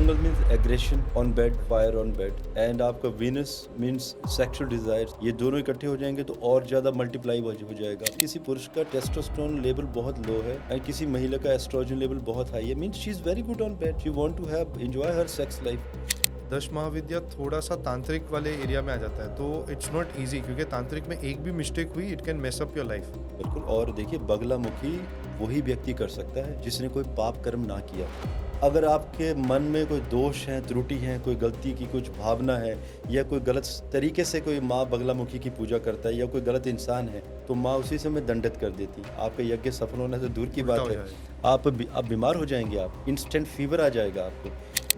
Mangal means aggression on bed, fire on bed, and आपका Venus means sexual desire. ये दोनों इकट्ठे हो जाएंगे तो और ज्यादा मल्टीप्लाई हो जाएगा। किसी पुरुष का टेस्टोस्टेरोन लेवल बहुत लो है एंड किसी महिला का एस्ट्रोजन लेवल बहुत हाई है, means she is very good on bed, she want to have enjoy her sex life. Das Mahavidya थोड़ा सा तांत्रिक वाले एरिया में आ जाता है, तो इट्स नॉट इजी, क्योंकि तांत्रिक में एक भी मिस्टेक हुई it can mess up your life. बिल्कुल। और देखिए, बगलामुखी वही व्यक्ति कर सकता है जिसने कोई पाप कर्म ना किया। अगर आपके मन में कोई दोष है, त्रुटि है, कोई गलती की कुछ भावना है, या कोई गलत तरीके से कोई माँ बगलामुखी की पूजा करता है या कोई गलत इंसान है, तो माँ उसी समय दंडित कर देती है। आपका यज्ञ सफल होने से दूर की उल्टा बात हो है, जाएगा। आप बीमार हो जाएंगे, आप इंस्टेंट फीवर आ जाएगा आपको।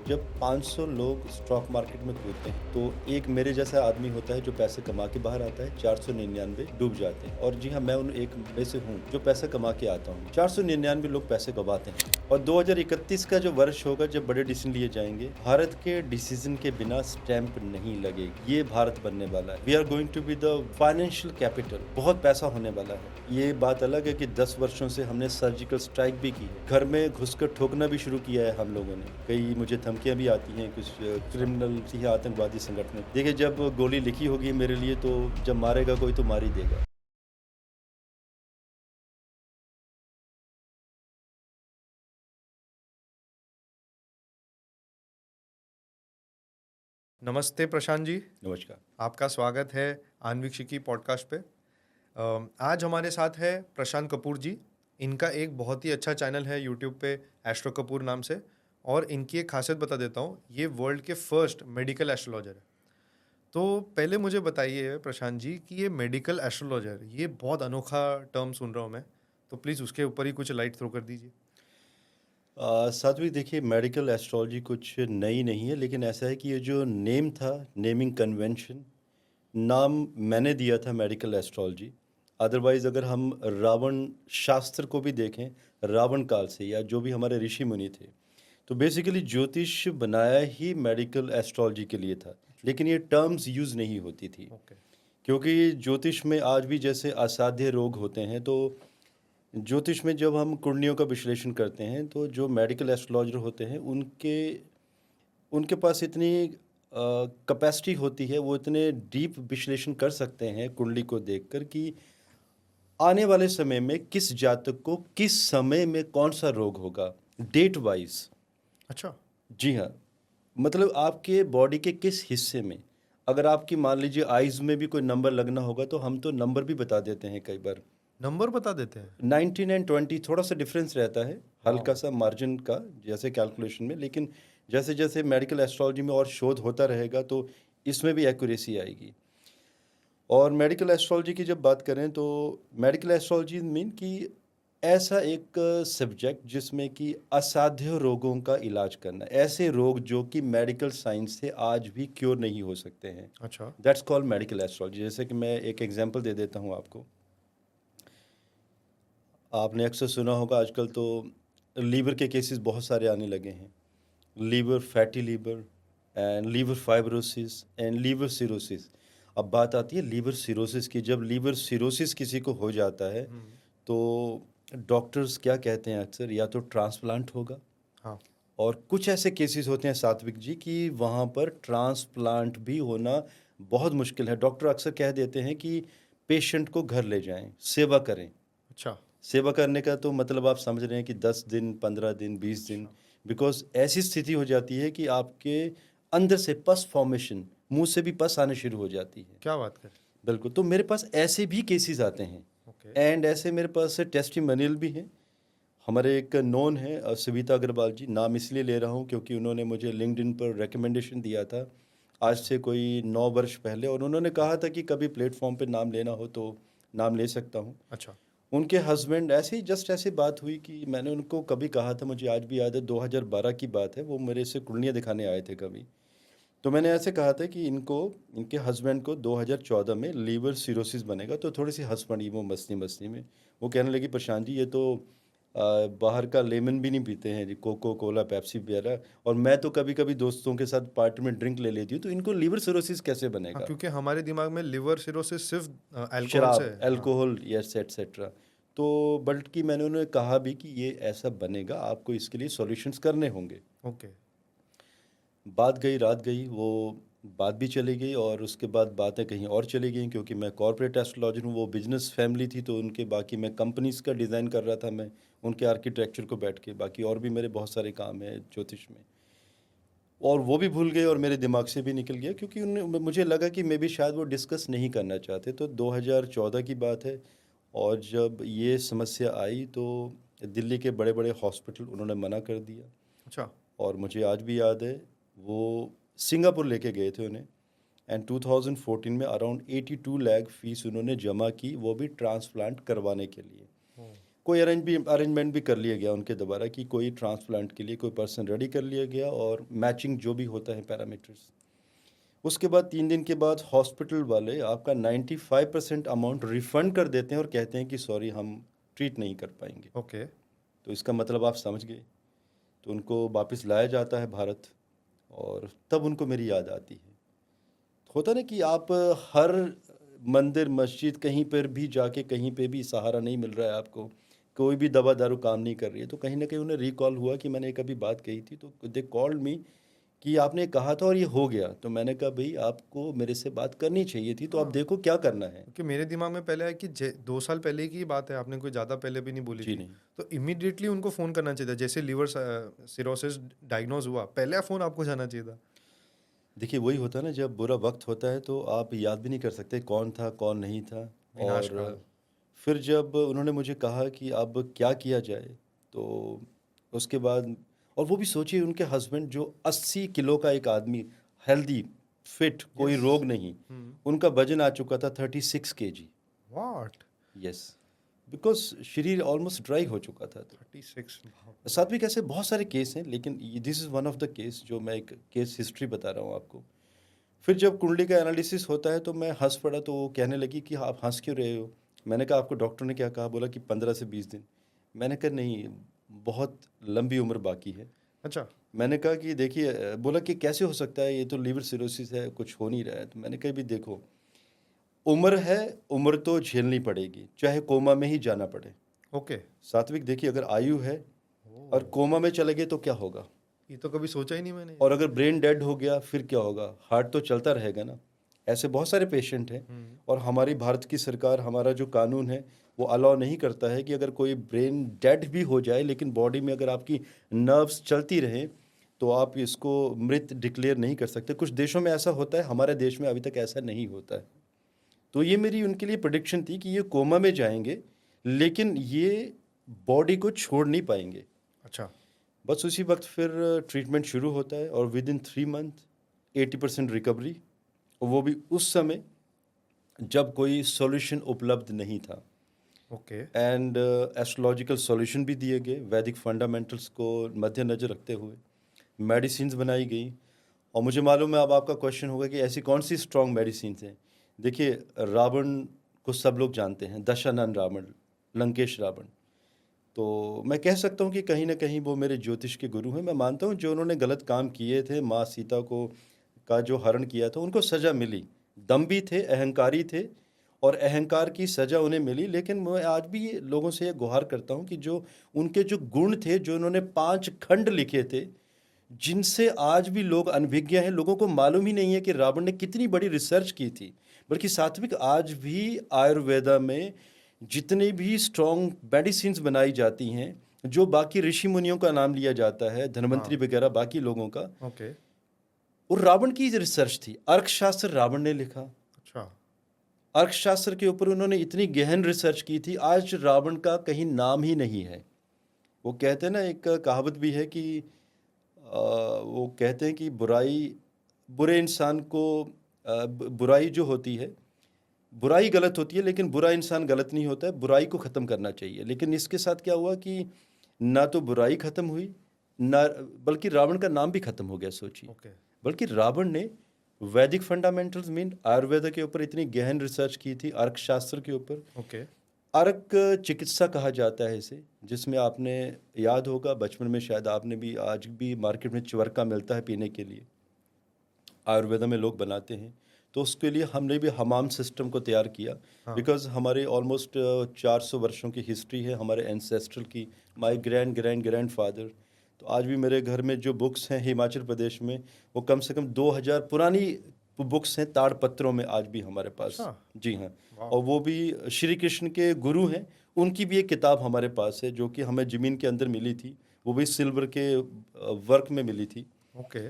जब 500 लोग स्टॉक मार्केट में कूदते हैं तो एक मेरे जैसा आदमी होता है जो पैसे कमा के बाहर आता है, 499 डूब जाते हैं। और जी हाँ, मैं उन एक में से हूँ जो पैसे कमा के आता हूँ। 499 लोग पैसे गवाते हैं। और 2031 का जो वर्ष होगा जब बड़े डिसीजन लिए जाएंगे, भारत के डिसीजन के बिना स्टैंप नहीं लगेगी। ये भारत बनने वाला है। We are going to be the financial capital. बहुत पैसा होने वाला है। ये बात अलग है कि 10 वर्षों से हमने सर्जिकल स्ट्राइक भी की है, घर में घुसकर ठोकना भी शुरू किया है हम लोगों ने। कई मुझे धमकियां भी आती हैं कुछ क्रिमिनल या आतंकवादी संगठन। देखिए, जब गोली लिखी होगी मेरे लिए, तो जब मारेगा कोई तो मार ही देगा। नमस्ते प्रशांत जी, नमस्कार। आपका स्वागत है आन्वीक्षिकी पॉडकास्ट पे। आज हमारे साथ है प्रशांत कपूर जी। इनका एक बहुत ही अच्छा चैनल है यूट्यूब पे, एस्ट्रो कपूर नाम से। और इनकी एक खासियत बता देता हूँ, ये वर्ल्ड के फर्स्ट मेडिकल एस्ट्रोलॉजर है। तो पहले मुझे बताइए प्रशांत जी कि ये मेडिकल एस्ट्रोलॉजर, ये बहुत अनोखा टर्म सुन रहा हूँ मैं, तो प्लीज़ उसके ऊपर ही कुछ लाइट थ्रो कर दीजिए। साथवी, देखिए, मेडिकल एस्ट्रोलॉजी कुछ नई नहीं है, लेकिन ऐसा है कि ये जो नेम था, नेमिंग कन्वेंशन, नाम मैंने दिया था मेडिकल एस्ट्रोलॉजी। अदरवाइज अगर हम रावण शास्त्र को भी देखें, रावण काल से या जो भी हमारे ऋषि मुनि थे, तो बेसिकली ज्योतिष बनाया ही मेडिकल एस्ट्रोलॉजी के लिए था, लेकिन ये टर्म्स यूज़ नहीं होती थी। ओके। क्योंकि ज्योतिष में आज भी जैसे असाध्य रोग होते हैं, तो ज्योतिष में जब हम कुंडलियों का विश्लेषण करते हैं तो जो मेडिकल एस्ट्रोलॉजर होते हैं उनके उनके पास इतनी कैपेसिटी होती है, वो इतने डीप विश्लेषण कर सकते हैं कुंडली को देखकर कि आने वाले समय में किस जातक को किस समय में कौन सा रोग होगा, डेट वाइज। अच्छा। जी हाँ, मतलब आपके बॉडी के किस हिस्से में, अगर आपकी मान लीजिए आइज में भी कोई नंबर लगना होगा तो हम तो नंबर भी बता देते हैं कई बार। नंबर बता देते हैं? 19 एंड 20 थोड़ा सा डिफरेंस रहता है, हल्का सा मार्जिन का, जैसे कैलकुलेशन में। लेकिन जैसे जैसे मेडिकल एस्ट्रोलॉजी में और शोध होता रहेगा तो इसमें भी एक्यूरेसी आएगी। और मेडिकल एस्ट्रोलॉजी की जब बात करें तो मेडिकल एस्ट्रोलॉजी मीन कि ऐसा एक सब्जेक्ट जिसमें कि असाध्य रोगों का इलाज करना, ऐसे रोग जो कि मेडिकल साइंस से आज भी क्योर नहीं हो सकते हैं। अच्छा। That's called medical astrology. जैसे कि मैं एक एग्जांपल दे देता हूँ आपको। आपने अक्सर सुना होगा आजकल तो लीवर के केसेस बहुत सारे आने लगे हैं। Liver, fatty liver and liver fibrosis and liver cirrhosis. अब बात आती है लीवर सिरोसिस की। जब लीवर सिरोसिस किसी को हो जाता है तो डॉक्टर्स क्या कहते हैं अक्सर, या तो ट्रांसप्लांट होगा, हाँ। और कुछ ऐसे केसेस होते हैं सात्विक जी कि वहाँ पर ट्रांसप्लांट भी होना बहुत मुश्किल है। डॉक्टर अक्सर कह देते हैं कि पेशेंट को घर ले जाएं, सेवा करें। अच्छा। सेवा करने का तो मतलब आप समझ रहे हैं कि 10 दिन, 15 दिन, 20 दिन, बिकॉज ऐसी स्थिति हो जाती है कि आपके अंदर से पस फॉर्मेशन, मुंह से भी पस आने शुरू हो जाती है। क्या बात कर? बिल्कुल। तो मेरे पास ऐसे भी केसेस आते हैं, ओके। एंड ऐसे मेरे पास टेस्टिमोनियल भी हैं। हमारे एक नोन है सविता अग्रवाल जी, नाम इसलिए ले रहा हूँ क्योंकि उन्होंने मुझे लिंक्डइन पर रिकमेंडेशन दिया था आज से कोई 9 वर्ष पहले, और उन्होंने कहा था कि कभी प्लेटफॉर्म पे नाम लेना हो तो नाम ले सकता हूँ। अच्छा। उनके हस्बैंड, ऐसे ही जस्ट ऐसी बात हुई कि मैंने उनको कभी कहा था, मुझे आज भी याद है, 2012 की बात है, वो मेरे से कुंडलियाँ दिखाने आए थे कभी। तो मैंने ऐसे कहा था कि इनको, इनके हस्बैंड को 2014 में लीवर सिरोसिस बनेगा। तो थोड़ी सी हंस पड़ी वो मस्ती मस्ती में। वो कहने लगी, प्रशांत जी ये तो बाहर का लेमन भी नहीं पीते हैं जी, कोको कोला पेप्सी वगैरह, और मैं तो कभी कभी दोस्तों के साथ पार्टी में ड्रिंक ले लेती हूँ, तो इनको लीवर सिरोसिस कैसे हाँ, बनेगा। क्योंकि हमारे दिमाग में लिवर सिरोसिस सिर्फ अल्कोहल से शराब, है। हाँ। Alcohol, yes, etcetera. तो बल्कि मैंने उन्हें कहा भी कि ये ऐसा बनेगा, आपको इसके लिए सॉल्यूशंस करने होंगे। ओके। बात गई रात गई, वो बात भी चली गई और उसके बाद बातें कहीं और चली गई, क्योंकि मैं कॉर्पोरेट एस्ट्रोलॉजर हूँ, वो बिजनेस फैमिली थी, तो उनके बाकी मैं कंपनीज़ का डिज़ाइन कर रहा था, मैं उनके आर्किटेक्चर को बैठ के, बाकी और भी मेरे बहुत सारे काम हैं ज्योतिष में, और वो भी भूल गए और मेरे दिमाग से भी निकल गया, क्योंकि उन्हें मुझे लगा कि मे बी शायद वो डिस्कस नहीं करना चाहते। तो 2014 की बात है, और जब ये समस्या आई तो दिल्ली के बड़े बड़े हॉस्पिटल उन्होंने मना कर दिया। अच्छा। और मुझे आज भी याद है, वो सिंगापुर लेके गए थे उन्हें, एंड 2014 में अराउंड 82 लाख फीस उन्होंने जमा की, वो भी ट्रांसप्लांट करवाने के लिए। कोई अरेंजमेंट भी कर लिया गया उनके दोबारा कि कोई ट्रांसप्लांट के लिए कोई पर्सन रेडी कर लिया गया, और मैचिंग जो भी होता है पैरामीटर्स। उसके बाद 3 दिन के बाद हॉस्पिटल वाले आपका 95% अमाउंट रिफंड कर देते हैं और कहते हैं कि सॉरी, हम ट्रीट नहीं कर पाएंगे। ओके। तो इसका मतलब आप समझ गए। तो उनको वापस लाया जाता है भारत, और तब उनको मेरी याद आती है। होता ना कि आप हर मंदिर मस्जिद कहीं पर भी जाके, कहीं पे भी सहारा नहीं मिल रहा है आपको, कोई भी दवा दारू काम नहीं कर रही है, तो कहीं ना कहीं उन्हें रिकॉल हुआ कि मैंने कभी बात कही थी, तो दे कॉल्ड मी कि आपने कहा था और ये हो गया। तो मैंने कहा भाई, आपको मेरे से बात करनी चाहिए थी, तो आप हाँ, देखो क्या करना है। क्योंकि मेरे दिमाग में पहले है कि 2 साल पहले की बात है, आपने कोई ज़्यादा पहले भी नहीं बोली जी थी। नहीं। तो इमीडिएटली उनको फ़ोन करना चाहिए था, जैसे लीवर सिरोसिस डायग्नोज हुआ, पहले फ़ोन आपको जाना चाहिए था। देखिए, वही होता है ना, जब बुरा वक्त होता है तो आप याद भी नहीं कर सकते कौन था कौन नहीं था। और विनाशकाल। फिर जब उन्होंने मुझे कहा कि अब क्या किया जाए, तो उसके बाद, और वो भी सोचिए, उनके हस्बैंड जो 80 किलो का एक आदमी, हेल्दी फिट, कोई यस। रोग नहीं, उनका वजन आ चुका था 36 kg। व्हाट? यस, बिकॉज शरीर ऑलमोस्ट ड्राई हो चुका था। तो 36? सात्विक ऐसे बहुत सारे केस हैं, लेकिन this is one of the case जो मैं एक केस हिस्ट्री बता रहा हूँ आपको। फिर जब कुंडली का एनालिसिस होता है तो मैं हंस पड़ा, तो वो कहने लगी कि आप हंस क्यों रहे हो। मैंने कहा आपको डॉक्टर ने क्या कहा। बोला कि 15 से 20 दिन। मैंने कहा नहीं, बहुत लंबी उम्र बाकी है। अच्छा। मैंने कहा कि देखिए, बोला कि कैसे हो सकता है, ये तो लीवर सिरोसिस है, कुछ हो नहीं रहा है। तो मैंने कहा भी देखो, उम्र है, उम्र तो झेलनी पड़ेगी, चाहे कोमा में ही जाना पड़े। ओके। सात्विक देखिए, अगर आयु है और कोमा में चले गए तो क्या होगा, ये तो कभी सोचा ही नहीं मैंने। और अगर ब्रेन डेड हो गया फिर क्या होगा, हार्ट तो चलता रहेगा ना। ऐसे बहुत सारे पेशेंट हैं, और हमारी भारत की सरकार, हमारा जो कानून है वो अलाउ नहीं करता है कि अगर कोई ब्रेन डेड भी हो जाए लेकिन बॉडी में अगर आपकी नर्व्स चलती रहें तो आप इसको मृत डिक्लेयर नहीं कर सकते। कुछ देशों में ऐसा होता है, हमारे देश में अभी तक ऐसा नहीं होता है। तो ये मेरी उनके लिए प्रेडिक्शन थी कि ये कोमा में जाएंगे, लेकिन ये बॉडी को छोड़ नहीं पाएंगे। अच्छा। बस उसी वक्त फिर ट्रीटमेंट शुरू होता है, और विद इन 3 मंथ 80% रिकवरी, और वो भी उस समय जब कोई सॉल्यूशन उपलब्ध नहीं था। ओके। एंड एस्ट्रोलॉजिकल सॉल्यूशन भी दिए गए, वैदिक फंडामेंटल्स को मद्देनजर रखते हुए मेडिसिन्स बनाई गई। और मुझे मालूम है अब आपका क्वेश्चन होगा कि ऐसी कौन सी स्ट्रॉन्ग मेडिसिन्स हैं। देखिए, रावण को सब लोग जानते हैं, दशानन रावण, लंकेश रावण। तो मैं कह सकता हूँ कि कहीं ना कहीं वो मेरे ज्योतिष के गुरु हैं। मैं मानता हूँ जो उन्होंने गलत काम किए थे, माँ सीता को का जो हरण किया था, उनको सज़ा मिली। दम्भी थे, अहंकारी थे, और अहंकार की सज़ा उन्हें मिली। लेकिन मैं आज भी ये लोगों से ये गुहार करता हूँ कि जो उनके जो गुण थे, जो उन्होंने 5 खंड लिखे थे, जिनसे आज भी लोग अनभिज्ञ हैं, लोगों को मालूम ही नहीं है कि रावण ने कितनी बड़ी रिसर्च की थी। बल्कि सात्विक, आज भी आयुर्वेदा में जितनी भी स्ट्रॉन्ग मेडिसिन्स बनाई जाती हैं, जो बाकी ऋषि मुनियों का नाम लिया जाता है, धन्वंतरी वगैरह बाकी लोगों का, ओके। और रावण की रिसर्च थी। अर्कशास्त्र रावण ने लिखा। अच्छा। अर्थशास्त्र के ऊपर उन्होंने इतनी गहन रिसर्च की थी, आज रावण का कहीं नाम ही नहीं है। वो कहते हैं ना, एक कहावत भी है कि वो कहते हैं कि बुरे इंसान को, बुराई जो होती है, बुराई गलत होती है लेकिन बुरा इंसान गलत नहीं होता है, बुराई को ख़त्म करना चाहिए। लेकिन इसके साथ क्या हुआ कि ना तो बुराई ख़त्म हुई, ना, बल्कि रावण का नाम भी ख़त्म हो गया, सोचिए। ओके। बल्कि रावण ने वैदिक फंडामेंटल्स मीन आयुर्वेद के ऊपर इतनी गहन रिसर्च की थी, अर्थशास्त्र के ऊपर। ओके। अर्क चिकित्सा कहा जाता है इसे, जिसमें आपने याद होगा बचपन में, शायद आपने भी, आज भी मार्केट में चवरका मिलता है पीने के लिए, आयुर्वेदा में लोग बनाते हैं। तो उसके लिए हमने भी हमाम सिस्टम को तैयार किया, हाँ। बिकॉज हमारे ऑलमोस्ट 400 वर्षों की हिस्ट्री है हमारे एंसेस्ट्रल की, my grand grand grand father. तो आज भी मेरे घर में जो बुक्स हैं हिमाचल प्रदेश में, वो कम से कम 2000 पुरानी बुक्स हैं, ताड़पत्रों में आज भी हमारे पास। अच्छा। जी हाँ। वाह। और वो भी श्री कृष्ण के गुरु हैं, उनकी भी एक किताब हमारे पास है जो कि हमें ज़मीन के अंदर मिली थी, वो भी सिल्वर के वर्क में मिली थी। ओके।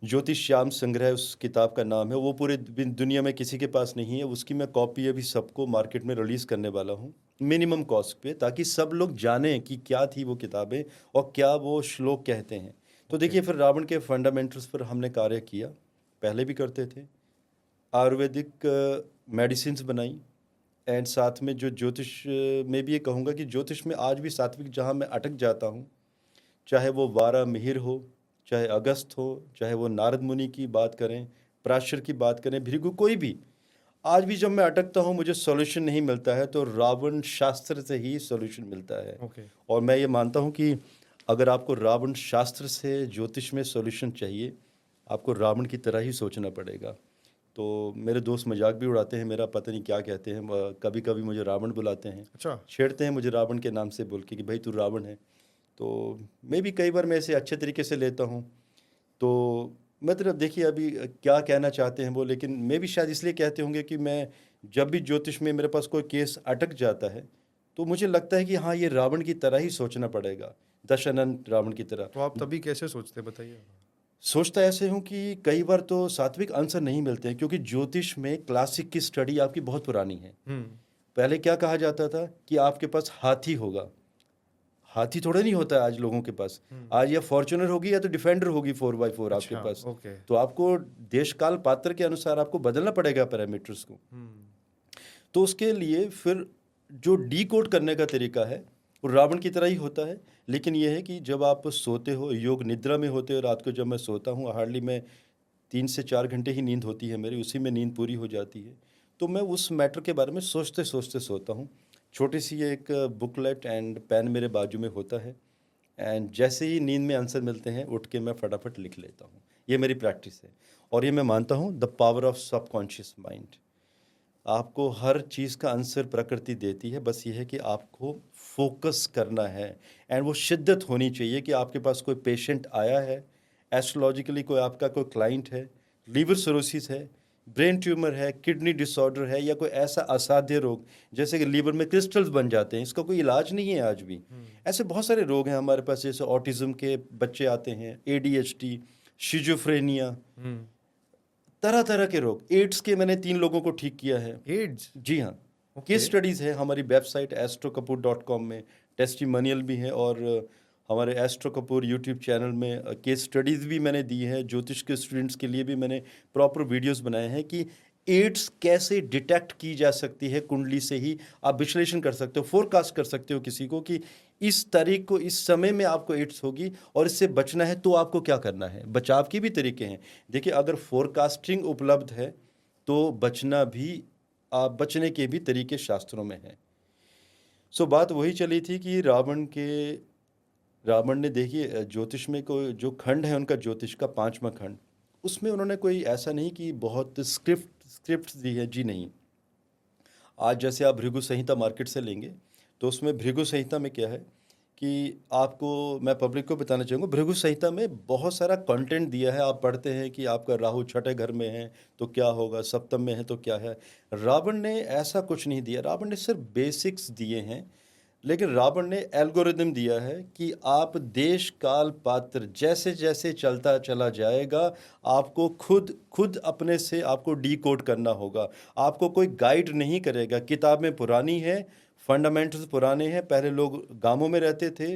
ज्योतिष श्याम संग्रह उस किताब का नाम है। वो पूरे दुनिया में किसी के पास नहीं है। उसकी मैं कॉपी अभी सबको मार्केट में रिलीज़ करने वाला हूँ मिनिमम कॉस्ट पे, ताकि सब लोग जानें कि क्या थी वो किताबें और क्या वो श्लोक कहते हैं। तो देखिए, फिर रावण के फंडामेंटल्स पर हमने कार्य किया, पहले भी करते थे। आयुर्वेदिक मेडिसिन्स बनाई, एंड साथ में जो ज्योतिष में भी ये कहूँगा कि ज्योतिष में आज भी सात्विक जहाँ मैं अटक जाता हूँ, चाहे वो वारा मिहिर हो, चाहे अगस्त हो, चाहे वो नारद मुनि की बात करें, पराशर की बात करें, भृगु, कोई भी, आज भी जब मैं अटकता हूँ मुझे सॉल्यूशन नहीं मिलता है, तो रावण शास्त्र से ही सॉल्यूशन मिलता है। ओके। और मैं ये मानता हूँ कि अगर आपको रावण शास्त्र से ज्योतिष में सॉल्यूशन चाहिए, आपको रावण की तरह ही सोचना पड़ेगा। तो मेरे दोस्त मजाक भी उड़ाते हैं मेरा, पता नहीं क्या कहते हैं, कभी कभी मुझे रावण बुलाते हैं, अच्छा। छेड़ते हैं मुझे रावण के नाम से बोल के कि भाई तू रावण है। तो मैं भी कई बार मैं इसे अच्छे तरीके से लेता हूँ। तो मतलब देखिए अभी क्या कहना चाहते हैं वो, लेकिन मैं भी शायद इसलिए कहते होंगे कि मैं जब भी ज्योतिष में मेरे पास कोई केस अटक जाता है, तो मुझे लगता है कि हाँ, ये रावण की तरह ही सोचना पड़ेगा, दशानन रावण की तरह। तो आप तभी कैसे सोचते, बताइए। सोचता ऐसे हूँ कि कई बार तो सात्विक आंसर नहीं मिलते हैं, क्योंकि ज्योतिष में क्लासिक की स्टडी आपकी बहुत पुरानी है। पहले क्या कहा जाता था कि आपके पास हाथी होगा, हाथी थोड़ा नहीं होता है आज लोगों के पास। आज या फॉर्च्यूनर होगी या तो डिफेंडर होगी 4x4 आपके अच्छा, पास। ओके। तो आपको देश काल पात्र के अनुसार आपको बदलना पड़ेगा पैरामीटर्स को। तो उसके लिए फिर जो डी कोड करने का तरीका है वो रावण की तरह ही होता है, लेकिन यह है कि जब आप सोते हो, योग निद्रा में होते हो, रात को जब मैं सोता हूँ, हार्डली मैं 3 से 4 घंटे ही नींद होती है मेरी, उसी में नींद पूरी हो जाती है। तो मैं उस मैटर के बारे में सोचते सोचते सोता हूँ। छोटी सी एक बुकलेट एंड पेन मेरे बाजू में होता है, एंड जैसे ही नींद में आंसर मिलते हैं उठ के मैं फटाफट लिख लेता हूँ। ये मेरी प्रैक्टिस है, और ये मैं मानता हूँ the power of subconscious mind. आपको हर चीज़ का आंसर प्रकृति देती है, बस ये है कि आपको फोकस करना है, एंड वो शिद्दत होनी चाहिए कि आपके पास कोई पेशेंट आया है, एस्ट्रोलॉजिकली कोई आपका कोई क्लाइंट है, लीवर सिरोसिस है, ब्रेन ट्यूमर है, किडनी डिसऑर्डर है, या कोई ऐसा असाध्य रोग जैसे कि लीवर में क्रिस्टल्स बन जाते हैं, इसका कोई इलाज नहीं है आज भी। ऐसे बहुत सारे रोग हैं हमारे पास, जैसे ऑटिज्म के बच्चे आते हैं, ADHD, शिजोफ्रेनिया, तरह तरह के रोग। एड्स के मैंने 3 लोगों को ठीक किया है। एड्स? जी हाँ। ओके। केस स्टडीज़ है हमारी वेबसाइट astrokapoor.com में, टेस्टिमोनियल भी है, और हमारे एस्ट्रो कपूर यूट्यूब चैनल में केस स्टडीज़ भी मैंने दी है। ज्योतिष के स्टूडेंट्स के लिए भी मैंने प्रॉपर वीडियोस बनाए हैं कि एड्स कैसे डिटेक्ट की जा सकती है। कुंडली से ही आप विश्लेषण कर सकते हो, फोरकास्ट कर सकते हो किसी को कि इस तारीख को, इस समय में आपको एड्स होगी, और इससे बचना है तो आपको क्या करना है। बचाव के भी तरीके हैं। देखिए, अगर फोरकास्टिंग उपलब्ध है तो बचना भी, बचने के भी तरीके शास्त्रों में हैं। सो बात वही चली थी कि रावण ने, देखिए ज्योतिष में कोई जो खंड है उनका, ज्योतिष का 5वां खंड, उसमें उन्होंने कोई ऐसा नहीं कि बहुत स्क्रिप्ट दी है। जी नहीं। आज जैसे आप भृगु संहिता मार्केट से लेंगे तो उसमें भृगु संहिता में क्या है कि आपको, मैं पब्लिक को बताना चाहूँगा, भृगु संहिता में बहुत सारा कंटेंट दिया है। आप पढ़ते हैं कि आपका राहु 6ठे घर में है तो क्या होगा, सप्तम में है तो क्या है। रावण ने ऐसा कुछ नहीं दिया, रावण ने सिर्फ बेसिक्स दिए हैं, लेकिन रावण ने एल्गोरिदम दिया है कि आप देश काल पात्र जैसे जैसे चलता चला जाएगा, आपको खुद अपने से आपको डीकोड करना होगा। आपको कोई गाइड नहीं करेगा। किताबें पुरानी हैं, फंडामेंटल्स पुराने हैं। पहले लोग गांवों में रहते थे,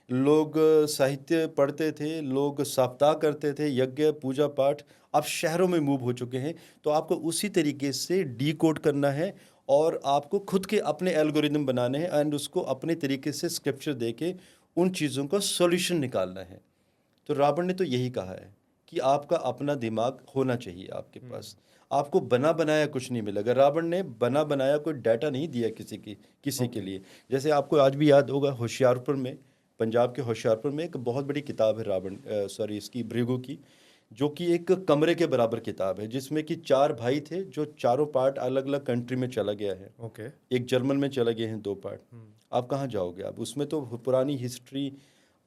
लोग साहित्य पढ़ते थे, लोग सप्ताह करते थे, यज्ञ पूजा पाठ। अब शहरों में मूव हो चुके हैं, तो आपको उसी तरीके से डीकोड करना है, और आपको खुद के अपने एल्गोरिदम बनाने हैं, एंड उसको अपने तरीके से स्क्रिप्चर देके उन चीज़ों का सॉल्यूशन निकालना है। तो रावण ने तो यही कहा है कि आपका अपना दिमाग होना चाहिए आपके पास, आपको बना बनाया कुछ नहीं मिलेगा। रावण ने बना बनाया कोई डाटा नहीं दिया किसी के लिए। जैसे आपको आज भी याद होगा, होशियारपुर में, पंजाब के होशियारपुर में एक बहुत बड़ी किताब है इसकी भृगु की, जो कि एक कमरे के बराबर किताब है, जिसमें कि 4 भाई थे, जो चारों पार्ट अलग अलग कंट्री में चला गया है। ओके। एक जर्मन में चले गए हैं 2 पार्ट। आप कहाँ जाओगे? आप उसमें तो पुरानी हिस्ट्री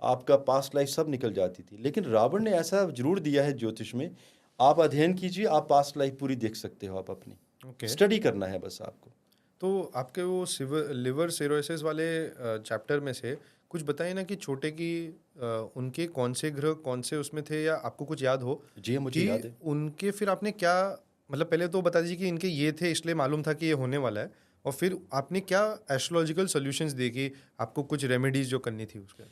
आपका पास्ट लाइफ सब निकल जाती थी। लेकिन रावण ने ऐसा जरूर दिया है ज्योतिष में, आप अध्ययन कीजिए, आप पास्ट लाइफ पूरी देख सकते हो आप अपनी। ओके। स्टडी करना है बस आपको। तो आपके वो लिवर सिरोसिस वाले चैप्टर में से कुछ बताइए ना कि छोटे की उनके कौन से ग्रह कौन से उसमें थे, या आपको कुछ याद हो जी हाँ, मुझे कि याद है। उनके फिर आपने क्या, मतलब पहले तो बता दीजिए कि इनके ये थे इसलिए मालूम था कि ये होने वाला है, और फिर आपने क्या एस्ट्रोलॉजिकल सॉल्यूशंस दिए कि आपको कुछ रेमेडीज जो करनी थी उसके।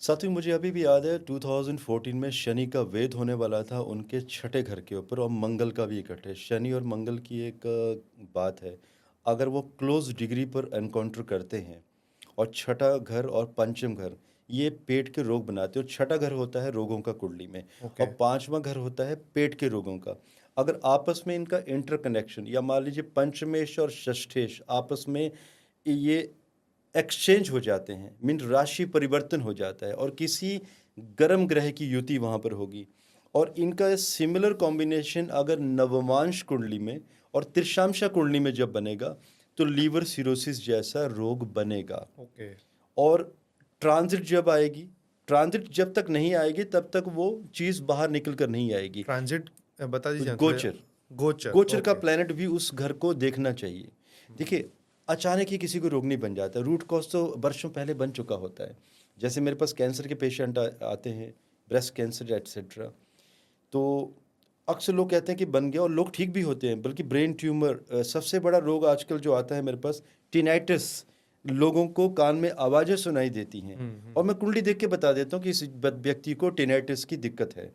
साथियों, मुझे अभी भी याद है 2014 में शनि का वेद होने वाला था उनके छठे घर के ऊपर, और मंगल का भी इकट्ठे। शनि और मंगल की एक बात है, अगर वो क्लोज डिग्री पर एनकाउंटर करते हैं, और छठा घर और पंचम घर ये पेट के रोग बनाते हैं, और छठा घर होता है रोगों का कुंडली में, ओके। और पांचवा घर होता है पेट के रोगों का। अगर आपस में इनका इंटरकनेक्शन, या मान लीजिए पंचमेश और षष्ठेश आपस में ये एक्सचेंज हो जाते हैं, मीन राशि परिवर्तन हो जाता है, और किसी गर्म ग्रह की युति वहाँ पर होगी, और इनका सिमिलर कॉम्बिनेशन अगर नवमांश कुंडली में और त्रिशांशा कुंडली में जब बनेगा, तो लीवर सिरोसिस जैसा रोग बनेगा। ओके। और ट्रांजिट जब आएगी, ट्रांजिट जब तक नहीं आएगी तब तक वो चीज़ बाहर निकल कर नहीं आएगी। ट्रांजिट बता दीजिए गोचर, गोचर। गोचर का ओके। प्लैनेट भी उस घर को देखना चाहिए। देखिए, अचानक ही किसी को रोग नहीं बन जाता, रूट कॉज तो वर्षों पहले बन चुका होता है। जैसे मेरे पास कैंसर के पेशेंट आते हैं, ब्रेस्ट कैंसर एट्सेट्रा, तो अक्सर लोग कहते हैं कि बन गया, और लोग ठीक भी होते हैं। बल्कि ब्रेन ट्यूमर, सबसे बड़ा रोग आजकल जो आता है मेरे पास, टिनाइटिस, लोगों को कान में आवाज़ें सुनाई देती हैं, और मैं कुंडली देख के बता देता हूँ कि इस व्यक्ति को टिनाइटिस की दिक्कत है।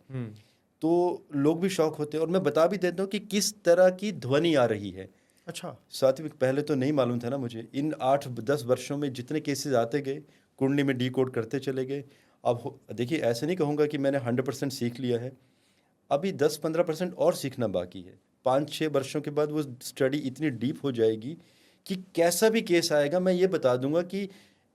तो लोग भी शौक होते हैं, और मैं बता भी देता हूँ कि किस तरह की ध्वनि आ रही है। अच्छा। सात्विक, पहले तो नहीं मालूम था ना मुझे। इन 8-10 वर्षों में जितने केसेस आते गए, कुंडली में डिकोड करते चले गए। अब देखिए, ऐसे नहीं कहूँगा कि मैंने 100% सीख लिया है, अभी 10-15% और सीखना बाकी है। 5-6 वर्षों के बाद वो स्टडी इतनी डीप हो जाएगी कि कैसा भी केस आएगा, मैं ये बता दूंगा कि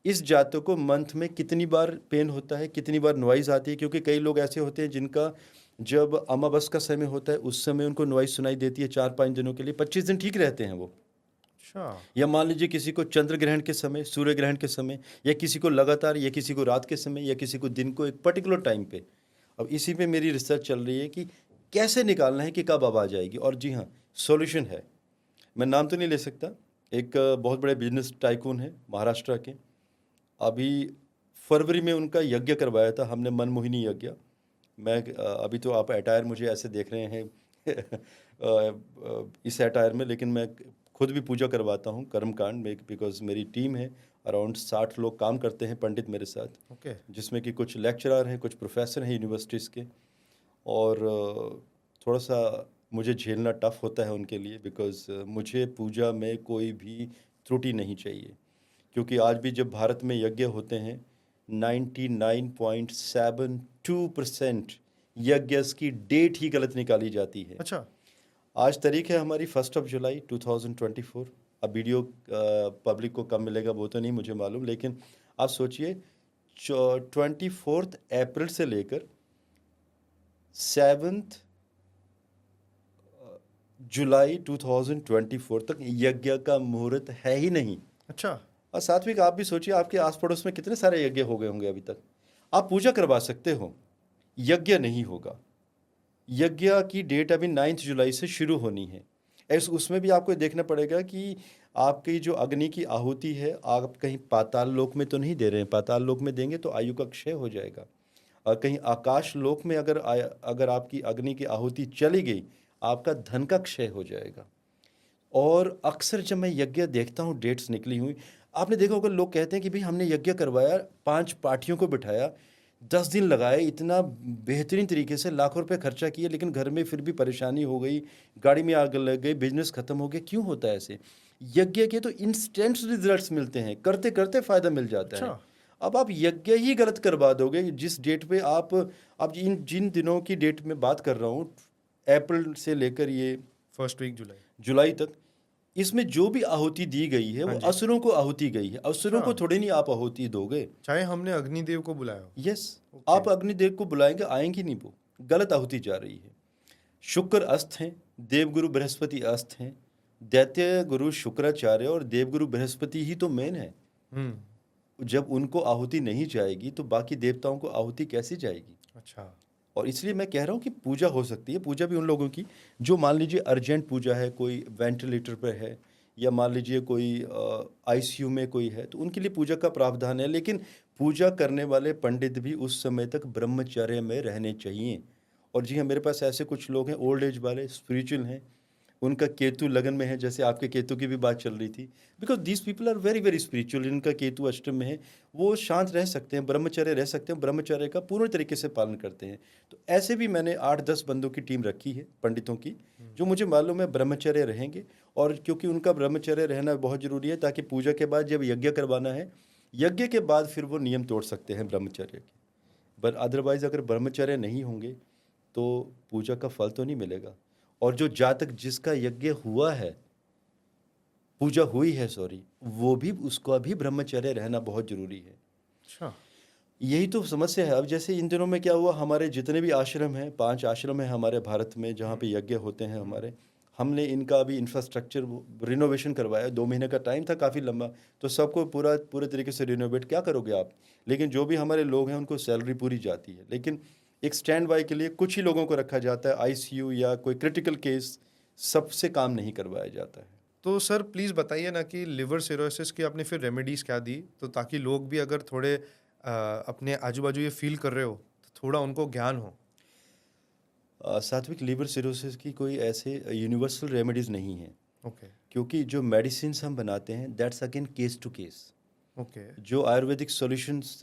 इस जातक को मंथ में कितनी बार पेन होता है, कितनी बार नॉइज़ आती है। क्योंकि कई लोग ऐसे होते हैं जिनका जब अमावस का समय होता है, उस समय उनको नॉइज़ सुनाई देती है 4-5 दिनों के लिए, 25 दिन ठीक रहते हैं वो। अच्छा। या मान लीजिए किसी को चंद्र ग्रहण के समय, सूर्य ग्रहण के समय, या किसी को लगातार, या किसी को रात के समय, या किसी को दिन को एक पर्टिकुलर टाइम पे। अब इसी पे मेरी रिसर्च चल रही है कि कैसे निकालना है कि कब आवाज़ आएगी। और जी हाँ, सॉल्यूशन है। मैं नाम तो नहीं ले सकता, एक बहुत बड़े बिजनेस टाइकून है महाराष्ट्र के। अभी फरवरी में उनका यज्ञ करवाया था हमने, मनमोहिनी यज्ञ। मैं अभी तो आप अटायर मुझे ऐसे देख रहे हैं इस अटायर में, लेकिन मैं खुद भी पूजा करवाता हूँ कर्मकांड में, बिकॉज मेरी टीम है, अराउंड 60 लोग काम करते हैं पंडित मेरे साथ। ओके। जिसमें कि कुछ लेक्चरर हैं, कुछ प्रोफेसर हैं यूनिवर्सिटीज़ के, और थोड़ा सा मुझे झेलना टफ होता है उनके लिए, बिकॉज मुझे पूजा में कोई भी त्रुटि नहीं चाहिए। क्योंकि आज भी जब भारत में यज्ञ होते हैं, 99.72% यज्ञ की डेट ही गलत निकाली जाती है। अच्छा। आज तारीख है हमारी 1 जुलाई 2024। अब वीडियो पब्लिक को कब मिलेगा वो तो नहीं मुझे मालूम, लेकिन आप सोचिए 24 अप्रैल से लेकर 7 जुलाई 2024 तक यज्ञ का मुहूर्त है ही नहीं। अच्छा। और सात्विक, आप भी सोचिए, आपके आस पड़ोस में कितने सारे यज्ञ हो गए होंगे अभी तक। आप पूजा करवा सकते हो, यज्ञ नहीं होगा। यज्ञ की डेट अभी 9 जुलाई से शुरू होनी है। उसमें भी आपको देखना पड़ेगा कि आपकी जो अग्नि की आहुति है, आप कहीं पाताल लोक में तो नहीं दे रहे हैं। पाताल लोक में देंगे तो आयु का क्षय हो जाएगा। और कहीं आकाश लोक में अगर आपकी अग्नि की आहुति चली गई, आपका धन का क्षय हो जाएगा। और अक्सर जब मैं यज्ञ देखता हूँ, डेट्स निकली हुई, आपने देखा होगा, लोग कहते हैं कि भाई हमने यज्ञ करवाया, 5 पार्टियों को बिठाया, 10 दिन लगाए, इतना बेहतरीन तरीके से लाखों रुपए खर्चा किए, लेकिन घर में फिर भी परेशानी हो गई, गाड़ी में आग लग गई, बिजनेस खत्म हो गया। क्यों होता है ऐसे? यज्ञ के तो इंस्टेंट रिजल्ट्स मिलते हैं, करते करते फायदा मिल जाता है। अच्छा। अब आप यज्ञ ही गलत करवा दोगे जिस डेट पे आप, अब जिन दिनों की डेट में बात कर रहा हूँ, अप्रैल से लेकर ये फर्स्ट वीक जुलाई तक, इसमें जो भी आहुति दी गई है हाँ वो जी। असुरों को आहुति गई है। असुरों को अच्छा। थोड़ी नहीं आप आहुति दोगे। चाहे हमने अग्निदेव को बुलाया हो। Yes, okay. आप अग्निदेव को बुलाएंगे, आएंगे नहीं, वो गलत आहुति जा रही है। शुक्र अस्त हैं, देवगुरु बृहस्पति अस्त हैं, दैत्य गुरु शुक्राचार्य और देवगुरु बृहस्पति ही तो मेन है। जब उनको आहुति नहीं जाएगी तो बाकी देवताओं को आहुति कैसे जाएगी? अच्छा। और इसलिए मैं कह रहा हूँ कि पूजा हो सकती है। पूजा भी उन लोगों की जो मान लीजिए अर्जेंट पूजा है, कोई वेंटिलेटर पर है, या मान लीजिए कोई आईसीयू में कोई है, तो उनके लिए पूजा का प्रावधान है। लेकिन पूजा करने वाले पंडित भी उस समय तक ब्रह्मचर्य में रहने चाहिए। और जी हाँ, मेरे पास ऐसे कुछ लोग हैं, ओल्ड एज वाले, स्पिरिचुअल हैं, उनका केतु लगन में है, जैसे आपके केतु की भी बात चल रही थी। Because these people are very very spiritual. इनका केतु अष्टम में है, वो शांत रह सकते हैं, ब्रह्मचर्य रह सकते हैं, ब्रह्मचर्य का पूर्ण तरीके से पालन करते हैं। तो ऐसे भी मैंने 8-10 बंदों की टीम रखी है, पंडितों की, जो मुझे मालूम है ब्रह्मचर्य रहेंगे। और क्योंकि उनका ब्रह्मचर्य रहना बहुत ज़रूरी है, ताकि पूजा के बाद जब यज्ञ करवाना है, यज्ञ के बाद फिर वो नियम तोड़ सकते हैं ब्रह्मचर्य के। बट अदरवाइज अगर ब्रह्मचर्य नहीं होंगे तो पूजा का फल तो नहीं मिलेगा। और जो जातक जिसका यज्ञ हुआ है, पूजा हुई है, सॉरी, वो भी, उसका भी ब्रह्मचर्य रहना बहुत जरूरी है। अच्छा। यही तो समस्या है। अब जैसे इन दिनों में क्या हुआ, हमारे जितने भी आश्रम हैं, 5 आश्रम हैं हमारे भारत में जहाँ पे यज्ञ होते हैं हमारे, हमने इनका अभी इंफ्रास्ट्रक्चर रिनोवेशन करवाया। 2 महीने का टाइम था, काफ़ी लंबा। तो सबको पूरे तरीके से रिनोवेट क्या करोगे आप? लेकिन जो भी हमारे लोग हैं उनको सैलरी पूरी जाती है। लेकिन एक स्टैंड बाय के लिए कुछ ही लोगों को रखा जाता है। आईसीयू या कोई क्रिटिकल केस, सबसे काम नहीं करवाया जाता है। तो सर प्लीज़ बताइए ना कि लिवर सिरोसिस की आपने फिर रेमेडीज़ क्या दी, तो ताकि लोग भी अगर थोड़े अपने आजू बाजू ये फील कर रहे हो तो थोड़ा उनको ज्ञान हो। सात्विक, लिवर सिरोसिस की कोई ऐसे यूनिवर्सल रेमेडीज़ नहीं है, ओके। क्योंकि जो मेडिसिन्स हम बनाते हैं that's again case to case. Okay. जो आयुर्वेदिक सॉल्यूशंस,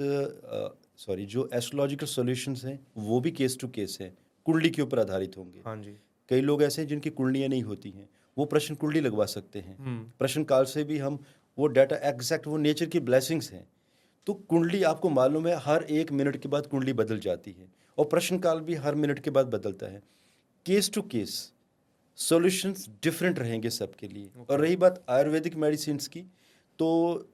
सॉरी, जो एस्ट्रोलॉजिकल सॉल्यूशंस हैं वो भी केस टू केस हैं, कुंडली के ऊपर आधारित होंगे। हाँ जी। कई लोग ऐसे हैं जिनकी कुंडलियाँ नहीं होती हैं, वो प्रश्न कुंडली लगवा सकते हैं। प्रश्न काल से भी हम वो डाटा एग्जैक्ट, वो नेचर की ब्लेसिंग्स हैं। तो कुंडली, आपको मालूम है, हर 1 मिनट के बाद कुंडली बदल जाती है, और प्रश्न काल भी हर मिनट के बाद बदलता है। Case to case solutions different रहेंगे सबके लिए। और रही बात आयुर्वेदिक मेडिसिन्स की, तो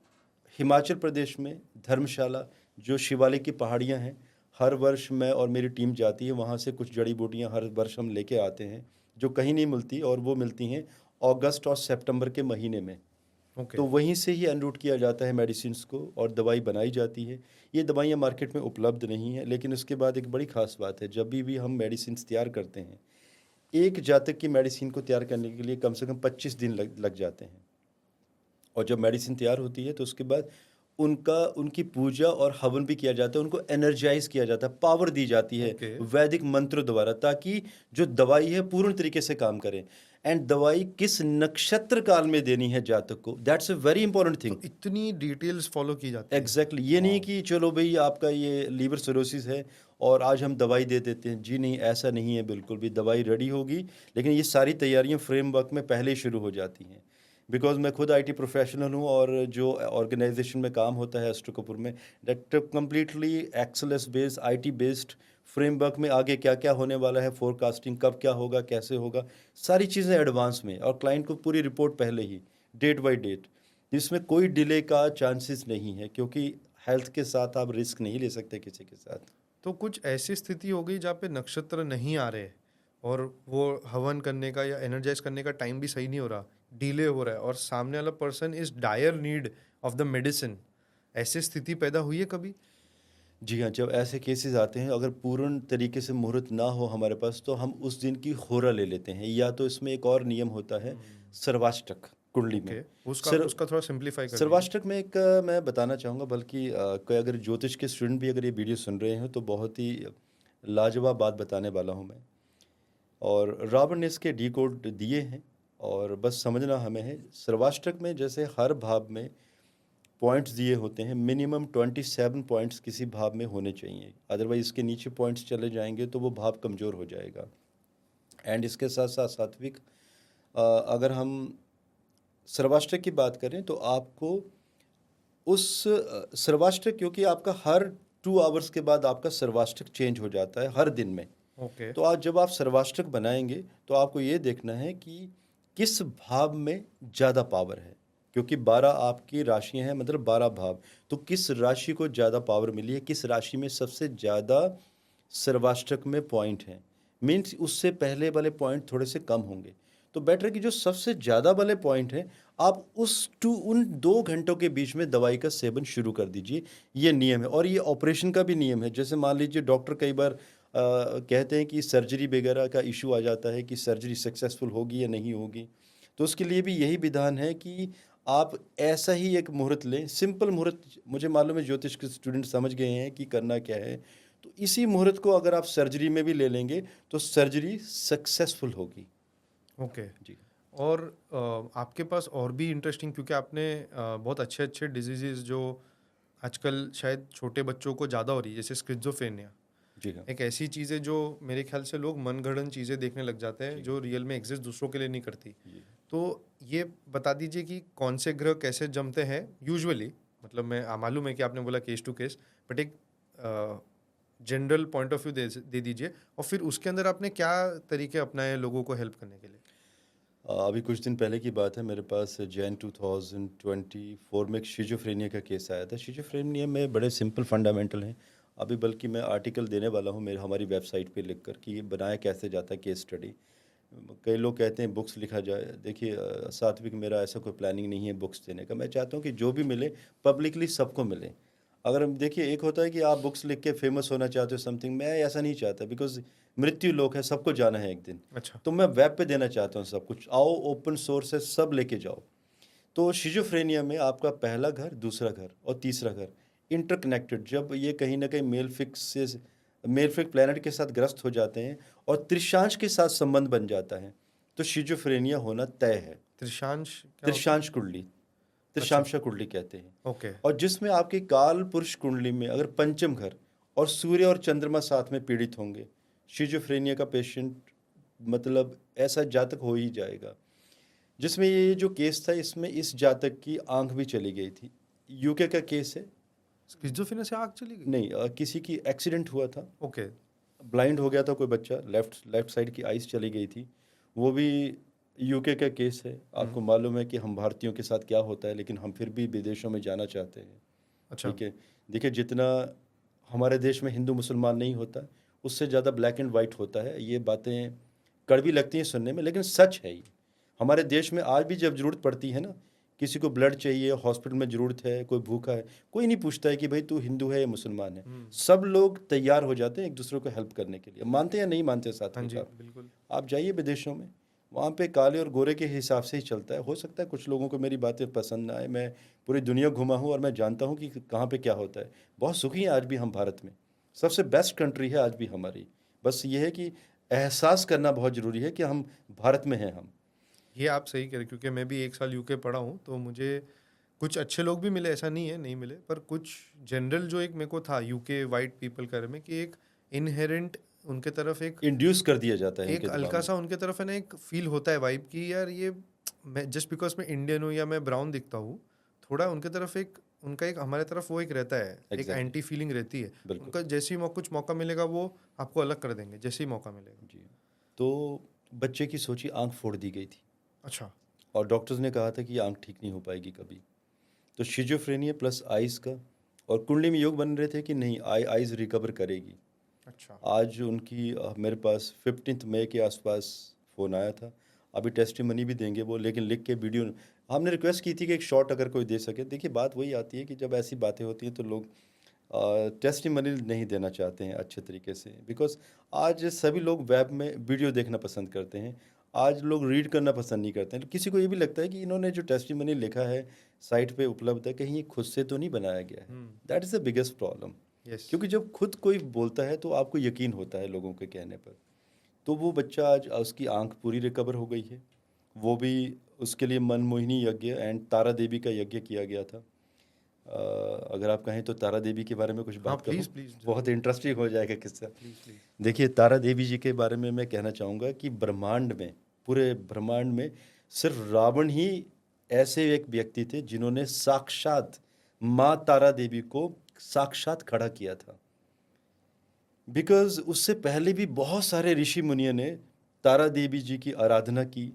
हिमाचल प्रदेश में धर्मशाला, जो शिवालिक की पहाड़ियाँ हैं, हर वर्ष मैं और मेरी टीम जाती है वहाँ से। कुछ जड़ी बूटियाँ हर वर्ष हम लेके आते हैं जो कहीं नहीं मिलती, और वो मिलती हैं अगस्त और सितंबर के महीने में। ओके। तो वहीं से ही अनरूट किया जाता है मेडिसिन्स को, और दवाई बनाई जाती है। ये दवाइयाँ मार्केट में उपलब्ध नहीं है। लेकिन उसके बाद एक बड़ी खास बात है, जब भी हम मेडिसिन्स तैयार करते हैं, एक जातक की मेडिसिन को तैयार करने के लिए कम से कम 25 दिन लग जाते हैं। और जब मेडिसिन तैयार होती है तो उसके बाद उनकी पूजा और हवन भी किया जाता है, उनको एनर्जाइज किया जाता है, पावर दी जाती है Okay. वैदिक मंत्र द्वारा, ताकि जो दवाई है पूर्ण तरीके से काम करे। एंड दवाई किस नक्षत्र काल में देनी है जातक को, that's a very important thing. तो इतनी डिटेल्स फॉलो की जाती है। एग्जैक्टली, ये नहीं कि चलो भाई आपका ये लीवर सिरोसिस है और आज हम दवाई दे देते हैं। जी नहीं, ऐसा नहीं है बिल्कुल भी। दवाई रेडी होगी, लेकिन ये सारी तैयारियां फ्रेमवर्क में पहले ही शुरू हो जाती हैं। बिकॉज मैं खुद आईटी प्रोफेशनल हूँ, और जो ऑर्गेनाइजेशन में काम होता है एस्ट्रो कपूर में, that completely excellence based, IT based framework में आगे क्या क्या होने वाला है, फोरकास्टिंग कब क्या होगा, कैसे होगा, सारी चीज़ें एडवांस में, और क्लाइंट को पूरी रिपोर्ट पहले ही, डेट बाय डेट। इसमें कोई डिले का चांसेस नहीं है, क्योंकि हेल्थ के साथ आप रिस्क नहीं ले सकते किसी के साथ। तो कुछ ऐसी स्थिति हो गई जहाँ पे नक्षत्र नहीं आ रहे और वो हवन करने का या एनर्जाइज करने का टाइम भी सही नहीं हो रहा, डिले हो रहा है, और सामने वाला person is dire need of the medicine, ऐसी स्थिति पैदा हुई है कभी? जी हाँ, जब ऐसे केसेस आते हैं, अगर पूर्ण तरीके से मुहूर्त ना हो हमारे पास, तो हम उस दिन की होरा ले लेते हैं। या तो इसमें एक और नियम होता है, सर्वाष्टक कुंडली ओके। में। उसका थोड़ा सिंप्लीफाई कर दीजिए। सर्वाष्टक में एक मैं बताना चाहूँगा, बल्कि कोई अगर ज्योतिष के स्टूडेंट भी अगर ये वीडियो सुन रहे हैं तो बहुत ही लाजवाब बात बताने वाला हूँ मैं। और रावण ने इसके कोड दिए हैं, और बस समझना हमें है। सर्वाष्टक में जैसे हर भाव में पॉइंट्स दिए होते हैं, मिनिमम 27 पॉइंट्स किसी भाव में होने चाहिए, अदरवाइज इसके नीचे पॉइंट्स चले जाएंगे तो वो भाव कमज़ोर हो जाएगा। एंड इसके साथ साथ सात्विक, अगर हम सर्वाष्टक की बात करें तो आपको उस सर्वाष्टक, क्योंकि आपका हर 2 आवर्स के बाद आपका सर्वाष्टक चेंज हो जाता है हर दिन में। ओके। तो आज जब आप सर्वाष्टक बनाएंगे तो आपको ये देखना है कि किस भाव में ज़्यादा पावर है, क्योंकि 12 आपकी राशियां हैं, मतलब 12 भाव। तो किस राशि को ज़्यादा पावर मिली है, किस राशि में सबसे ज़्यादा सर्वाष्टक में पॉइंट हैं, मीन्स उससे पहले वाले पॉइंट थोड़े से कम होंगे। तो बेटर है कि जो सबसे ज़्यादा वाले पॉइंट हैं, आप उन 2 घंटों के बीच में दवाई का सेवन शुरू कर दीजिए। ये नियम है और ये ऑपरेशन का भी नियम है। जैसे मान लीजिए डॉक्टर कई बार कहते हैं कि सर्जरी वगैरह का इश्यू आ जाता है कि सर्जरी सक्सेसफुल होगी या नहीं होगी। तो उसके लिए भी यही विधान है कि आप ऐसा ही एक मुहूर्त लें, सिंपल मुहूर्त। मुझे मालूम है ज्योतिष के स्टूडेंट समझ गए हैं कि करना क्या है। तो इसी मुहूर्त को अगर आप सर्जरी में भी ले लेंगे तो सर्जरी सक्सेसफुल होगी। ओके। जी। और आपके पास और भी इंटरेस्टिंग, क्योंकि आपने बहुत अच्छे अच्छे डिजीजेज जो आजकल शायद छोटे बच्चों को ज़्यादा हो रही है, जैसे स्किज़ोफ्रेनिया, जी हाँ। एक ऐसी चीज़ है जो मेरे ख्याल से लोग मनगढ़ंत चीज़ें देखने लग जाते हैं जी। जो रियल में एग्जिस्ट दूसरों के लिए नहीं करती। जी। तो ये बता दीजिए कि कौन से ग्रह कैसे जमते हैं यूजुअली, मतलब मैं मालूम है कि आपने बोला केस टू केस, बट एक जनरल पॉइंट ऑफ व्यू दे दीजिए, और फिर उसके अंदर आपने क्या तरीके अपनाए लोगों को हेल्प करने के लिए। अभी कुछ दिन पहले की बात है, मेरे पास जैन 2024 में एक शिजोफ्रेनिया का केस आया था। शिजोफ्रेनिया में बड़े सिंपल फंडामेंटल हैं। अभी बल्कि मैं आर्टिकल देने वाला हूँ मेरे हमारी वेबसाइट पे लिखकर कि ये बनाया कैसे जाता है केस स्टडी। कई लोग कहते हैं बुक्स लिखा जाए। देखिए सात्विक, मेरा ऐसा कोई प्लानिंग नहीं है बुक्स देने का। मैं चाहता हूँ कि जो भी मिले पब्लिकली सबको मिले। अगर हम देखिए, एक होता है कि आप बुक्स लिख के फेमस होना चाहते हो समथिंग, मैं ऐसा नहीं चाहता, बिकॉज मृत्यु लोक है, सबको जाना है एक दिन। अच्छा। तो मैं वेब पे देना चाहता हूँ सब कुछ। आओ, ओपन सोर्स है, सब लेके जाओ। तो शिजोफ्रेनिया में आपका पहला घर, दूसरा घर और तीसरा घर इंटरकनेक्टेड, जब ये कहीं ना कहीं मेलफिक प्लैनेट के साथ ग्रस्त हो जाते हैं और त्रिशांश के साथ संबंध बन जाता है, तो शिजोफ्रेनिया होना तय है। त्रिशांश क्या होता त्रिशांश कुंडली, त्रिशांशा कुंडली कहते हैं। है? ओके। और जिसमें आपकी काल पुरुष कुंडली में अगर पंचम घर और सूर्य और चंद्रमा साथ में पीड़ित होंगे, शिजोफ्रेनिया का पेशेंट मतलब ऐसा जातक हो ही जाएगा। जिसमें ये जो केस था, इसमें इस जातक की आंख भी चली गई थी। यूके का केस है। स्किज़ोफ्रेनिया से आग चली गई? नहीं, किसी की एक्सीडेंट हुआ था, ओके। ब्लाइंड हो गया था कोई बच्चा, लेफ्ट साइड की आइस चली गई थी। वो भी यूके का केस है। आपको मालूम है कि हम भारतीयों के साथ क्या होता है, लेकिन हम फिर भी विदेशों में जाना चाहते हैं। अच्छा। ठीक है। देखिए, जितना हमारे देश में हिंदू मुसलमान नहीं होता, उससे ज़्यादा ब्लैक एंड वाइट होता है। ये बातें कड़वी लगती हैं सुनने में, लेकिन सच है ये। हमारे देश में आज भी जब ज़रूरत पड़ती है ना, किसी को ब्लड चाहिए, हॉस्पिटल में ज़रूरत है, कोई भूखा है, कोई नहीं पूछता है कि भाई तू हिंदू है या मुसलमान है। सब लोग तैयार हो जाते हैं एक दूसरे को हेल्प करने के लिए, मानते या नहीं मानते साथ हाँ में जी, का। बिल्कुल। आप जाइए विदेशों में, वहाँ पे काले और गोरे के हिसाब से ही चलता है। हो सकता है कुछ लोगों को मेरी बातें पसंद ना आए। मैं पूरी दुनिया घुमा हूँ और मैं जानता हूँ कि कहाँ पे क्या होता है। बहुत सुखी हैं आज भी हम भारत में। सबसे बेस्ट कंट्री है आज भी हमारी। बस ये है कि एहसास करना बहुत ज़रूरी है कि हम भारत में हैं हम। ये आप सही कह रहे हैं, क्योंकि मैं भी 1 साल यूके पढ़ा हूँ, तो मुझे कुछ अच्छे लोग भी मिले, ऐसा नहीं है नहीं मिले, पर कुछ जनरल जो एक मेरे को था यूके वाइट पीपल करे में, कि एक इनहेरेंट उनके तरफ एक इंड्यूस कर दिया जाता है एक उनके दिमाग हल्का में। सा उनके तरफ है ना, एक फील होता है वाइब की यार ये, मैं जस्ट बिकॉज मैं इंडियन हूँ या मैं ब्राउन दिखता हूँ, थोड़ा उनके तरफ एक उनका एक हमारे तरफ वो एक रहता है, एक Exactly. एंटी फीलिंग रहती है। बिल्कुल। उनका जैसे ही कुछ मौका मिलेगा वो आपको अलग कर देंगे, जैसे ही मौका मिलेगा। जी। तो बच्चे की सोची आंख फोड़ दी गई थी अच्छा। और डॉक्टर्स ने कहा था कि ये आंख ठीक नहीं हो पाएगी कभी। तो शिजोफ्रेनिया प्लस आइज़ का, और कुंडली में योग बन रहे थे कि नहीं आइज़ रिकवर करेगी। अच्छा। आज उनकी मेरे पास 15 मई के आसपास फ़ोन आया था। अभी टेस्टिमनी भी देंगे वो, लेकिन लिख के वीडियो हमने रिक्वेस्ट की थी कि एक शॉट अगर कोई दे सके। देखिए, बात वही आती है कि जब ऐसी बातें होती हैं तो लोग टेस्टिमनी नहीं देना चाहते हैं अच्छे तरीके से, बिकॉज आज सभी लोग वेब में वीडियो देखना पसंद करते हैं। आज लोग रीड करना पसंद नहीं करते हैं। किसी को ये भी लगता है कि इन्होंने जो टेस्टिमनी लिखा है साइट पे उपलब्ध है, कहीं ये खुद से तो नहीं बनाया गया है। That is the biggest problem. Yes. क्योंकि जब खुद कोई बोलता है तो आपको यकीन होता है लोगों के कहने पर। तो वो बच्चा आज, उसकी आंख पूरी रिकवर हो गई है। वो भी, उसके लिए मनमोहिनी यज्ञ एंड तारा देवी का यज्ञ किया गया था। अगर आप कहें तो तारा देवी के बारे में कुछ हाँ, बात करूं, प्लीज बहुत इंटरेस्टिंग हो जाएगा किस्सा। Please please. देखिए, तारा देवी जी के बारे में मैं कहना चाहूँगा कि ब्रह्मांड में, पूरे ब्रह्मांड में सिर्फ रावण ही ऐसे एक व्यक्ति थे जिन्होंने साक्षात माँ तारा देवी को साक्षात खड़ा किया था। बिकॉज उससे पहले भी बहुत सारे ऋषि मुनियों ने तारा देवी जी की आराधना की,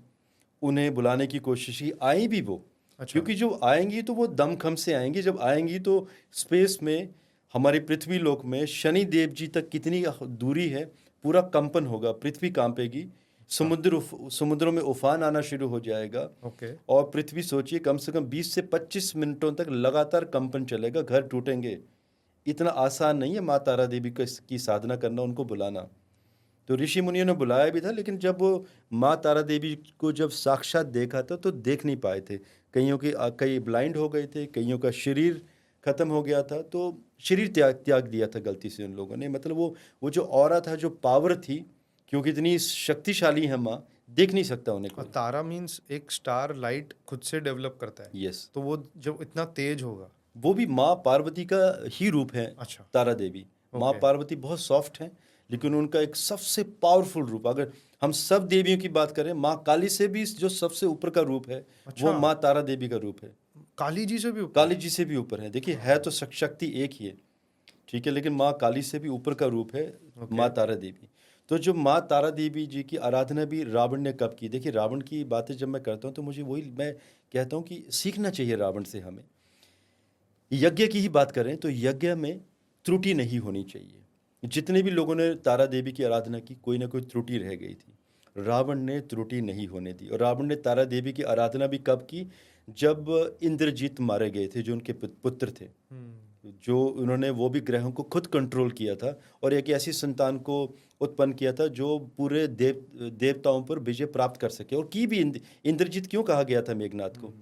उन्हें बुलाने की कोशिश की, आई भी वो। अच्छा। क्योंकि जो आएंगी तो वो दमखम से आएंगी। जब आएंगी तो स्पेस में, हमारी पृथ्वी लोक में शनि देव जी तक कितनी दूरी है, पूरा कंपन होगा, पृथ्वी कांपेगी। समुद्रों में उफान आना शुरू हो जाएगा ओके। और पृथ्वी सोचिए कम से कम 20 से 25 मिनटों तक लगातार कंपन चलेगा, घर टूटेंगे। इतना आसान नहीं है माँ तारा देवी की साधना करना, उनको बुलाना। तो ऋषि मुनियों ने बुलाया भी था, लेकिन जब वो माँ तारा देवी को जब साक्षात देखा था तो देख नहीं पाए थे। कई ब्लाइंड हो गए थे, कईयों का शरीर खत्म हो गया था, तो शरीर त्याग दिया था गलती से उन लोगों ने। मतलब वो जो ऑरा था, जो पावर थी, क्योंकि इतनी शक्तिशाली है माँ, देख नहीं सकता उन्हें और कोई। तारा मीन्स एक स्टार लाइट खुद से डेवलप करता है, यस, तो वो जब इतना तेज होगा। वो भी माँ पार्वती का ही रूप है। अच्छा। तारा देवी, माँ ओके। पार्वती बहुत सॉफ्ट है, लेकिन उनका एक सबसे पावरफुल रूप, अगर हम सब देवियों की बात करें, माँ काली से भी जो सबसे ऊपर का रूप है, अच्छा। वो माँ तारा देवी का रूप है। काली जी से भी ऊपर? काली जी से भी ऊपर है। देखिए, है तो शक्ति एक ही है, ठीक है, लेकिन माँ काली से भी ऊपर का रूप है ओके। माँ तारा देवी। तो जो माँ तारा देवी जी की आराधना भी रावण ने कब की? देखिए, रावण की बातें जब मैं करता हूँ तो मुझे वही मैं कहता हूँ कि सीखना चाहिए रावण से हमें। यज्ञ की ही बात करें तो यज्ञ में त्रुटि नहीं होनी चाहिए। जितने भी लोगों ने तारा देवी की आराधना की, कोई ना कोई त्रुटि रह गई थी। रावण ने त्रुटि नहीं होने दी। और रावण ने तारा देवी की आराधना भी कब की? जब इंद्रजीत मारे गए थे, जो उनके पुत्र थे, जो उन्होंने वो भी ग्रहों को खुद कंट्रोल किया था और एक ऐसी संतान को उत्पन्न किया था जो पूरे देवताओं पर विजय प्राप्त कर सके। और की भी इंद्रजीत क्यों कहा गया था मेघनाथ को?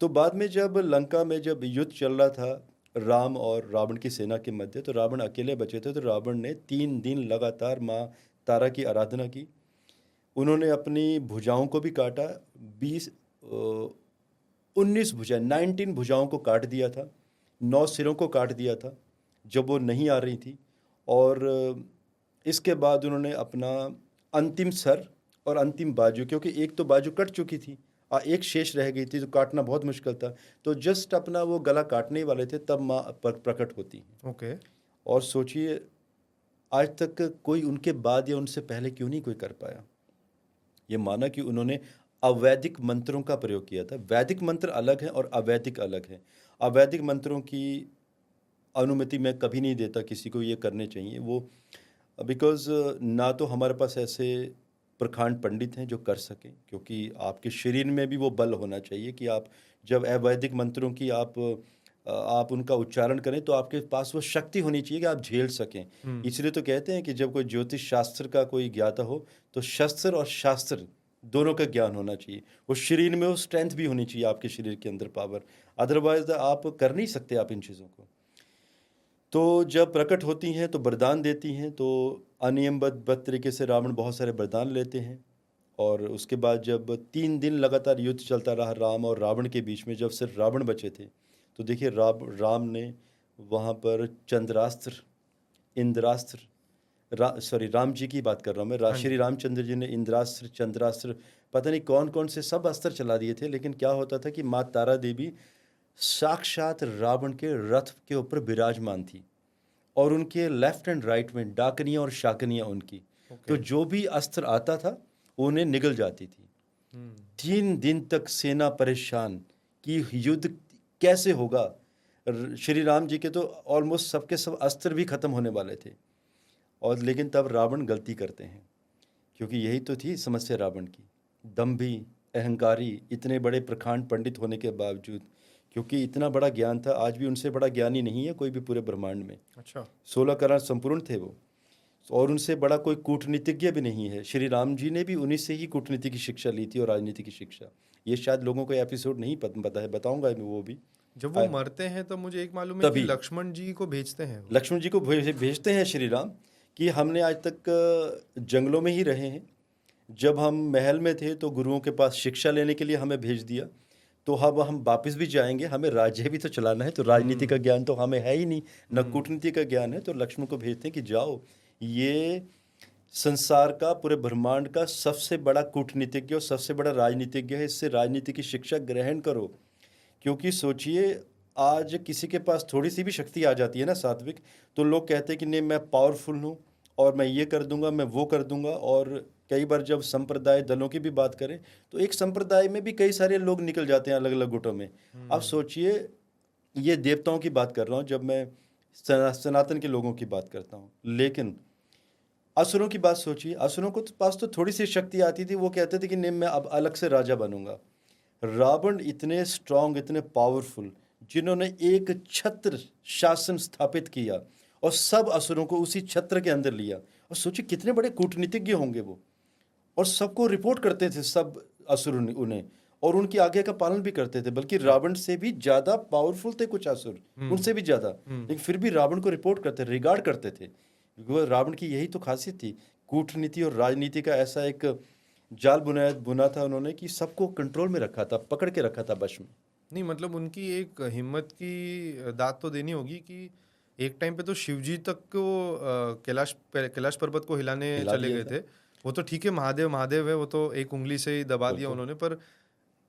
तो बाद में जब लंका में जब युद्ध चल रहा था राम और रावण की सेना के मध्य, तो रावण अकेले बचे थे, तो रावण ने 3 दिन लगातार माँ तारा की आराधना की। उन्होंने अपनी भुजाओं को भी काटा, 19 भुजाएं, 19 भुजाओं को काट दिया था, 9 सिरों को काट दिया था जब वो नहीं आ रही थी। और इसके बाद उन्होंने अपना अंतिम सर और अंतिम बाजू, क्योंकि एक तो बाजू कट चुकी थी, एक शेष रह गई थी, तो काटना बहुत मुश्किल था, तो जस्ट अपना वो गला काटने ही वाले थे, तब माँ प्रकट होती हैं। ओके। और सोचिए, आज तक कोई उनके बाद या उनसे पहले क्यों नहीं कोई कर पाया। ये माना कि उन्होंने अवैदिक मंत्रों का प्रयोग किया था। वैदिक मंत्र अलग है और अवैदिक अलग है। अवैदिक मंत्रों की अनुमति मैं कभी नहीं देता किसी को ये करने चाहिए, वो बिकॉज़ ना तो हमारे पास ऐसे प्रखांड पंडित हैं जो कर सकें, क्योंकि आपके शरीर में भी वो बल होना चाहिए कि आप जब अवैदिक मंत्रों की आप उनका उच्चारण करें तो आपके पास वो शक्ति होनी चाहिए कि आप झेल सकें। इसलिए तो कहते हैं कि जब कोई ज्योतिष शास्त्र का कोई ज्ञाता हो तो शस्त्र और शास्त्र दोनों का ज्ञान होना चाहिए। वो शरीर में वो स्ट्रेंथ भी होनी चाहिए, आपके शरीर के अंदर पावर, अदरवाइज आप कर नहीं सकते आप इन चीज़ों को। तो जब प्रकट होती हैं तो वरदान देती हैं, तो अनियमबद्ध तरीके से रावण बहुत सारे वरदान लेते हैं। और उसके बाद जब 3 दिन लगातार युद्ध चलता रहा राम और रावण के बीच में, जब सिर्फ रावण बचे थे, तो देखिए राम ने वहाँ पर चंद्रास्त्र, इंद्रास्त्र, राम जी की बात कर रहा हूँ मैं, श्री रामचंद्र जी ने इंद्रास्त्र, चंद्रास्त्र, पता नहीं कौन कौन से सब अस्त्र चला दिए थे। लेकिन क्या होता था कि माँ तारा देवी साक्षात रावण के रथ के ऊपर विराजमान थी और उनके लेफ्ट एंड राइट में डाकनियाँ और शाकनियाँ उनकी। तो जो भी अस्त्र आता था उन्हें निगल जाती थी। 3 दिन तक सेना परेशान कि युद्ध कैसे होगा। श्री राम जी के तो ऑलमोस्ट सबके सब अस्त्र भी खत्म होने वाले थे। और लेकिन तब रावण गलती करते हैं, क्योंकि यही तो थी समस्या रावण की, दंभी, अहंकारी, इतने बड़े प्रखांड पंडित होने के बावजूद, क्योंकि इतना बड़ा ज्ञान था, आज भी उनसे बड़ा ज्ञानी नहीं है कोई भी पूरे ब्रह्मांड में। अच्छा। 16 करोड़ संपूर्ण थे वो, और उनसे बड़ा कोई कूटनीतिज्ञ भी नहीं है। श्री राम जी ने भी उन्हीं से ही कूटनीति की शिक्षा ली थी और राजनीति की शिक्षा। ये शायद लोगों को एपिसोड नहीं पता है, बताऊंगा मैं वो भी। जब वो मरते हैं तो मुझे एक मालूम है कि तभी लक्ष्मण जी को भेजते हैं वो। लक्ष्मण जी को भेजते हैं श्री राम कि हमने आज तक जंगलों में ही रहे हैं, जब हम महल में थे तो गुरुओं के पास शिक्षा लेने के लिए हमें भेज दिया, तो अब हम वापस भी जाएंगे, हमें राज्य भी तो चलाना है, तो राजनीति का ज्ञान तो हमें है ही नहीं, न कूटनीति का ज्ञान है। तो लक्ष्मण को भेजते हैं कि जाओ, ये संसार का, पूरे ब्रह्मांड का सबसे बड़ा कूटनीतिज्ञ और सबसे बड़ा राजनीतिज्ञ है, इससे राजनीति की शिक्षा ग्रहण करो। क्योंकि सोचिए, आज किसी के पास थोड़ी सी भी शक्ति आ जाती है ना सात्विक, तो लोग कहते हैं कि नहीं मैं पावरफुल हूँ और मैं ये कर दूंगा, मैं वो कर दूंगा। और कई बार जब संप्रदाय दलों की भी बात करें तो एक संप्रदाय में भी कई सारे लोग निकल जाते हैं अलग अलग गुटों में। अब सोचिए, ये देवताओं की बात कर रहा हूँ, जब मैं सनातन के लोगों की बात करता हूँ, लेकिन असुरों की बात सोचिए, असुरों को तो पास तो थोड़ी सी शक्ति आती थी, वो कहते थे कि नहीं मैं अब अलग से राजा बनूंगा। रावण इतने स्ट्रांग, इतने पावरफुल, जिन्होंने एक छत्र शासन स्थापित किया और सब असुरों को उसी छत्र के अंदर लिया। और सोचिए कितने बड़े कूटनीतिज्ञ होंगे वो, और सबको रिपोर्ट करते थे सब असुर उन्हें, और उनकी आज्ञा का पालन भी करते थे। बल्कि रावण से भी ज्यादा पावरफुल थे कुछ असुर, उनसे भी ज्यादा, लेकिन फिर भी रावण को रिपोर्ट करते, रिगार्ड करते थे। वो रावण की यही तो खासियत थी, कूटनीति और राजनीति का ऐसा एक जाल बुना था उन्होंने कि सबको कंट्रोल में रखा था, पकड़ के रखा था वश में। नहीं मतलब उनकी एक हिम्मत की दाद तो देनी होगी कि एक टाइम पे तो शिवजी तक को कैलाश पर्वत को हिलाने हिला चले दिया गए था। थे। वो तो ठीक है, महादेव महादेव है, वो तो एक उंगली से ही दबा दिया बिल्कुल। उन्होंने, पर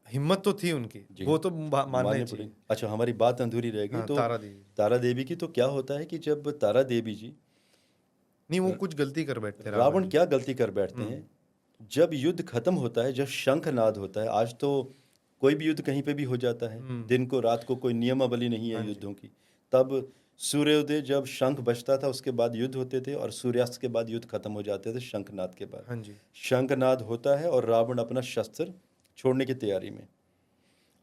हिम्मत तो थी उनकी, जी, वो तो मानना ही माननी चाहिए। पड़ेगी। अच्छा, हमारी बात अधूरी रह गई हाँ, तो तारा देवी। तारा देवी की। तो क्या होता है कि जब तारा देवी जी, नहीं, वो कुछ गलती कर बैठते रावण रावण जी। क्या गलती कर बैठते हैं, जब युद्ध खत्म होता है, जब शंखनाद होता है, आज तो कोई भी युद्ध कहीं पे भी हो जाता है, दिन को रात को कोई नियमावली नहीं है हाँ जी। युद्धों की। तब सूर्योदय जब शंख बजता था उसके बाद युद्ध होते थे, और सूर्यास्त के बाद युद्ध खत्म हो जाते थे शंखनाद के बाद। हाँ जी। शंखनाद होता है और रावण अपना शस्त्र छोड़ने की तैयारी में,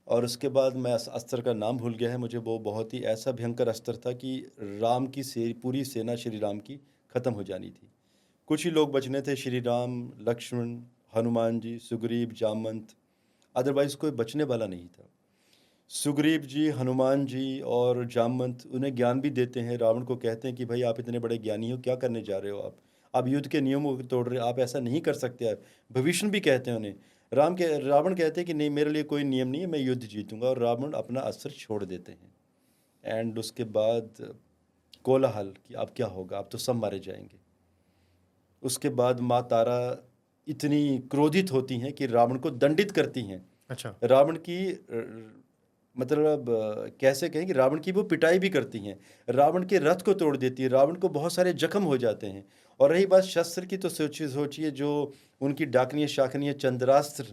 और उसके बाद मैं अस्त्र का नाम भूल गया है मुझे, वो बहुत ही ऐसा भयंकर अस्त्र था कि राम की पूरी सेना श्री राम की खत्म हो जानी थी। कुछ ही लोग बचने थे, श्री राम, लक्ष्मण, हनुमान जी, सुग्रीव, जामवंत, अदरवाइज कोई बचने वाला नहीं था। सुग्रीव जी, हनुमान जी और जामवंत उन्हें ज्ञान भी देते हैं, रावण को कहते हैं कि भाई आप इतने बड़े ज्ञानी हो, क्या करने जा रहे हो आप युद्ध के नियमों को तोड़ रहे हो, आप ऐसा नहीं कर सकते। आप भविष्य भी कहते हैं उन्हें। रावण कहते हैं कि नहीं, मेरे लिए कोई नियम नहीं है, मैं युद्ध जीतूंगा, और रावण अपना अस्त्र छोड़ देते हैं। एंड उसके बाद कोलाहल कि अब क्या होगा, अब तो सब मारे जाएंगे। उसके बाद माँ तारा इतनी क्रोधित होती हैं कि रावण को दंडित करती हैं। अच्छा। रावण की मतलब कैसे कहें कि रावण की वो पिटाई भी करती हैं, रावण के रथ को तोड़ देती है, रावण को बहुत सारे जख्म हो जाते हैं। और रही बात शस्त्र की, तो सोचिए जो उनकी डाकनी शाकनी चंद्रास्त्र,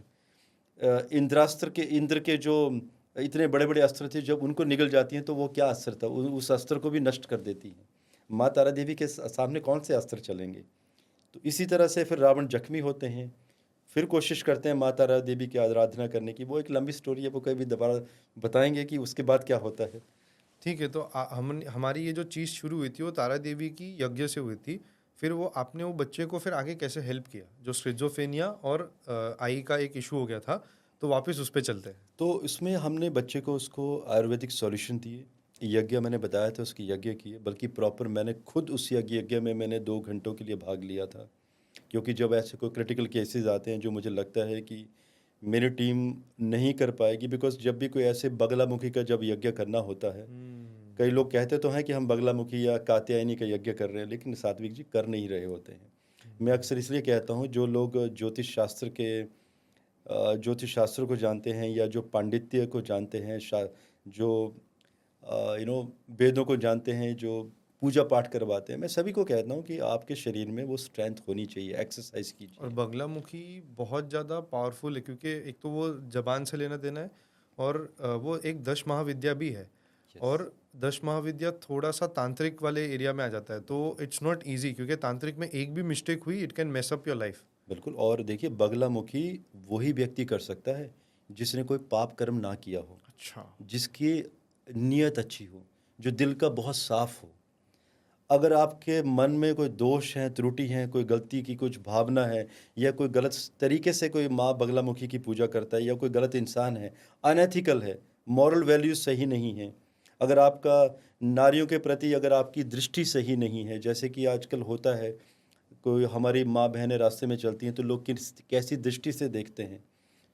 इंद्र के जो इतने बड़े बड़े अस्त्र थे, जब उनको निगल जाती हैं तो वो क्या अस्त्र था, उस अस्त्र को भी नष्ट कर देती हैं। माँ तारा देवी के सामने कौन से अस्त्र चलेंगे। तो इसी तरह से फिर रावण जख्मी होते हैं, फिर कोशिश करते हैं माँ तारा देवी की आराधना करने की। वो एक लंबी स्टोरी है, वो कभी दोबारा बताएंगे कि उसके बाद क्या होता है। ठीक है, तो हमारी ये जो चीज़ शुरू हुई थी वो तारा देवी की यज्ञ से हुई थी। फिर वो आपने वो बच्चे को फिर आगे कैसे हेल्प किया, जो स्किज़ोफ्रेनिया और आई का एक इशू हो गया था, तो वापस उस पर चलते हैं। तो इसमें हमने बच्चे को उसको आयुर्वेदिक सॉल्यूशन दिए, यज्ञ मैंने बताया था उसकी यज्ञ किए, बल्कि प्रॉपर मैंने खुद उस यज्ञ में मैंने 2 घंटों के लिए भाग लिया था। क्योंकि जब ऐसे कोई क्रिटिकल केसेस आते हैं जो मुझे लगता है कि मेरी टीम नहीं कर पाएगी, बिकॉज जब भी कोई ऐसे बगलामुखी का जब यज्ञ करना होता है, कई लोग कहते तो हैं कि हम बगलामुखी या कात्यायनी का यज्ञ कर रहे हैं, लेकिन सात्विक जी कर नहीं रहे होते हैं। मैं अक्सर इसलिए कहता हूँ, जो लोग ज्योतिष शास्त्र को जानते हैं या जो पांडित्य को जानते हैं, जो वेदों को जानते हैं, जो पूजा पाठ करवाते हैं, मैं सभी को कहता हूँ कि आपके शरीर में वो स्ट्रेंथ होनी चाहिए, एक्सरसाइज और कीजिए। बगलामुखी बहुत ज़्यादा पावरफुल है, क्योंकि एक तो वो जबान से लेना देना है, और वो एक 10 महाविद्या भी है। और 10 महाविद्या थोड़ा सा तांत्रिक वाले एरिया में आ जाता है, तो इट्स नॉट इजी, क्योंकि तांत्रिक में एक भी मिस्टेक हुई, it can mess up your life. बिल्कुल। और देखिए, बगलामुखी वही व्यक्ति कर सकता है जिसने कोई पाप कर्म ना किया हो, अच्छा। जिसकी नीयत अच्छी हो, जो दिल का बहुत साफ हो। अगर आपके मन में कोई दोष है, त्रुटि है, कोई गलती की कुछ भावना है, या कोई गलत तरीके से कोई माँ बगलामुखी की पूजा करता है, या कोई गलत इंसान है, अनएथिकल है, मॉरल वैल्यूज सही नहीं है, अगर आपका नारियों के प्रति अगर आपकी दृष्टि सही नहीं है, जैसे कि आजकल होता है, कोई हमारी माँ बहनें रास्ते में चलती हैं तो लोग कैसी दृष्टि से देखते हैं।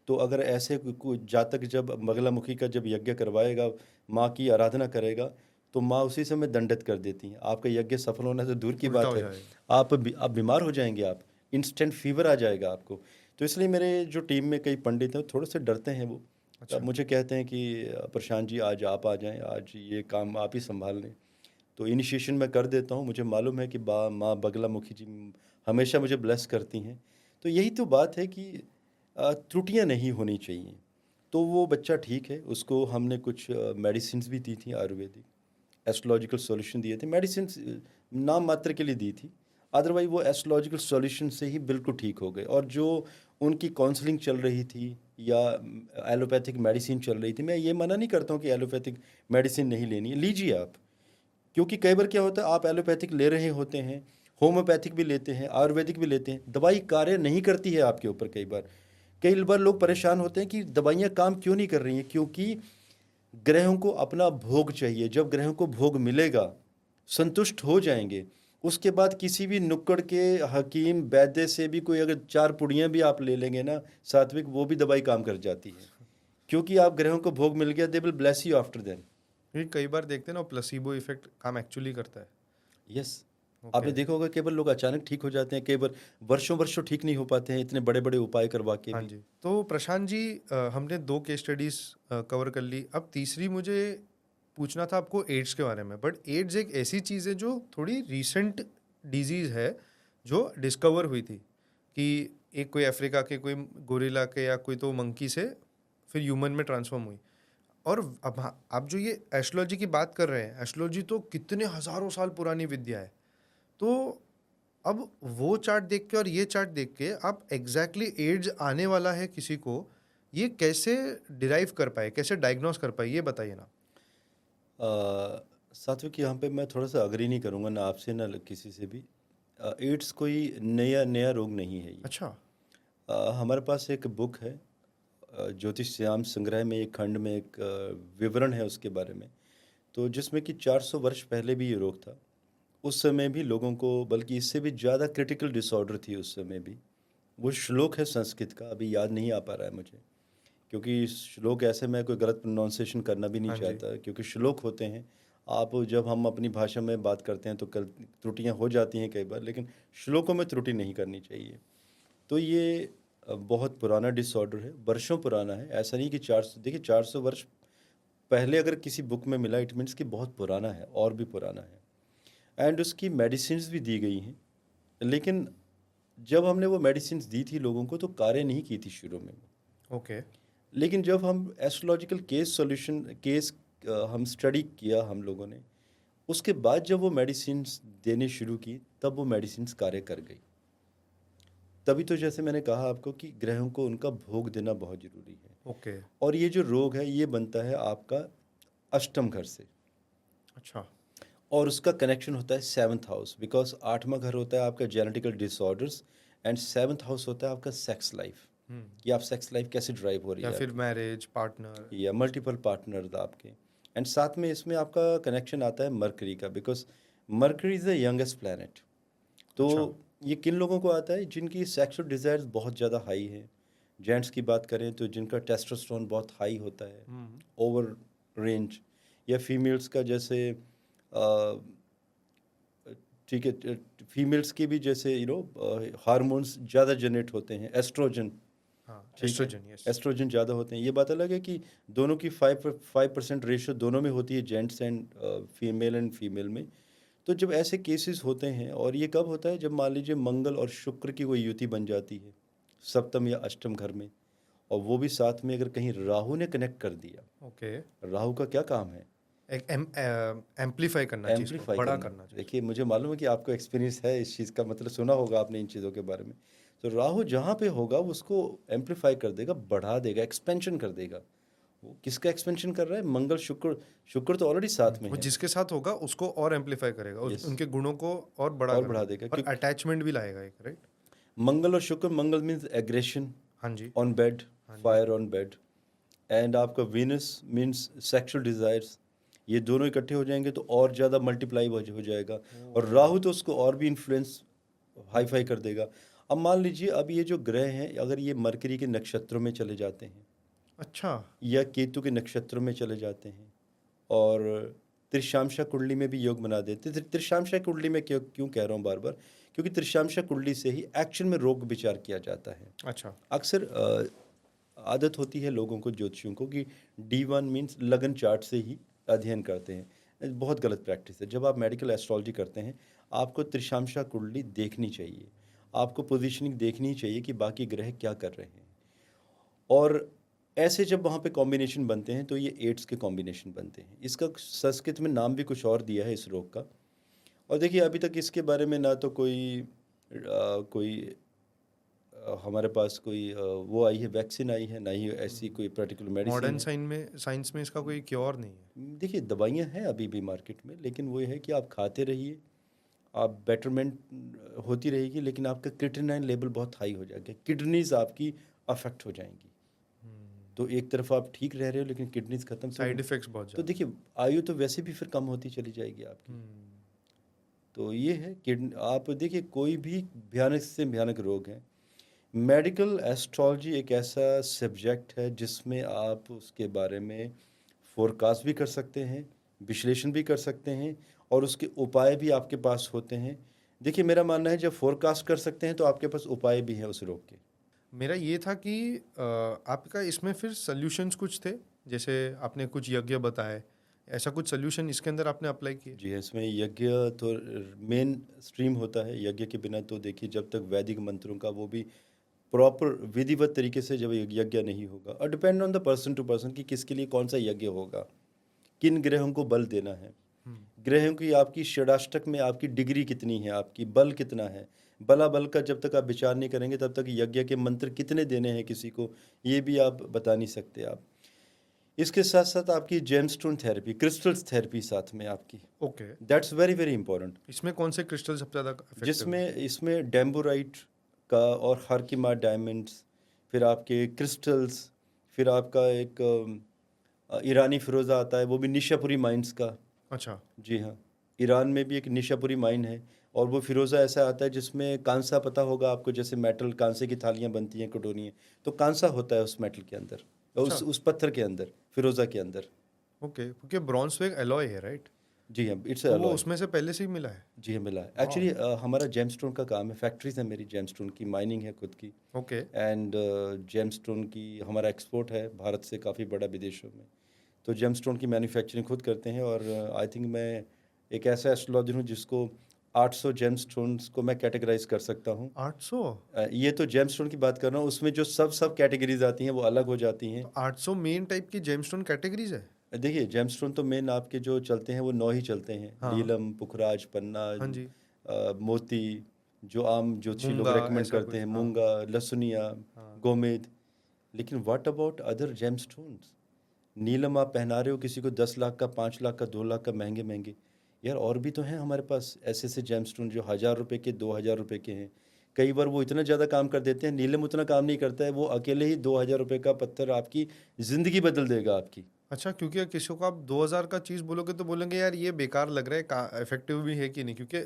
तो अगर ऐसे कोई जातक जब बगलामुखी का जब यज्ञ करवाएगा, माँ की आराधना करेगा, तो माँ उसी समय दंडित कर देती हैं। आपका यज्ञ सफल होना तो दूर की उल्टा बात हो है, जाएगा। आप बीमार हो जाएंगे, आप इंस्टेंट फीवर आ जाएगा आपको। तो इसलिए मेरे जो टीम में कई पंडित हैं थोड़े से डरते हैं वो। अच्छा। मुझे कहते हैं कि प्रशांत जी आज आप आ जाएं, आज ये काम आप ही संभाल लें। तो इनिशिएशन मैं कर देता हूँ। मुझे मालूम है कि माँ बगलामुखी जी हमेशा मुझे ब्लेस करती हैं। तो यही तो बात है कि त्रुटियां नहीं होनी चाहिए। तो वो बच्चा ठीक है, उसको हमने कुछ मेडिसिन भी दी थी, आयुर्वेदिक एस्ट्रोलॉजिकल सॉल्यूशन दिए थे, मेडिसिन नाम मात्र के लिए दी थी। अदरवाइज वो एस्ट्रोलॉजिकल सॉल्यूशन से ही बिल्कुल ठीक हो गए। और जो उनकी काउंसलिंग चल रही थी या एलोपैथिक मेडिसिन चल रही थी, मैं ये मना नहीं करता हूँ कि एलोपैथिक मेडिसिन नहीं लेनी है, लीजिए आप। क्योंकि कई बार क्या होता है, आप एलोपैथिक ले रहे होते हैं, होम्योपैथिक भी लेते हैं, आयुर्वेदिक भी लेते हैं, दवाई कार्य नहीं करती है आपके ऊपर। कई बार लोग परेशान होते हैं कि दवाइयाँ काम क्यों नहीं कर रही हैं, क्योंकि ग्रहों को अपना भोग चाहिए। जब ग्रहों को भोग मिलेगा, संतुष्ट हो जाएंगे, उसके बाद किसी भी नुक्कड़ के हकीम वैद्य से भी कोई अगर 4 पुड़ियाँ भी आप ले लेंगे ना सात्विक, वो भी दवाई काम कर जाती है, क्योंकि आप ग्रहों को भोग मिल गया, they will bless you after then. ये कई बार देखते हैं ना, प्लेसिबो इफेक्ट काम एक्चुअली करता है। Yes, okay. आपने देखा होगा कई बार लोग अचानक ठीक हो जाते हैं, कई बार वर्षों वर्षों ठीक नहीं हो पाते हैं, इतने बड़े बड़े उपाय करवा के हाँ भी। जी, तो प्रशांत जी, हमने 2 केस स्टडीज कवर कर ली। अब तीसरी मुझे पूछना था आपको एड्स के बारे में। बट एड्स एक ऐसी चीज़ है जो थोड़ी रीसेंट डिजीज़ है, जो डिस्कवर हुई थी कि एक कोई अफ्रीका के कोई गोरिल्ला के या कोई तो मंकी से फिर ह्यूमन में ट्रांसफॉर्म हुई। और अब आप जो ये एस्ट्रोलॉजी की बात कर रहे हैं, एस्ट्रोलॉजी तो कितने हज़ारों साल पुरानी विद्या है। तो अब वो चार्ट देख के और ये चार्ट देख के आप एग्जैक्टली एड्स आने वाला है किसी को, ये कैसे डिराइव कर पाए, कैसे डायग्नोस कर पाए, ये बताइए ना। सात्विक, यहाँ पे मैं थोड़ा सा अग्री नहीं करूँगा ना आपसे ना किसी से भी। एड्स कोई नया नया रोग नहीं है ये। अच्छा। हमारे पास एक बुक है, ज्योतिष्याम संग्रह में एक खंड में एक विवरण है उसके बारे में, तो जिसमें कि 400 वर्ष पहले भी ये रोग था। उस समय भी लोगों को, बल्कि इससे भी ज़्यादा क्रिटिकल डिसऑर्डर थी उस समय भी। वो श्लोक है संस्कृत का, अभी याद नहीं आ पा रहा है मुझे, क्योंकि श्लोक ऐसे मैं कोई गलत प्रोनाउंसिएशन करना भी नहीं हाँ जी। चाहता, क्योंकि श्लोक होते हैं, आप जब हम अपनी भाषा में बात करते हैं तो त्रुटियां हो जाती हैं कई बार, लेकिन श्लोकों में त्रुटि नहीं करनी चाहिए। तो ये बहुत पुराना डिसऑर्डर है, वर्षों पुराना है। ऐसा नहीं कि 400, देखिए 400 वर्ष पहले अगर किसी बुक में मिला, इट मीन्स कि बहुत पुराना है और भी पुराना है। एंड उसकी मेडिसिन्स भी दी गई हैं, लेकिन जब हमने वो मेडिसिन्स दी थी लोगों को तो कार्य नहीं की थी शुरू में। ओके। लेकिन जब हम एस्ट्रोलॉजिकल केस हम स्टडी किया हम लोगों ने, उसके बाद जब वो मेडिसिन्स देने शुरू की, तब वो मेडिसिन्स कार्य कर गई। तभी तो जैसे मैंने कहा आपको कि ग्रहों को उनका भोग देना बहुत ज़रूरी है। ओके। और ये जो रोग है ये बनता है आपका अष्टम घर से, अच्छा। और उसका कनेक्शन होता है 7th हाउस, बिकॉज 8वां घर होता है आपका genetical disorders, and 7th house होता है आपका सेक्स लाइफ, कि आप सेक्स लाइफ कैसे ड्राइव हो रही या है, फिर मैरिज पार्टनर। या मल्टीपल पार्टनर आपके। एंड साथ में इसमें आपका कनेक्शन आता है मरकरी का, because mercury is the youngest planet. तो अच्छा। ये किन लोगों को आता है, जिनकी सेक्सुअल डिज़ायर्स बहुत ज़्यादा हाई है। जेंट्स की बात करें तो जिनका टेस्टोस्टेरोन बहुत हाई होता है, ओवर रेंज, या फीमेल्स का जैसे ठीक है, फीमेल्स की भी जैसे हार्मोन्स ज़्यादा जनरेट होते हैं, एस्ट्रोजन। हाँ, ठीक है, एस्ट्रोजन, यस। एस्ट्रोजन ज़्यादा होते हैं। ये बात अलग है कि दोनों की 5% रेशियो दोनों में होती है, जेंट्स एंड फीमेल में। तो जब ऐसे केसेस होते हैं, और ये कब होता है, जब मान लीजिए मंगल और शुक्र की कोई युति बन जाती है सप्तम या अष्टम घर में, और वो भी साथ में अगर कहीं राहु ने कनेक्ट कर दिया। ओके। राहु का क्या काम है? एक एम्पलीफाई करना चीज़ को, एम्पलीफाई बड़ा करना। करना चीज़। देखिए, मुझे मालूम है कि आपको एक्सपीरियंस है इस चीज़ का, मतलब सुना होगा आपने इन चीज़ों के बारे में। तो राहु जहाँ पे होगा उसको एम्पलीफाई कर देगा, बढ़ा देगा, एक्सपेंशन कर देगा। वो किसका एक्सपेंशन कर रहा है? मंगल शुक्र। शुक्र तो ऑलरेडी साथ में वो है। जिसके साथ होगा उसको और एम्पलीफाई करेगा, यस, उनके गुणों को और बड़ा और कर बढ़ा देगा, देगा, और क्योंकि अटैचमेंट भी लाएगा एक, राइट। मंगल और शुक्र, मंगल मीन्स एग्रेशन हाँ जी। ऑन बेड, हाँ जी। फायर ऑन बेड, एंड आपका वीनस मीन्स सेक्सुअल डिज़ायर्स। ये दोनों इकट्ठे हो जाएंगे तो और ज़्यादा मल्टीप्लाई हो जाएगा, और राहु तो उसको और भी इन्फ्लुएंस हाई फाई कर देगा। अब मान लीजिए, अब ये जो ग्रह हैं, अगर ये मरकरी के नक्षत्रों में चले जाते हैं अच्छा। या केतु के नक्षत्रों में चले जाते हैं, और त्रिशांशा कुंडली में भी योग बना देते हैं। त्रिशांशा कुंडली में क्यों कह रहा हूँ बार बार, क्योंकि त्रिशांशा कुंडली से ही एक्शन में रोग विचार किया जाता है। अच्छा। अक्सर आदत होती है लोगों को, ज्योतिषियों को, कि D1 मीन्स लगन चार्ट से ही अध्ययन करते हैं। बहुत गलत प्रैक्टिस है। जब आप मेडिकल एस्ट्रोलॉजी करते हैं, आपको त्रिशांशा कुंडली देखनी चाहिए, आपको पोजीशनिंग देखनी चाहिए कि बाकी ग्रह क्या कर रहे हैं। और ऐसे जब वहाँ पे कॉम्बिनेशन बनते हैं तो ये एड्स के कॉम्बिनेशन बनते हैं। इसका संस्कृत में नाम भी कुछ और दिया है इस रोग का, और देखिए अभी तक इसके बारे में ना तो कोई हमारे पास कोई वो आई है, वैक्सीन आई है, ना ही ऐसी कोई पर्टिकुलर मेडिसिन मॉडर्न है। साइंस में इसका कोई क्योर नहीं है। देखिए दवाइयाँ हैं अभी भी मार्केट में, लेकिन वो है कि आप खाते रहिए, आप बेटरमेंट होती रहेगी, लेकिन आपका क्रिएटिनिन लेवल बहुत हाई हो जाएगा, किडनीज आपकी अफेक्ट हो जाएंगी। तो एक तरफ आप ठीक रह रहे हो लेकिन किडनीज खत्म, साइड इफेक्ट्स बहुत तो ज़्यादा। देखिए आयु तो वैसे भी फिर कम होती चली जाएगी आपकी। तो ये है किडनी, आप देखिए कोई भी भयानक से भयानक रोग है, मेडिकल एस्ट्रोलॉजी एक ऐसा सब्जेक्ट है जिसमें आप उसके बारे में फोरकास्ट भी कर सकते हैं, विश्लेषण भी कर सकते हैं, और उसके उपाय भी आपके पास होते हैं। देखिए मेरा मानना है जब फोरकास्ट कर सकते हैं तो आपके पास उपाय भी हैं उस रोग के। मेरा ये था कि आपका इसमें फिर सॉल्यूशंस कुछ थे, जैसे आपने कुछ यज्ञ बताए, ऐसा कुछ सॉल्यूशन इसके अंदर आपने अप्लाई किए? जी हाँ, इसमें यज्ञ तो मेन स्ट्रीम होता है। यज्ञ के बिना तो देखिए जब तक वैदिक मंत्रों का वो भी प्रॉपर विधिवत तरीके से जब यज्ञ नहीं होगा, और depend on the person to person कि किसके लिए कौन सा यज्ञ होगा, किन ग्रहों को बल देना है, ग्रहों की आपकी षडाष्टक में आपकी डिग्री कितनी है, आपकी बल कितना है। बल का जब तक आप विचार नहीं करेंगे तब तक यज्ञ के मंत्र कितने देने हैं किसी को, ये भी आप बता नहीं सकते आप। इसके साथ साथ आपकी जेमस्टोन थेरेपी, क्रिस्टल्स थेरेपी साथ में आपकी, okay. That's very very important. इसमें कौन से क्रिस्टल सबसे ज़्यादा इफेक्टिव है? जिसमें इसमें डेम्बोराइट का और हरकिमा डायमंड्स, फिर आपके क्रिस्टल्स, फिर आपका एक ईरानी फिरोज़ा आता है, वो भी निशापुरी माइंस का। अच्छा। जी हाँ, ईरान में भी एक निशापुरी माइन है, और वो फिरोज़ा ऐसा आता है जिसमें कांसा, पता होगा आपको, जैसे मेटल कांसे की थालियाँ बनती हैं, कटोरियाँ, तो कांसा होता है उस मेटल के अंदर, अच्छा। उस पत्थर के अंदर, फिरोज़ा के अंदर। ओके, क्योंकि ब्रॉन्ज तो एक एलॉय है, राइट? जी हाँ, इट्स तो वो अलॉय। उसमें से पहले से ही मिला है? जी हाँ, मिला है एक्चुअली। हमारा जेमस्टोन का काम है, फैक्ट्रीज है मेरी, जेमस्टोन की माइनिंग है खुद की, ओके। एंड जेमस्टोन की हमारा एक्सपोर्ट है भारत से काफ़ी बड़ा विदेशों में। तो जेमस्टोन की मैन्युफैक्चरिंग खुद करते हैं, और आई थिंक मैं एक ऐसा एस्ट्रोलॉजर हूँ जिसको 800 जेमस्टोन्स को मैं कैटेगराइज कर सकता हूँ। 800? ये तो जेमस्टोन की बात कर रहा हूँ, उसमें जो सब कैटेगरीज आती हैं वो अलग हो जाती हैं। तो 800 मेन टाइप की जेमस्टोन कैटेगरीज है? देखिए जेमस्टोन तो मेन आपके जो चलते हैं वो 9 ही चलते हैं, हाँ। नीलम, पुखराज, पन्ना, हाँ जी। मोती, जो आम ज्योतिषी लोग मूंगा, रेकमेंड ऐसा करते कुछ, हैं, हाँ। मूंगा, लसुनिया, हाँ। गोमेद। लेकिन व्हाट अबाउट अदर जेमस्टोन्स? नीलम आप पहना रहे हो किसी को 10 लाख का, 5 लाख का, 2 लाख का, महंगे महंगे। यार और भी तो हैं हमारे पास ऐसे ऐसे जेमस्टोन जो 1,000 रुपए के, 2,000 रुपए के हैं। कई बार वो इतना ज़्यादा काम कर देते हैं, नीलम उतना काम नहीं करता है, वो अकेले ही 2,000 रुपए का पत्थर आपकी ज़िंदगी बदल देगा आपकी। अच्छा, क्योंकि किसी को आप 2000 का चीज़ बोलोगे तो बोलेंगे यार ये बेकार लग रहा है, इफेक्टिव भी है कि नहीं, क्योंकि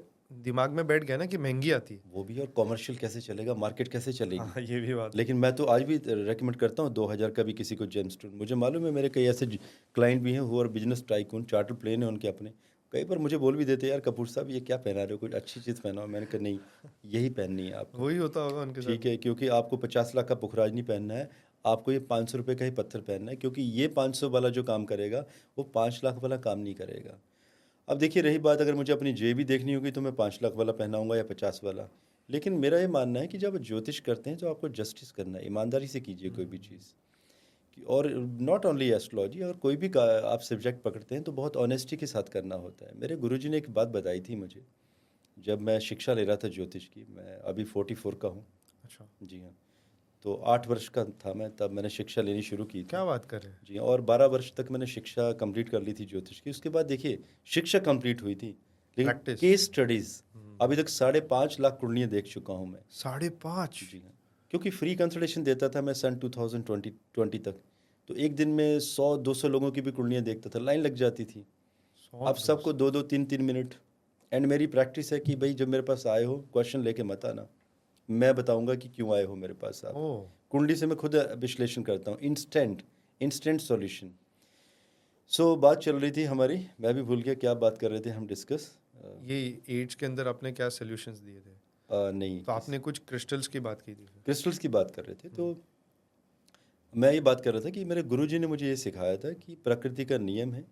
दिमाग में बैठ गया ना कि महंगी आती है। वो भी, और कॉमर्शियल कैसे चलेगा, मार्केट कैसे चलेगी। हाँ, ये भी बात है। लेकिन मैं तो आज भी रेकमेंड करता हूँ 2,000 का भी किसी को जेमस्टोन। मुझे मालूम है मेरे कई ऐसे क्लाइंट भी हैं who are business tycoon, charter plane है उनके अपने। कई बार मुझे बोल भी देते हैं, यार कपूर साहब ये क्या पहना रहे हो, कुछ अच्छी चीज़ पहनाओ। मैंने कहा नहीं, यही पहननी है आपको। वही होता होगा उनके साथ। ठीक है, क्योंकि आपको 50 लाख का पुखराज नहीं पहनना है, आपको ये 500 रुपये का ही पत्थर पहनना है, क्योंकि ये 500 वाला जो काम करेगा वो 5 लाख वाला काम नहीं करेगा। अब देखिए रही बात, अगर मुझे अपनी जेब भी देखनी होगी तो मैं 5 लाख वाला पहनाऊंगा या 50 वाला। लेकिन मेरा ये मानना है कि जब आप ज्योतिष करते हैं तो आपको जस्टिस करना है, ईमानदारी से कीजिए कोई भी चीज़। और नॉट ओनली एस्ट्रोलॉजी, और कोई भी आप सब्जेक्ट पकड़ते हैं तो बहुत ऑनेस्टी के साथ करना होता है। मेरे गुरुजी ने एक बात बताई थी मुझे, जब मैं शिक्षा ले रहा था ज्योतिष की। मैं अभी 44 का हूँ। अच्छा, जी हाँ। तो 8 वर्ष का था मैं तब मैंने शिक्षा लेनी शुरू की थी। क्या बात कर रहे हैं? जी हाँ, और 12 वर्ष तक मैंने शिक्षा कंप्लीट कर ली थी ज्योतिष की। उसके बाद देखिए शिक्षा कंप्लीट हुई थी, लेकिन प्रैक्टिस। केस स्टडीज़ अभी तक 5.5 लाख कुंडलियाँ देख चुका हूँ मैं। 5.5? जी हाँ, क्योंकि फ्री कंसल्टेशन देता था मैं सन 2020 तक। तो एक दिन में 100-200 लोगों की भी कुंडलियाँ देखता था, लाइन लग जाती थी। 100 अब सबको 2-2 3-3 मिनट। एंड मेरी प्रैक्टिस है कि भाई जब मेरे पास आए हो क्वेश्चन लेके मत आना, मैं बताऊंगा कि क्यों आए हो मेरे पास आप। ओह, कुंडली से मैं खुद विश्लेषण करता हूँ, इंस्टेंट सॉल्यूशन। सो बात चल रही थी हमारी, मैं भी भूल गया क्या बात कर रहे थे हम डिस्कस। ये एड्स के अंदर आपने क्या सॉल्यूशंस दिए थे? नहीं, तो आपने कुछ क्रिस्टल्स की बात की थी फिर। क्रिस्टल्स की बात कर रहे थे। तो मैं ये बात कर रहा था कि मेरे गुरुजी ने मुझे ये सिखाया था कि प्रकृति का नियम है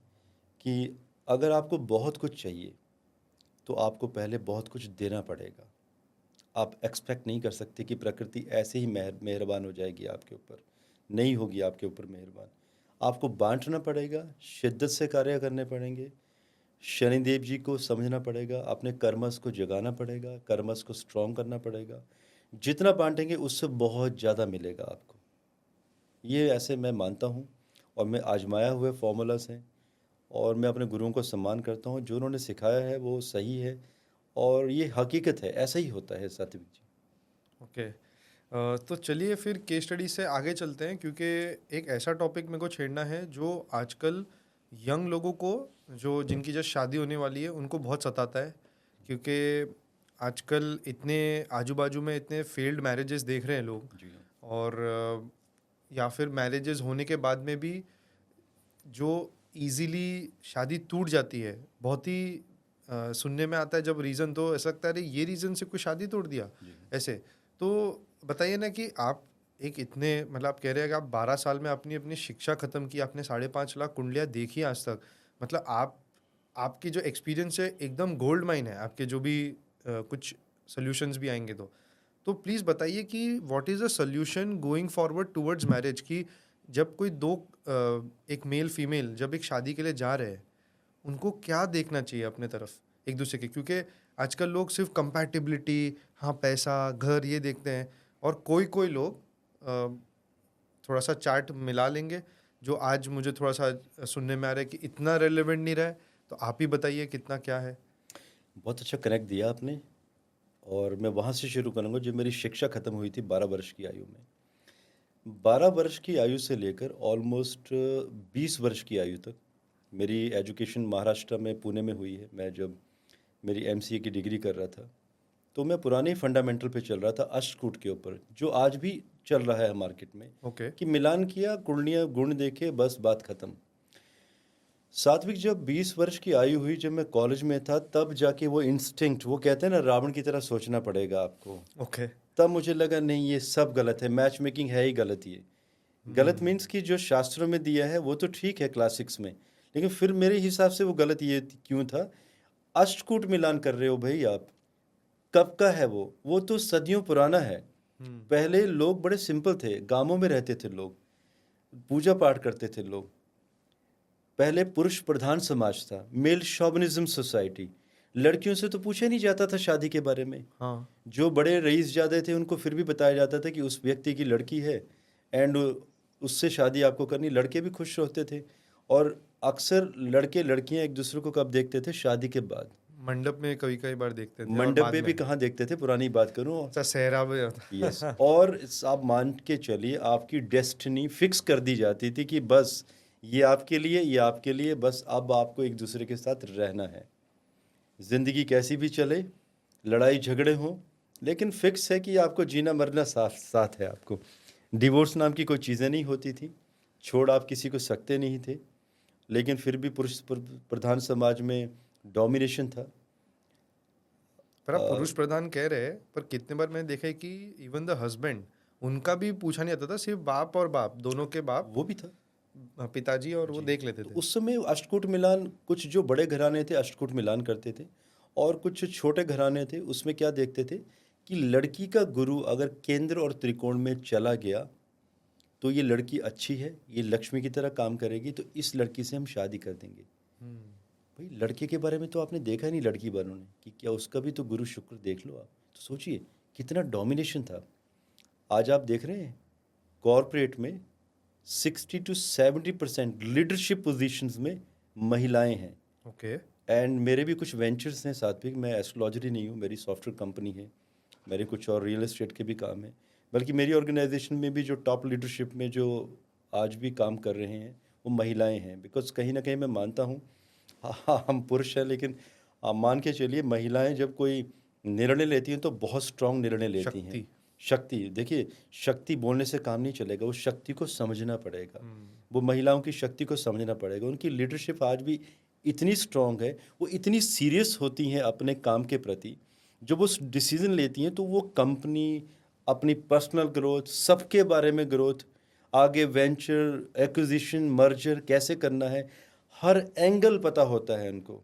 कि अगर आपको बहुत कुछ चाहिए तो आपको पहले बहुत कुछ देना पड़ेगा। आप एक्सपेक्ट नहीं कर सकते कि प्रकृति ऐसे ही मेहरबान हो जाएगी आपके ऊपर, नहीं होगी आपके ऊपर मेहरबान। आपको बांटना पड़ेगा, शिद्दत से कार्य करने पड़ेंगे, शनिदेव जी को समझना पड़ेगा, अपने कर्मस को जगाना पड़ेगा, कर्मस को स्ट्रॉन्ग करना पड़ेगा। जितना बाँटेंगे उससे बहुत ज़्यादा मिलेगा आपको। ये ऐसे मैं मानता हूँ और मैं आज़माया हुए फ़ॉर्मूलाज़ हैं और मैं अपने गुरुओं को सम्मान करता हूँ। जो उन्होंने सिखाया है वो सही है और ये हकीकत है, ऐसा ही होता है सात्विक जी। ओके। तो चलिए फिर केस स्टडी से आगे चलते हैं, क्योंकि एक ऐसा टॉपिक मेरे को छेड़ना है जो आजकल यंग लोगों को, जो जिनकी जस्ट शादी होने वाली है, उनको बहुत सताता है। क्योंकि आजकल इतने आजू बाजू में इतने फेल्ड मैरिजेस देख रहे हैं लोग, जी हाँ। और या फिर मैरिजेस होने के बाद में भी जो इजीली शादी टूट जाती है, बहुत ही सुनने में आता है जब रीज़न, तो ऐसा लगता है अरे ये रीज़न से कोई शादी तोड़ दिया जी हाँ। ऐसे। तो बताइए ना कि आप एक इतने, मतलब आप कह रहे हैं कि आप 12 साल में अपनी अपनी शिक्षा ख़त्म की, आपने 5.5 लाख कुंडलियाँ देखी आज तक। मतलब आपकी जो एक्सपीरियंस है एकदम गोल्ड माइन है, आपके जो भी कुछ सॉल्यूशंस भी आएंगे तो प्लीज़ बताइए कि what is a solution going forward towards marriage, कि जब कोई दो एक मेल फीमेल जब एक शादी के लिए जा रहे हैं, उनको क्या देखना चाहिए अपने तरफ एक दूसरे के, क्योंकि आजकल लोग सिर्फ कंपैटिबिलिटी, हाँ पैसा घर ये देखते हैं, और कोई कोई लोग थोड़ा सा चार्ट मिला लेंगे, जो आज मुझे थोड़ा सा सुनने में आ रहा है कि इतना रेलेवेंट नहीं रहा है। तो आप ही बताइए कितना क्या है। बहुत अच्छा कनेक्ट दिया आपने और मैं वहाँ से शुरू करूँगा जब मेरी शिक्षा ख़त्म हुई थी 12 वर्ष की आयु में। 12 वर्ष की आयु से लेकर ऑलमोस्ट 20 वर्ष की आयु तक मेरी एजुकेशन महाराष्ट्र में पुणे में हुई है। मैं जब मेरी एमसीए की डिग्री कर रहा था, तो मैं पुराने फंडामेंटल पे चल रहा था अष्टकूट के ऊपर, जो आज भी चल रहा है मार्केट में, ओके। कि मिलान किया, कुंडलियाँ गुण देखे, बस बात खत्म। सात्विक जब 20 वर्ष की आयु हुई, जब मैं कॉलेज में था, तब जाके वो इंस्टिंक्ट, वो कहते हैं ना रावण की तरह सोचना पड़ेगा आपको, ओके। तब मुझे लगा नहीं ये सब गलत है, मैच मेकिंग है ही गलत ये। गलत मीन्स कि जो शास्त्रों में दिया है वो तो ठीक है क्लासिक्स में, लेकिन फिर मेरे हिसाब से वो गलत ये क्यों था? अष्टकूट मिलान कर रहे हो भाई आप, कब का है वो तो सदियों पुराना है। पहले लोग बड़े सिंपल थे, गांवों में रहते थे लोग, पूजा पाठ करते थे लोग। पहले पुरुष प्रधान समाज था, मेल शॉविनिज्म सोसाइटी, लड़कियों से तो पूछा नहीं जाता था शादी के बारे में। हाँ। जो बड़े रईस ज़्यादा थे उनको फिर भी बताया जाता था कि उस व्यक्ति की लड़की है एंड उससे शादी आपको करनी। लड़के भी खुश होते थे और अक्सर लड़के लड़कियां एक दूसरे को कब देखते थे? शादी के बाद। मंडप में कई कई बार देखते थे, और मंडप बाद पे भी में कहाँ देखते थे, पुरानी बात करूं। अच्छा सेहरा भी यस, और आप मान के चलिए आपकी डेस्टिनी फिक्स कर दी जाती थी कि बस ये आपके लिए, ये आपके लिए, बस अब आपको एक दूसरे के साथ रहना है। ज़िंदगी कैसी भी चले, लड़ाई झगड़े हों, लेकिन फिक्स है कि आपको जीना मरना साथ साथ है आपको। डिवोर्स नाम की कोई चीज़ें नहीं होती थी, छोड़ आप किसी को सकते नहीं थे, लेकिन फिर भी पुरुष प्रधान समाज में डोमिनेशन था। पर आप पुरुष प्रधान कह रहे हैं, पर कितने बार मैंने देखा है कि इवन द हस्बैंड, उनका भी पूछा नहीं आता था, सिर्फ बाप और बाप दोनों के बाप, वो भी था पिताजी, और वो जी। देख लेते तो थे। उस समय अष्टकूट मिलान, कुछ जो बड़े घराने थे अष्टकूट मिलान करते थे, और कुछ छोटे घराने थे उसमें क्या देखते थे कि लड़की का गुरु अगर केंद्र और त्रिकोण में चला गया तो ये लड़की अच्छी है, ये लक्ष्मी की तरह काम करेगी, तो इस लड़की से हम शादी कर देंगे। भाई लड़के के बारे में तो आपने देखा ही नहीं लड़की वालों ने, कि क्या उसका भी तो गुरु शुक्र देख लो आप। तो सोचिए कितना डोमिनेशन था। आज आप देख रहे हैं कॉरपोरेट में 60 to 70% लीडरशिप पोजीशंस में महिलाएं हैं। ओके। एंड मेरे भी कुछ वेंचर्स हैं सात्विक, मैं एस्ट्रोलॉजर ही नहीं हूँ, मेरी सॉफ्टवेयर कंपनी है, मेरे कुछ और रियल एस्टेट के भी काम हैं, बल्कि मेरी ऑर्गेनाइजेशन में भी जो टॉप लीडरशिप में जो आज भी काम कर रहे हैं वो महिलाएं हैं। बिकॉज कहीं ना कहीं मैं मानता हूँ, हाँ हम पुरुष हैं, लेकिन आप मान के चलिए महिलाएं जब कोई निर्णय लेती हैं तो बहुत स्ट्रांग निर्णय लेती हैं। शक्ति। शक्ति, देखिए शक्ति बोलने से काम नहीं चलेगा, वो शक्ति को समझना पड़ेगा, वो महिलाओं की शक्ति को समझना पड़ेगा। उनकी लीडरशिप आज भी इतनी स्ट्रांग है, वो इतनी सीरियस होती हैं अपने काम के प्रति, जब वो डिसीजन लेती हैं तो वो कंपनी, अपनी पर्सनल ग्रोथ, सबके बारे में ग्रोथ, आगे वेंचर, एक्विजिशन, मर्जर कैसे करना है, हर एंगल पता होता है उनको।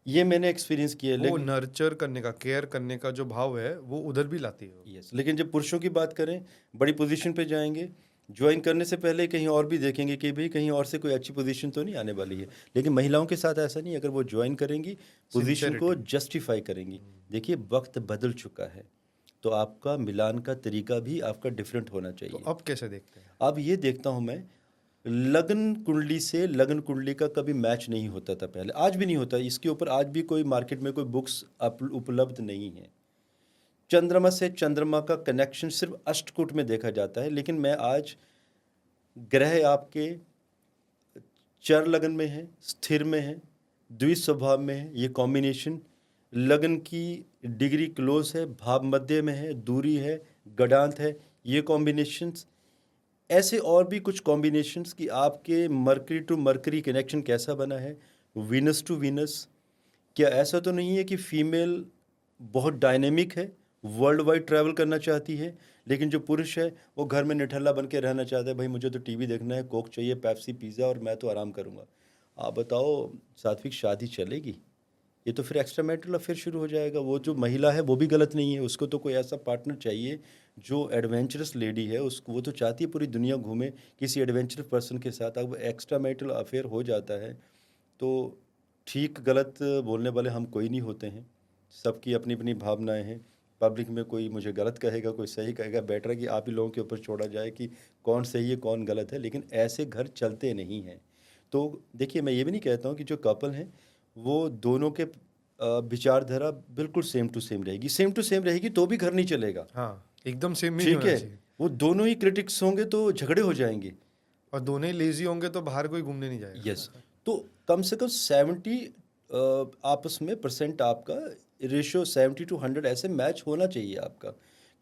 ये मैंने एक्सपीरियंस किया है। वो नर्चर करने का, केयर करने का जो भाव है वो उधर भी लाती है। यस, लेकिन जब पुरुषों की बात करें, बड़ी पोजीशन पे जाएंगे, ज्वाइन करने से पहले कहीं और भी देखेंगे कि भाई कहीं और से कोई अच्छी पोजीशन तो नहीं आने वाली है। लेकिन महिलाओं के साथ ऐसा नहीं, अगर वो ज्वाइन करेंगी पोजीशन को सिंसेरिटी। जस्टिफाई करेंगी। देखिए वक्त बदल चुका है, तो आपका मिलान का तरीका भी आपका डिफरेंट होना तो चाहिए। अब कैसे देखते हैं? अब ये देखता हूँ मैं, लगन कुंडली से लगन कुंडली का कभी मैच नहीं होता था पहले, आज भी नहीं होता। इसके ऊपर आज भी कोई मार्केट में कोई बुक्स उपलब्ध नहीं है। चंद्रमा से चंद्रमा का कनेक्शन सिर्फ अष्टकूट में देखा जाता है, लेकिन मैं आज ग्रह आपके चर लगन में है, स्थिर में है, द्वि स्वभाव में है, ये कॉम्बिनेशन, लगन की डिग्री क्लोज है, भाव मध्य में है, दूरी है, गडांत है, ये कॉम्बिनेशंस। ऐसे और भी कुछ कॉम्बिनेशंस कि आपके मरकरी टू मरकरी कनेक्शन कैसा बना है, वीनस टू वीनस। क्या ऐसा तो नहीं है कि फीमेल बहुत डायनेमिक है, वर्ल्ड वाइड ट्रैवल करना चाहती है, लेकिन जो पुरुष है वो घर में निठल्ला बन के रहना चाहता है, भाई मुझे तो टीवी देखना है, कोक चाहिए, पेप्सी, पिज़्ज़ा, और मैं तो आराम करूँगा। आप बताओ सात्विक, शादी चलेगी? ये तो फिर एक्स्ट्रा मैरिटल अफेयर शुरू हो जाएगा। वो जो महिला है वो भी गलत नहीं है, उसको तो कोई ऐसा पार्टनर चाहिए जो एडवेंचरस लेडी है, उसको वो तो चाहती है पूरी दुनिया घूमे किसी एडवेंचरस पर्सन के साथ। अब एक्स्ट्रा मैरिटल अफेयर हो जाता है तो ठीक गलत बोलने वाले हम कोई नहीं होते हैं, सबकी अपनी अपनी भावनाएं हैं। पब्लिक में कोई मुझे गलत कहेगा, कोई सही कहेगा, बेटर है कि आप ही लोगों के ऊपर छोड़ा जाए कि कौन सही है कौन गलत है, लेकिन ऐसे घर चलते नहीं हैं। तो देखिए मैं ये भी नहीं कहता हूँ कि जो कपल हैं वो दोनों के विचारधारा बिल्कुल सेम टू सेम रहेगी, सेम टू सेम रहेगी तो भी घर नहीं चलेगा। हाँ, एकदम सेम ही नहीं ठीक होना है, चाहिए। वो दोनों ही क्रिटिक्स होंगे तो झगड़े हो जाएंगे। और दोनों ही लेजी होंगे तो बाहर कोई घूमने नहीं जाएगा। यस, तो कम से कम 70 आपस में परसेंट आपका रेशियो 70 to 100 ऐसे मैच होना चाहिए आपका,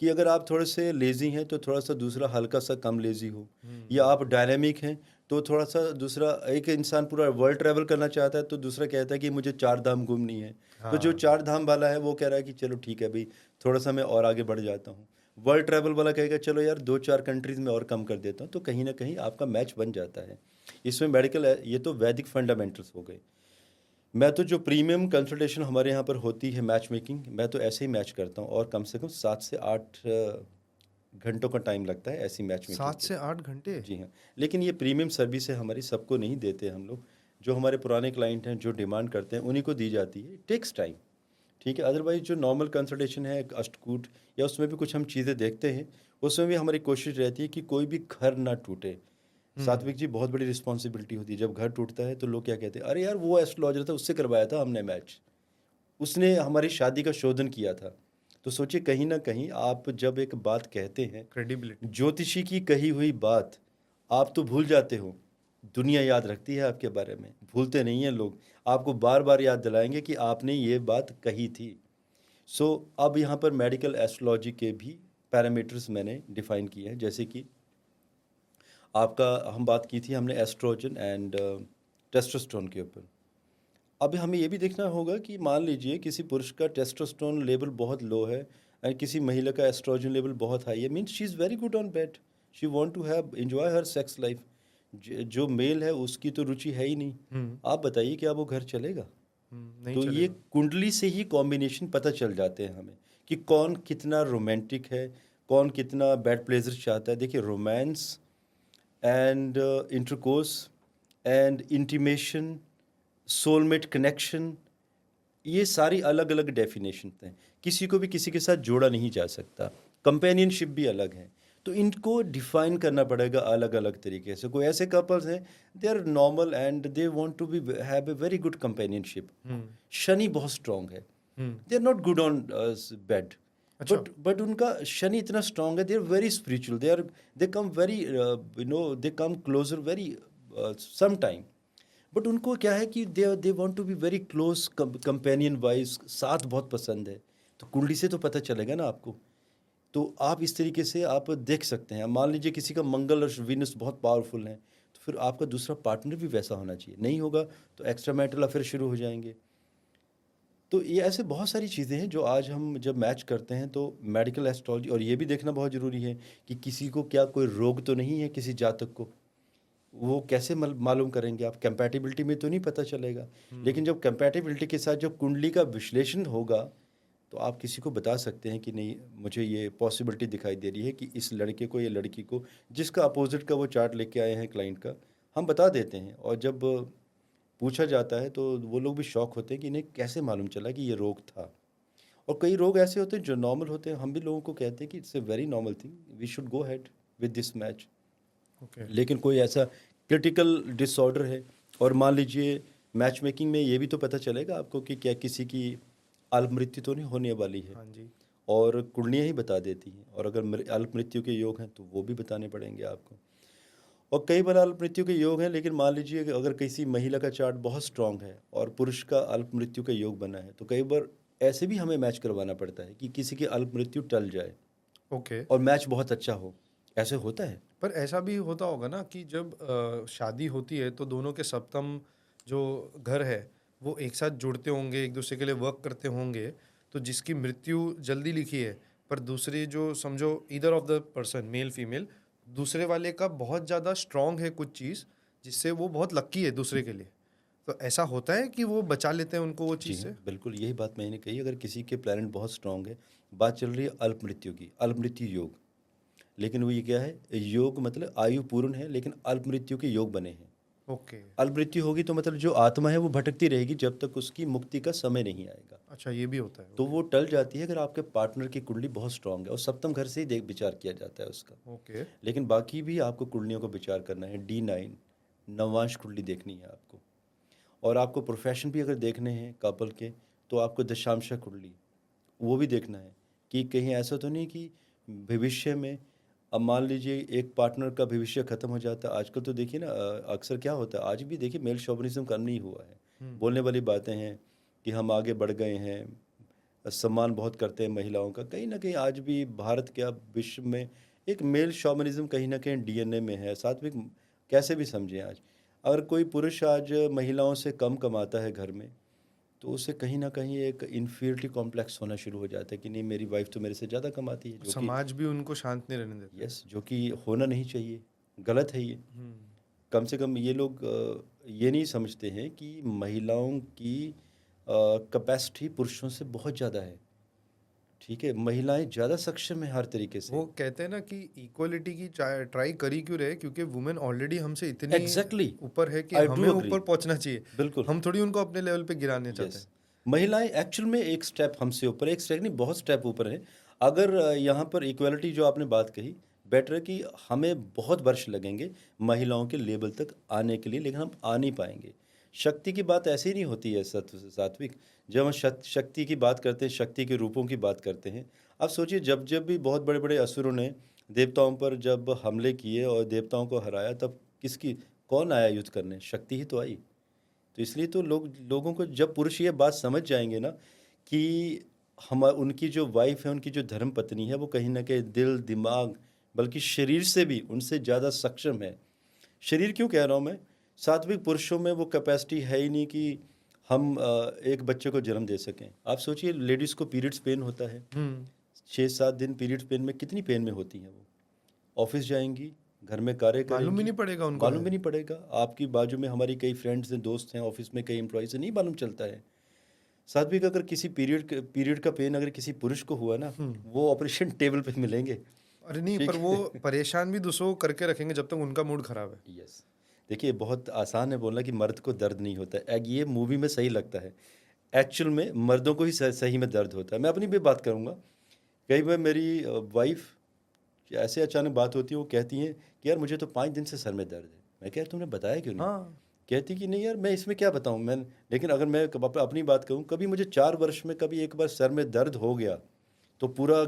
कि अगर आप थोड़े से लेजी हैं तो थोड़ा सा दूसरा हल्का सा कम लेजी हो, या आप डायनामिक हैं तो थोड़ा सा दूसरा, एक इंसान पूरा वर्ल्ड ट्रैवल करना चाहता है तो दूसरा कहता है कि मुझे 4 धाम घूमनी है। तो जो 4 धाम वाला है वो कह रहा है कि चलो ठीक है भाई, थोड़ा सा मैं और आगे बढ़ जाता हूँ। वर्ल्ड ट्रैवल वाला कहेगा चलो यार 2-4 कंट्रीज में और कम कर देता हूँ। तो कहीं ना कहीं आपका मैच बन जाता है। इसमें मेडिकल, ये तो वैदिक फंडामेंटल्स हो गए। मैं तो जो प्रीमियम कंसल्टेशन हमारे यहाँ पर होती है मैच मेकिंग, मैं तो ऐसे ही मैच करता हूँ, और कम से कम 7 से 8 घंटों का टाइम लगता है ऐसी मैच मेकिंग 7 से 8 घंटे? जी हाँ, लेकिन ये प्रीमियम सर्विस है हमारी, सबको नहीं देते हम लोग। जो हमारे पुराने क्लाइंट हैं जो डिमांड करते हैं उन्हीं को दी जाती है, टेक्स टाइम। ठीक है, अदरवाइज जो नॉर्मल कंसल्टेशन है अष्टकूट, या उसमें भी कुछ हम चीज़ें देखते हैं, उसमें भी हमारी कोशिश रहती है कि कोई भी घर ना टूटे। सात्विक जी, बहुत बड़ी रिस्पॉन्सिबिलिटी होती है जब घर टूटता है। तो लोग क्या कहते हैं, अरे यार वो एस्ट्रोलॉजर था, उससे करवाया था हमने मैच, उसने हमारी शादी का शोधन किया था। तो सोचिए, कहीं ना कहीं आप जब एक बात कहते हैं, क्रेडिबिलिटी। ज्योतिषी की कही हुई बात आप तो भूल जाते हो, दुनिया याद रखती है आपके बारे में, भूलते नहीं हैं लोग, आपको बार बार याद दिलाएंगे कि आपने ये बात कही थी। सो अब यहाँ पर मेडिकल एस्ट्रोलॉजी के भी पैरामीटर्स मैंने डिफाइन किए हैं, जैसे कि आपका, हम बात की थी हमने एस्ट्रोजन एंड टेस्टोस्टेरोन के ऊपर। अब हमें ये भी देखना होगा कि मान लीजिए किसी पुरुष का टेस्टोस्टेरोन लेवल बहुत लो है एंड किसी महिला का एस्ट्रोजन लेवल बहुत हाई है, means she is very good on bed, she want to have enjoy her sex life. जो मेल है उसकी तो रुचि है ही नहीं। आप बताइए क्या वो घर चलेगा? नहीं तो ये चलेगा। कुंडली से ही कॉम्बिनेशन पता चल जाते हैं हमें कि कौन कितना रोमांटिक है, कौन कितना बेड प्लेजर चाहता है। देखिए, romance and intercourse and intimation, soulmate connection, ये सारी अलग अलग डेफिनेशन हैं। किसी को भी किसी के साथ जोड़ा नहीं जा सकता, कंपेनियनशिप भी अलग है। तो इनको डिफाइन करना पड़ेगा अलग अलग तरीके से। कोई ऐसे कपल्स हैं, they are normal and they want to be have a very good companionship. Shani बहुत स्ट्रांग है, they are not good on bed, अच्छा। बट उनका शनि इतना स्ट्रांग है, they are very spiritual, they come very they come closer very some time. But उनको क्या है कि they want to be very close companion wise, साथ बहुत पसंद है। तो कुंडली से तो पता चलेगा ना आपको। तो आप इस तरीके से आप देख सकते हैं। मान लीजिए किसी का मंगल और वीनस बहुत पावरफुल हैं, तो फिर आपका दूसरा पार्टनर भी वैसा होना चाहिए। नहीं होगा तो एक्स्ट्रा मैरिटल अफेयर शुरू हो जाएंगे। तो ये ऐसे बहुत सारी चीज़ें हैं जो आज हम जब मैच करते हैं तो मेडिकल एस्ट्रोलॉजी, और ये भी देखना बहुत ज़रूरी है कि किसी को क्या कोई रोग तो नहीं है किसी जातक को। वो कैसे मालूम करेंगे आप? कंपैटिबिलिटी में तो नहीं पता चलेगा। लेकिन जब कंपैटिबिलिटी के साथ जब कुंडली का विश्लेषण होगा तो आप किसी को बता सकते हैं कि नहीं, मुझे ये पॉसिबिलिटी दिखाई दे रही है कि इस लड़के को या लड़की को जिसका अपोजिट का वो चार्ट लेके आए हैं क्लाइंट का, हम बता देते हैं। और जब पूछा जाता है तो वो लोग भी शॉक होते हैं कि इन्हें कैसे मालूम चला कि ये रोग था। और कई रोग ऐसे होते हैं जो नॉर्मल होते हैं, हम भी लोगों को कहते हैं कि it's a very normal thing, we should go head with this match. Okay. लेकिन कोई ऐसा क्रिटिकल डिसऑर्डर है, और मान लीजिए मैच मेकिंग में ये भी तो पता चलेगा आपको कि क्या किसी की अल्प मृत्यु तो नहीं होने वाली है, हाँ जी। और कुंडलियाँ ही बता देती हैं। और अगर अल्प मृत्यु के योग हैं तो वो भी बताने पड़ेंगे आपको। और कई बार अल्प मृत्यु के योग हैं, लेकिन मान लीजिए कि अगर किसी महिला का चार्ट बहुत स्ट्रांग है और पुरुष का अल्प मृत्यु का योग बना है, तो कई बार ऐसे भी हमें मैच करवाना पड़ता है कि किसी की अल्प मृत्यु टल जाए ओके। और मैच बहुत अच्छा हो। ऐसे होता है। पर ऐसा भी होता होगा ना कि जब शादी होती है तो दोनों के सप्तम जो घर है वो एक साथ जुड़ते होंगे, एक दूसरे के लिए वर्क करते होंगे, तो जिसकी मृत्यु जल्दी लिखी है पर दूसरी जो समझो either of the person male female, दूसरे वाले का बहुत ज़्यादा स्ट्रांग है कुछ चीज़ जिससे वो बहुत लक्की है दूसरे के लिए, तो ऐसा होता है कि वो बचा लेते हैं उनको वो जी चीज़ हाँ, से। बिल्कुल यही बात मैंने कही। अगर किसी के प्लैनेट बहुत स्ट्रांग है, बात चल रही है अल्प मृत्यु की, अल्प मृत्यु योग। लेकिन वो ये क्या है, योग मतलब आयु पूर्ण है लेकिन अल्प मृत्यु के योग बने हैं। ओके। अल्प मृत्यु होगी तो मतलब जो आत्मा है वो भटकती रहेगी जब तक उसकी मुक्ति का समय नहीं आएगा। अच्छा, ये भी होता है। तो वो टल जाती है अगर आपके पार्टनर की कुंडली बहुत स्ट्रांग है, और सप्तम घर से ही देख विचार किया जाता है उसका। ओके। लेकिन बाकी भी आपको कुंडलियों को विचार करना है। D9 नवांश कुंडली देखनी है आपको। और आपको प्रोफेशन भी अगर देखने हैं कपल के, तो आपको दशांश कुंडली वो भी देखना है कि कहीं ऐसा तो नहीं कि भविष्य में, अब मान लीजिए एक पार्टनर का भविष्य खत्म हो जाता है। आजकल तो देखिए ना, अक्सर क्या होता है, आज भी देखिए मेल शोविनिज्म कम नहीं हुआ है। बोलने वाली बातें हैं कि हम आगे बढ़ गए हैं, सम्मान बहुत करते हैं महिलाओं का। कहीं ना कहीं आज भी भारत क्या विश्व में एक मेल शोविनिज्म कहीं ना कहीं DNA में है। सात्विक कैसे भी समझें, आज अगर कोई पुरुष आज महिलाओं से कम कमाता है घर में, तो उसे कहीं ना कहीं एक इन्फीरियरिटी कॉम्प्लेक्स होना शुरू हो जाता है कि नहीं, मेरी वाइफ तो मेरे से ज़्यादा कमाती है, जो कि समाज भी उनको शांत नहीं रहने देता। यस, जो कि होना नहीं चाहिए, गलत है ये। कम से कम ये लोग ये नहीं समझते हैं कि महिलाओं की कैपेसिटी पुरुषों से बहुत ज़्यादा है। ठीक है, महिलाएं ज़्यादा सक्षम है हर तरीके से। वो कहते हैं ना कि इक्वलिटी की ट्राई करी क्यों रहे, क्योंकि वुमेन ऑलरेडी हमसे इतनी एग्जैक्टली, ऊपर है कि आई हमें डू अग्री, ऊपर पहुंचना चाहिए। बिल्कुल। हम थोड़ी उनको अपने लेवल पे गिराने चाहते यस, हैं। महिलाएं एक्चुअल में एक स्टेप हमसे ऊपर, एक स्टेप नहीं बहुत स्टेप ऊपर है। अगर यहाँ पर इक्वलिटी जो आपने बात कही, बेटर है कि हमें बहुत वर्ष लगेंगे महिलाओं के लेवल तक आने के लिए, लेकिन हम आ नहीं पाएंगे। शक्ति की बात ऐसे ही नहीं होती है सात्विक। जब हम शक्ति की बात करते हैं, शक्ति के रूपों की बात करते हैं, आप सोचिए जब जब भी बहुत बड़े बड़े असुरों ने देवताओं पर जब हमले किए और देवताओं को हराया, तब किसकी कौन आया युद्ध करने? शक्ति ही तो आई। तो इसलिए तो लोगों को जब पुरुष ये बात समझ जाएंगे ना कि हम उनकी जो वाइफ है, उनकी जो धर्म पत्नी है, वो कहीं ना कहीं दिल दिमाग बल्कि शरीर से भी उनसे ज़्यादा सक्षम है। शरीर क्यों कह रहा हूँ मैं, सात्विक पुरुषों में वो कैपेसिटी है ही नहीं कि हम एक बच्चे को जन्म दे सकें। आप सोचिए लेडीज़ को पीरियड्स पेन होता है, 6-7 दिन पीरियड्स पेन में, कितनी पेन में होती हैं वो। ऑफिस जाएंगी, घर में कार्य मालूम भी करेंगी, नहीं पड़ेगा उनको। मालूम भी नहीं पड़ेगा। आपकी बाजू में हमारी कई फ्रेंड्स हैं, दोस्त हैं, ऑफिस में कई एम्प्लॉयज़ हैं, नहीं मालूम चलता है। सात्विक अगर किसी पीरियड का पेन अगर किसी पुरुष को हुआ ना, वो ऑपरेशन टेबल पे मिलेंगे। अरे नहीं, ठीक पर वो परेशान भी दूसरों को करके रखेंगे जब तक उनका मूड खराब है। यस, देखिए बहुत आसान है बोलना कि मर्द को दर्द नहीं होता है। ये मूवी में सही लगता है, एक्चुअल में मर्दों को ही सही में दर्द होता है। मैं अपनी भी बात करूँगा, कई बार मेरी वाइफ ऐसे अचानक बात होती है, वो कहती हैं कि यार मुझे तो 5 दिन से सर में दर्द है। मैं कह, तुमने बताया क्यों नहीं? हाँ। कहती कि नहीं यार, मैं इसमें क्या बताऊँ मैं। लेकिन अगर मैं अपनी बात कहूँ, कभी मुझे 4 वर्ष में कभी एक बार सर में दर्द हो गया तो पूरा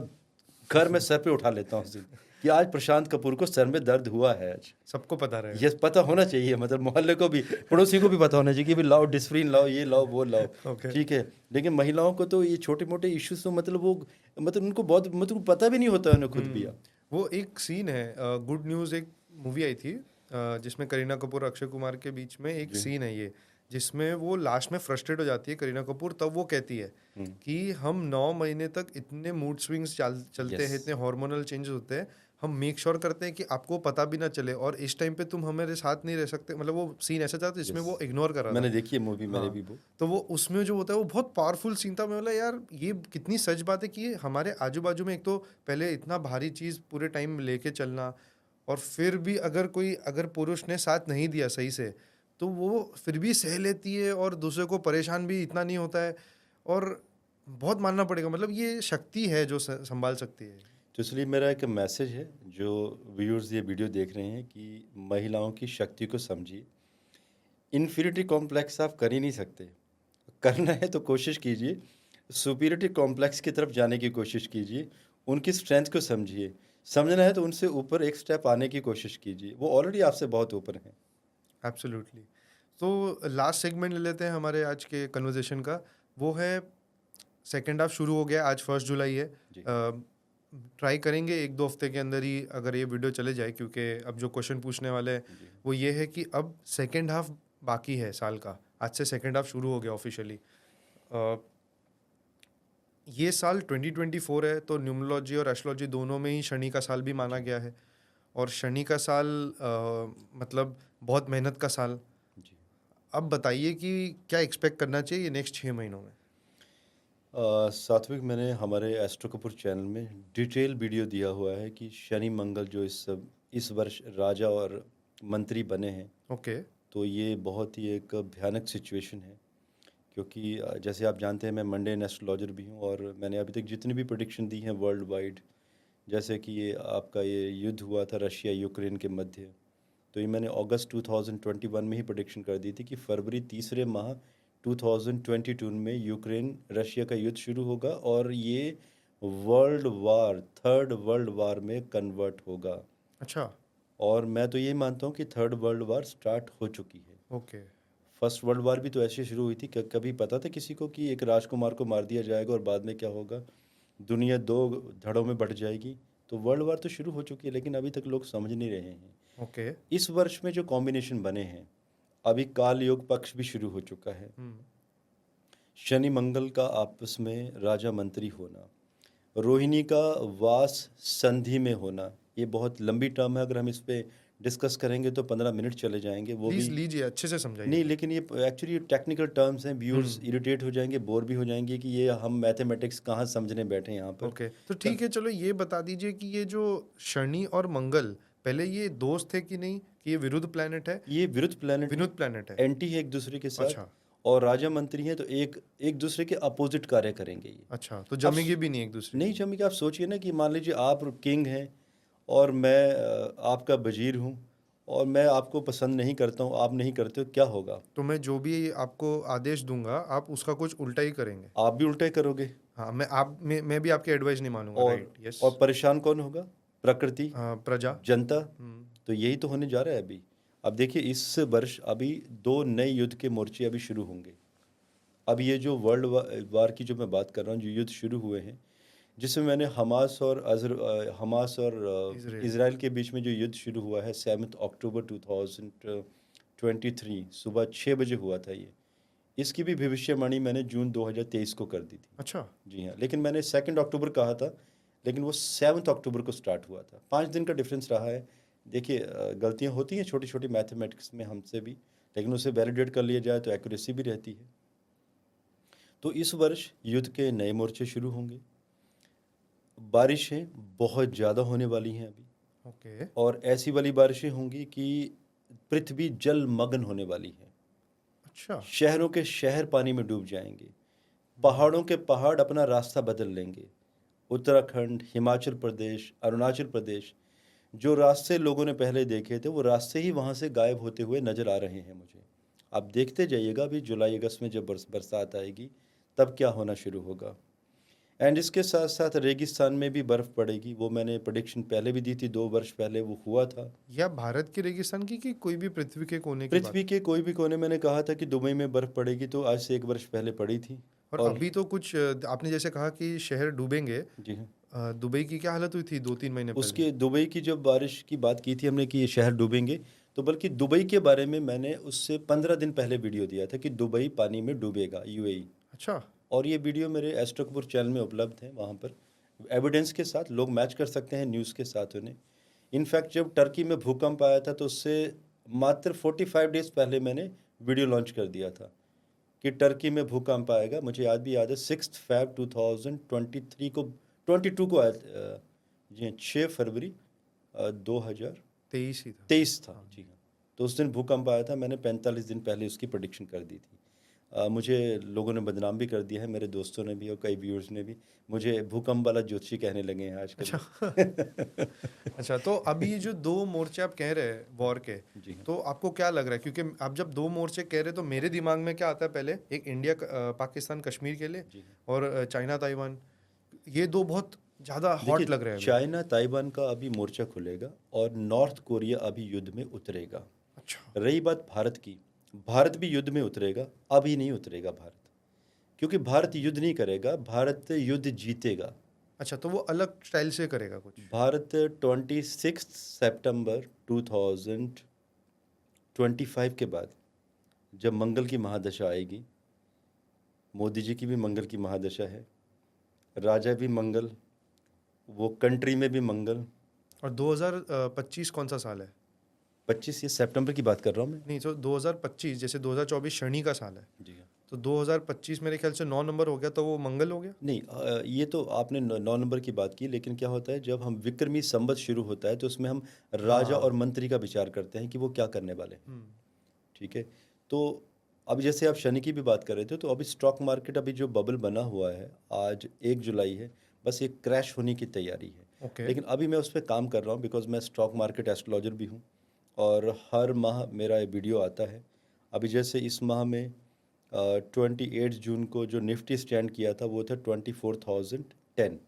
घर में सर पे उठा लेता हूँ कि आज प्रशांत कपूर को सर में दर्द हुआ है। आज सबको पता रहे। ये पता होना चाहिए, मतलब मोहल्ले को भी, पड़ोसी को भी पता होना चाहिए कि भाई लाओ डिस्प्रिन लाओ, ये लाओ वो लाओ। Okay. ठीक है, लेकिन महिलाओं को तो ये छोटे मोटे इश्यूज तो मतलब वो मतलब उनको बहुत मतलब पता भी नहीं होता है उन्हें खुद भी। वो एक सीन है, गुड न्यूज़ एक मूवी आई थी जिसमें करीना कपूर अक्षय कुमार के बीच में एक सीन है ये, जिसमें वो लास्ट में फ्रस्ट्रेट हो जाती है करीना कपूर। तब वो कहती है कि हम 9 महीने तक इतने मूड स्विंग्स चलते हैं, इतने हार्मोनल चेंजेस होते हैं, हम मेक श्योर करते हैं कि आपको पता भी ना चले, और इस टाइम पे तुम हमारे साथ नहीं रह सकते, मतलब वो सीन ऐसा था जिसमें Yes. वो इग्नोर कर रहा मैंने था। देखी है मूवी, मैंने हाँ, भी वो। तो वो उसमें जो होता है वो बहुत पावरफुल सीन था। मैं बोला यार ये कितनी सच बात है कि ये हमारे आजू बाजू में एक तो पहले इतना भारी चीज़ पूरे टाइम लेके चलना, और फिर भी अगर पुरुष ने साथ नहीं दिया सही से, तो वो फिर भी सह लेती है और दूसरे को परेशान भी इतना नहीं होता है। और बहुत मानना पड़ेगा, मतलब ये शक्ति है जो संभाल सकती है। तो इसलिए मेरा एक मैसेज है जो व्यूअर्स ये वीडियो देख रहे हैं कि महिलाओं की शक्ति को समझिए। इन्फीरियरिटी कॉम्प्लेक्स आप कर ही नहीं सकते। करना है तो कोशिश कीजिए, सुपीरियरिटी कॉम्प्लेक्स की तरफ जाने की कोशिश कीजिए। उनकी स्ट्रेंथ को समझिए। समझना है तो उनसे ऊपर एक स्टेप आने की कोशिश कीजिए। वो ऑलरेडी आपसे बहुत ऊपर हैं। एब्सोल्युटली। तो लास्ट सेगमेंट ले लेते हैं हमारे आज के कन्वर्सेशन का। वो है, सेकेंड हाफ शुरू हो गया, आज 1 जुलाई है। जी। ट्राई करेंगे 1-2 हफ्ते के अंदर ही अगर ये वीडियो चले जाए, क्योंकि अब जो क्वेश्चन पूछने वाले हैं जी। वो ये है कि अब सेकेंड हाफ बाकी है साल का। आज से सेकेंड हाफ शुरू हो गया ऑफिशियली। ये साल 2024 है, तो न्यूमरोलॉजी और एस्ट्रोलॉजी दोनों में ही शनि का साल भी माना गया है। और शनि का साल मतलब बहुत मेहनत का साल। जी। अब बताइए कि क्या एक्सपेक्ट करना चाहिए नेक्स्ट 6 महीनों में। सात्विक, मैंने हमारे एस्ट्रो कपूर चैनल में डिटेल वीडियो दिया हुआ है कि शनि मंगल जो इस वर्ष राजा और मंत्री बने हैं, ओके। तो ये बहुत ही एक भयानक सिचुएशन है। क्योंकि जैसे आप जानते हैं मैं मंडेन एस्ट्रोलॉजर भी हूँ, और मैंने अभी तक जितनी भी प्रेडिक्शन दी हैं वर्ल्ड वाइड, जैसे कि ये युद्ध हुआ था रशिया यूक्रेन के मध्य, तो ये मैंने अगस्त 2021 में ही प्रेडिक्शन कर दी थी कि फरवरी तीसरे माह 2022 में यूक्रेन रशिया का युद्ध शुरू होगा और ये थर्ड वर्ल्ड वार में कन्वर्ट होगा। अच्छा। और मैं तो ये मानता हूँ कि थर्ड वर्ल्ड वार स्टार्ट हो चुकी है। ओके। फर्स्ट वर्ल्ड वार भी तो ऐसे शुरू हुई थी। कभी पता था किसी को कि एक राजकुमार को मार दिया जाएगा और बाद में क्या होगा, दुनिया दो धड़ों में बट जाएगी। तो वर्ल्ड वार तो शुरू हो चुकी है, लेकिन अभी तक लोग समझ नहीं रहे हैं। ओके। इस वर्ष में जो कॉम्बिनेशन बने हैं, अभी काल योग पक्ष भी शुरू हो चुका है। शनि मंगल का आपस में राजा मंत्री होना, रोहिणी का वास संधि में होना, ये बहुत लंबी टर्म है। अगर हम इस पे डिस्कस करेंगे तो 15 मिनट चले जाएंगे, वो प्लीज भी लीजिए, अच्छे से समझाइए। नहीं। लेकिन ये एक्चुअली टेक्निकल टर्म्स हैं, व्यूअर्स इरिटेट हो जाएंगे, बोर भी हो जाएंगे कि ये हम मैथमेटिक्स कहाँ समझने बैठे हैं यहाँ पर। ओके, तो ठीक है, चलो ये बता दीजिए कि ये जो शनि और मंगल, पहले ये दोस्त थे कि नहीं, कि ये विरुद्ध प्लैनेट है? ये विरुद्ध प्लैनेट है। एंटी है एक दूसरे के साथ। अच्छा। और राजा मंत्री हैं तो एक दूसरे के अपोजिट कार्य करेंगे ये। अच्छा, तो जमेंगे भी नहीं एक दूसरे नहीं जमेंगे। आप सोचिए ना कि मान लीजिए आप किंग हैं और मैं आपका वजीर हूँ, और मैं आपको पसंद नहीं करता हूँ, आप नहीं करते हो, क्या होगा? तो मैं जो भी आपको आदेश दूंगा आप उसका कुछ उल्टा ही करेंगे। आप भी उल्टा ही करोगे। हाँ, मैं भी आपकी एडवाइस नहीं मानूंगा। और राइट, यस। और परेशान कौन होगा? प्रकृति, प्रजा, जनता। तो यही तो होने जा रहा है अभी। अब देखिए इस वर्ष अभी 2 नए युद्ध के मोर्चे अभी शुरू होंगे। अब ये जो वर्ल्ड वार की जो मैं बात कर रहा हूँ, जो युद्ध शुरू हुए हैं, जिसमें मैंने हमास और इज़राइल के बीच में जो युद्ध शुरू हुआ है 7 अक्टूबर 2023 सुबह 6 बजे हुआ था ये। इसकी भी भविष्यवाणी मैंने जून 2023 को कर दी थी। अच्छा। जी हाँ, लेकिन मैंने 2 अक्टूबर कहा था, लेकिन वो 7 अक्टूबर को स्टार्ट हुआ था। 5 दिन का डिफरेंस रहा है। देखिए गलतियाँ होती हैं छोटी छोटी मैथमेटिक्स में हमसे भी, लेकिन उसे वैलिडेट कर लिया जाए तो एक्यूरेसी भी रहती है। तो इस वर्ष युद्ध के नए मोर्चे शुरू होंगे। बारिशें बहुत ज़्यादा होने वाली हैं अभी। ओके। और ऐसी वाली बारिशें होंगी कि पृथ्वी जलमग्न होने वाली है। अच्छा। शहरों के शहर पानी में डूब जाएंगे। पहाड़ों के पहाड़ अपना रास्ता बदल लेंगे। उत्तराखंड, हिमाचल प्रदेश, अरुणाचल प्रदेश, जो रास्ते लोगों ने पहले देखे थे वो रास्ते ही वहाँ से गायब होते हुए नज़र आ रहे हैं मुझे। आप देखते जाइएगा, अभी जुलाई अगस्त में जब बरसात आएगी तब क्या होना शुरू होगा। एंड इसके साथ साथ रेगिस्तान में भी बर्फ़ पड़ेगी। वो मैंने प्रेडिक्शन पहले भी दी थी, 2 वर्ष पहले वो हुआ था। या भारत के रेगिस्तान की कि कोई भी पृथ्वी के कोने की बात? पृथ्वी के कोई भी कोने। मैंने कहा था कि दुबई में बर्फ़ पड़ेगी, तो आज से 1 वर्ष पहले पड़ी थी। और अभी तो कुछ आपने जैसे कहा कि शहर डूबेंगे। जी हाँ, दुबई की क्या हालत हुई थी 2-3 महीने पहले? उसके दुबई की जब बारिश की बात की थी हमने कि ये शहर डूबेंगे, तो बल्कि दुबई के बारे में मैंने उससे 15 दिन पहले वीडियो दिया था कि दुबई पानी में डूबेगा, यूएई। अच्छा। और ये वीडियो मेरे एस्ट्रो कपूर चैनल में उपलब्ध है। वहाँ पर एविडेंस के साथ लोग मैच कर सकते हैं न्यूज़ के साथ उन्हें। इनफैक्ट जब टर्की में भूकंप आया था तो उससे मात्र 45 डेज पहले मैंने वीडियो लॉन्च कर दिया था कि टर्की में भूकंप आएगा। मुझे याद भी याद है 6 फेब 2023 को 22 को आया जी हाँ 6 फरवरी 2023 23 ही था। था जी हाँ। तो उस दिन भूकंप आया था, मैंने 45 दिन पहले उसकी प्रेडिक्शन कर दी थी। मुझे लोगों ने बदनाम भी कर दिया है, मेरे दोस्तों ने भी और कई व्यूअर्स ने भी मुझे भूकंप वाला ज्योतिषी कहने लगे हैं आजकल। अच्छा अच्छा, तो अभी ये जो 2 मोर्चे आप कह रहे हैं वॉर के, जी हाँ। तो आपको क्या लग रहा है? क्योंकि आप जब 2 मोर्चे कह रहे हैं तो मेरे दिमाग में क्या आता है, पहले एक इंडिया पाकिस्तान कश्मीर के लिए जी हाँ। और चाइना ताइवान, ये 2 बहुत ज़्यादा हॉट देखिए, लग रहे हैं अभी। चाइना ताइवान का अभी मोर्चा खुलेगा और नॉर्थ कोरिया अभी युद्ध में उतरेगा। अच्छा रही बात भारत की, भारत भी युद्ध में उतरेगा, अभी नहीं उतरेगा भारत, क्योंकि भारत युद्ध नहीं करेगा, भारत युद्ध जीतेगा। अच्छा, तो वो अलग स्टाइल से करेगा कुछ। भारत 26 सितंबर 2025 के बाद जब मंगल की महादशा आएगी, मोदी जी की भी मंगल की महादशा है, राजा भी मंगल, वो कंट्री में भी मंगल। और 2025 कौन सा साल है? 25 ये सितंबर की बात कर रहा हूँ मैं। नहीं, तो 2025 जैसे 2024 शनि का साल है, जी हाँ। तो 2025 मेरे ख्याल से 9 नंबर हो गया, तो वो मंगल हो गया। नहीं, ये तो आपने 9 नंबर की बात की, लेकिन क्या होता है जब हम विक्रमी संवत शुरू होता है तो उसमें हम राजा और हाँ। मंत्री का विचार करते हैं कि वो क्या करने वाले हैं। हम्म। ठीक है। तो अब जैसे आप शनि की भी बात कर रहे थे, तो अभी स्टॉक मार्केट अभी जो बबल बना हुआ है, आज 1 जुलाई है, बस ये क्रैश होने की तैयारी है। ओके। लेकिन अभी मैं उस पर काम कर रहा हूँ, बिकॉज मैं स्टॉक मार्केट एस्ट्रोलॉजर भी हूँ और हर माह मेरा ये वीडियो आता है। अभी जैसे इस माह में 28 जून को जो निफ्टी स्टैंड किया था वो था 24,010,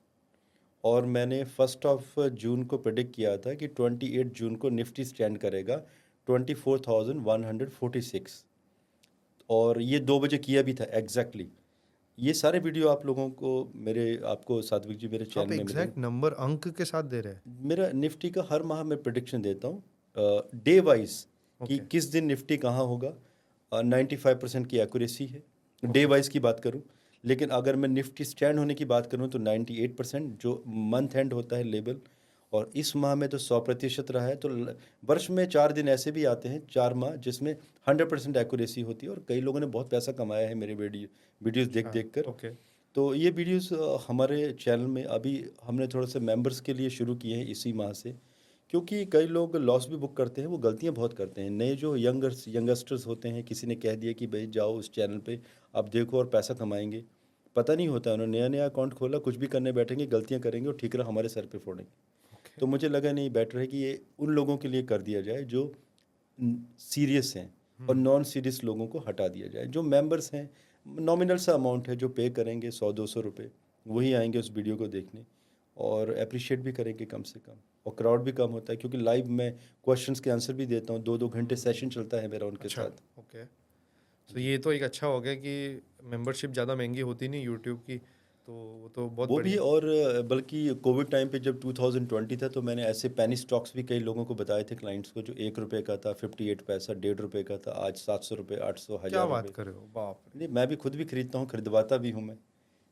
और मैंने 1 जून को प्रेडिक्ट किया था कि 28 जून को निफ्टी स्टैंड करेगा 24,146, और ये 2 बजे किया भी था एग्जैक्टली। ये सारे वीडियो आप लोगों को आपको सात्विक जी मेरे तो चैनल आप में मिलेंगे। एग्जैक्ट नंबर अंक के साथ दे रहे हैं? मेरा निफ्टी का हर माह मैं प्रिडिक्शन देता हूँ डे वाइज कि ओके। किस दिन निफ्टी कहाँ होगा। 95% की एक्यूरेसी है डे ओके। वाइज की बात करूँ। लेकिन अगर मैं निफ्टी स्टैंड होने की बात करूँ तो 98% जो मंथ एंड होता है लेवल, और इस माह में तो 100% रहा है। तो वर्ष में 4 दिन ऐसे भी आते हैं, 4 माह जिसमें 100% एक्यूरेसी होती है, और कई लोगों ने बहुत पैसा कमाया है मेरे वीडियोस देख अच्छा। देख कर। ओके। तो ये वीडियोस हमारे चैनल में अभी हमने थोड़ा सा मेंबर्स के लिए शुरू किए हैं इसी माह से, क्योंकि कई लोग लॉस भी बुक करते हैं, वो गलतियां बहुत करते हैं। नए जो यंगस्टर्स होते हैं, किसी ने कह दिया कि भाई जाओ उस चैनल पे आप देखो और पैसा कमाएंगे, पता नहीं होता है, उन्होंने नया नया अकाउंट खोला, कुछ भी करने बैठेंगे, गलतियां करेंगे और ठीकरा हमारे सर पे फोड़ेंगे। ओके। तो मुझे लगा नहीं, बेटर है कि ये उन लोगों के लिए कर दिया जाए जो सीरियस हैं, और नॉन सीरियस लोगों को हटा दिया जाए। जो मेंबर्स हैं, नॉमिनल सा अमाउंट है, जो पे करेंगे 100-200 रुपये, वही आएंगे उस वीडियो को देखने और अप्रिशिएट भी करेंगे कम से कम, और क्राउड भी कम होता है, क्योंकि लाइव मैं क्वेश्चंस के आंसर भी देता हूँ। 2-2 घंटे सेशन चलता है मेरा उनके अच्छा। साथ। ओके। तो ये तो एक अच्छा हो गया कि मेंबरशिप ज़्यादा महंगी होती नहीं यूट्यूब की, तो वो तो बहुत वो भी, बढ़िया। और बल्कि कोविड टाइम पे जब 2020 था तो मैंने ऐसे पेनी स्टॉक्स भी कई लोगों को बताए थे, क्लाइंट्स को, जो 1 रुपये का था, 58 पैसा, 1.5 रुपये का था, आज 700 रुपये, 800, क्या 1000 बात रुपये। कर रहे हो, बाप रे। नहीं, मैं भी खुद भी खरीदता हूँ, खरीदवाता भी हूँ मैं।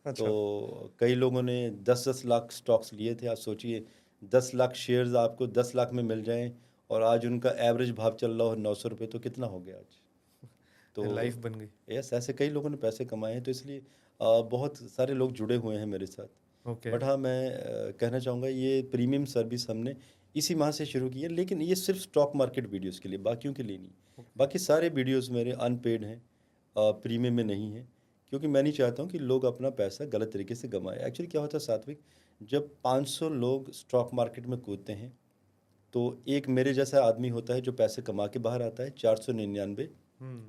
अच्छा। तो कई लोगों ने 10-10 लाख स्टॉक्स लिए थे। आप सोचिए 10 लाख शेयर्स आपको 10 लाख में मिल जाएं, और आज उनका एवरेज भाव चल रहा हो 900 रुपये, तो कितना हो गया आज। लाइफ तो बन गई। यस, ऐसे कई लोगों ने पैसे कमाए हैं, तो इसलिए बहुत सारे लोग जुड़े हुए हैं मेरे साथ। ओके। बट हाँ, मैं कहना चाहूँगा ये प्रीमियम सर्विस हमने इसी माह से शुरू की है, लेकिन ये सिर्फ स्टॉक मार्केट वीडियोस के लिए, बाकियों के लिए नहीं। बाकी सारे वीडियोस मेरे अनपेड हैं, प्रीमियम में नहीं है, क्योंकि मैं नहीं चाहता हूँ कि लोग अपना पैसा गलत तरीके से गंवाएं। एक्चुअली क्या होता है सात्विक, जब 500 लोग स्टॉक मार्केट में कूदते हैं तो एक मेरे जैसा आदमी होता है जो पैसे कमा के बाहर आता है, 499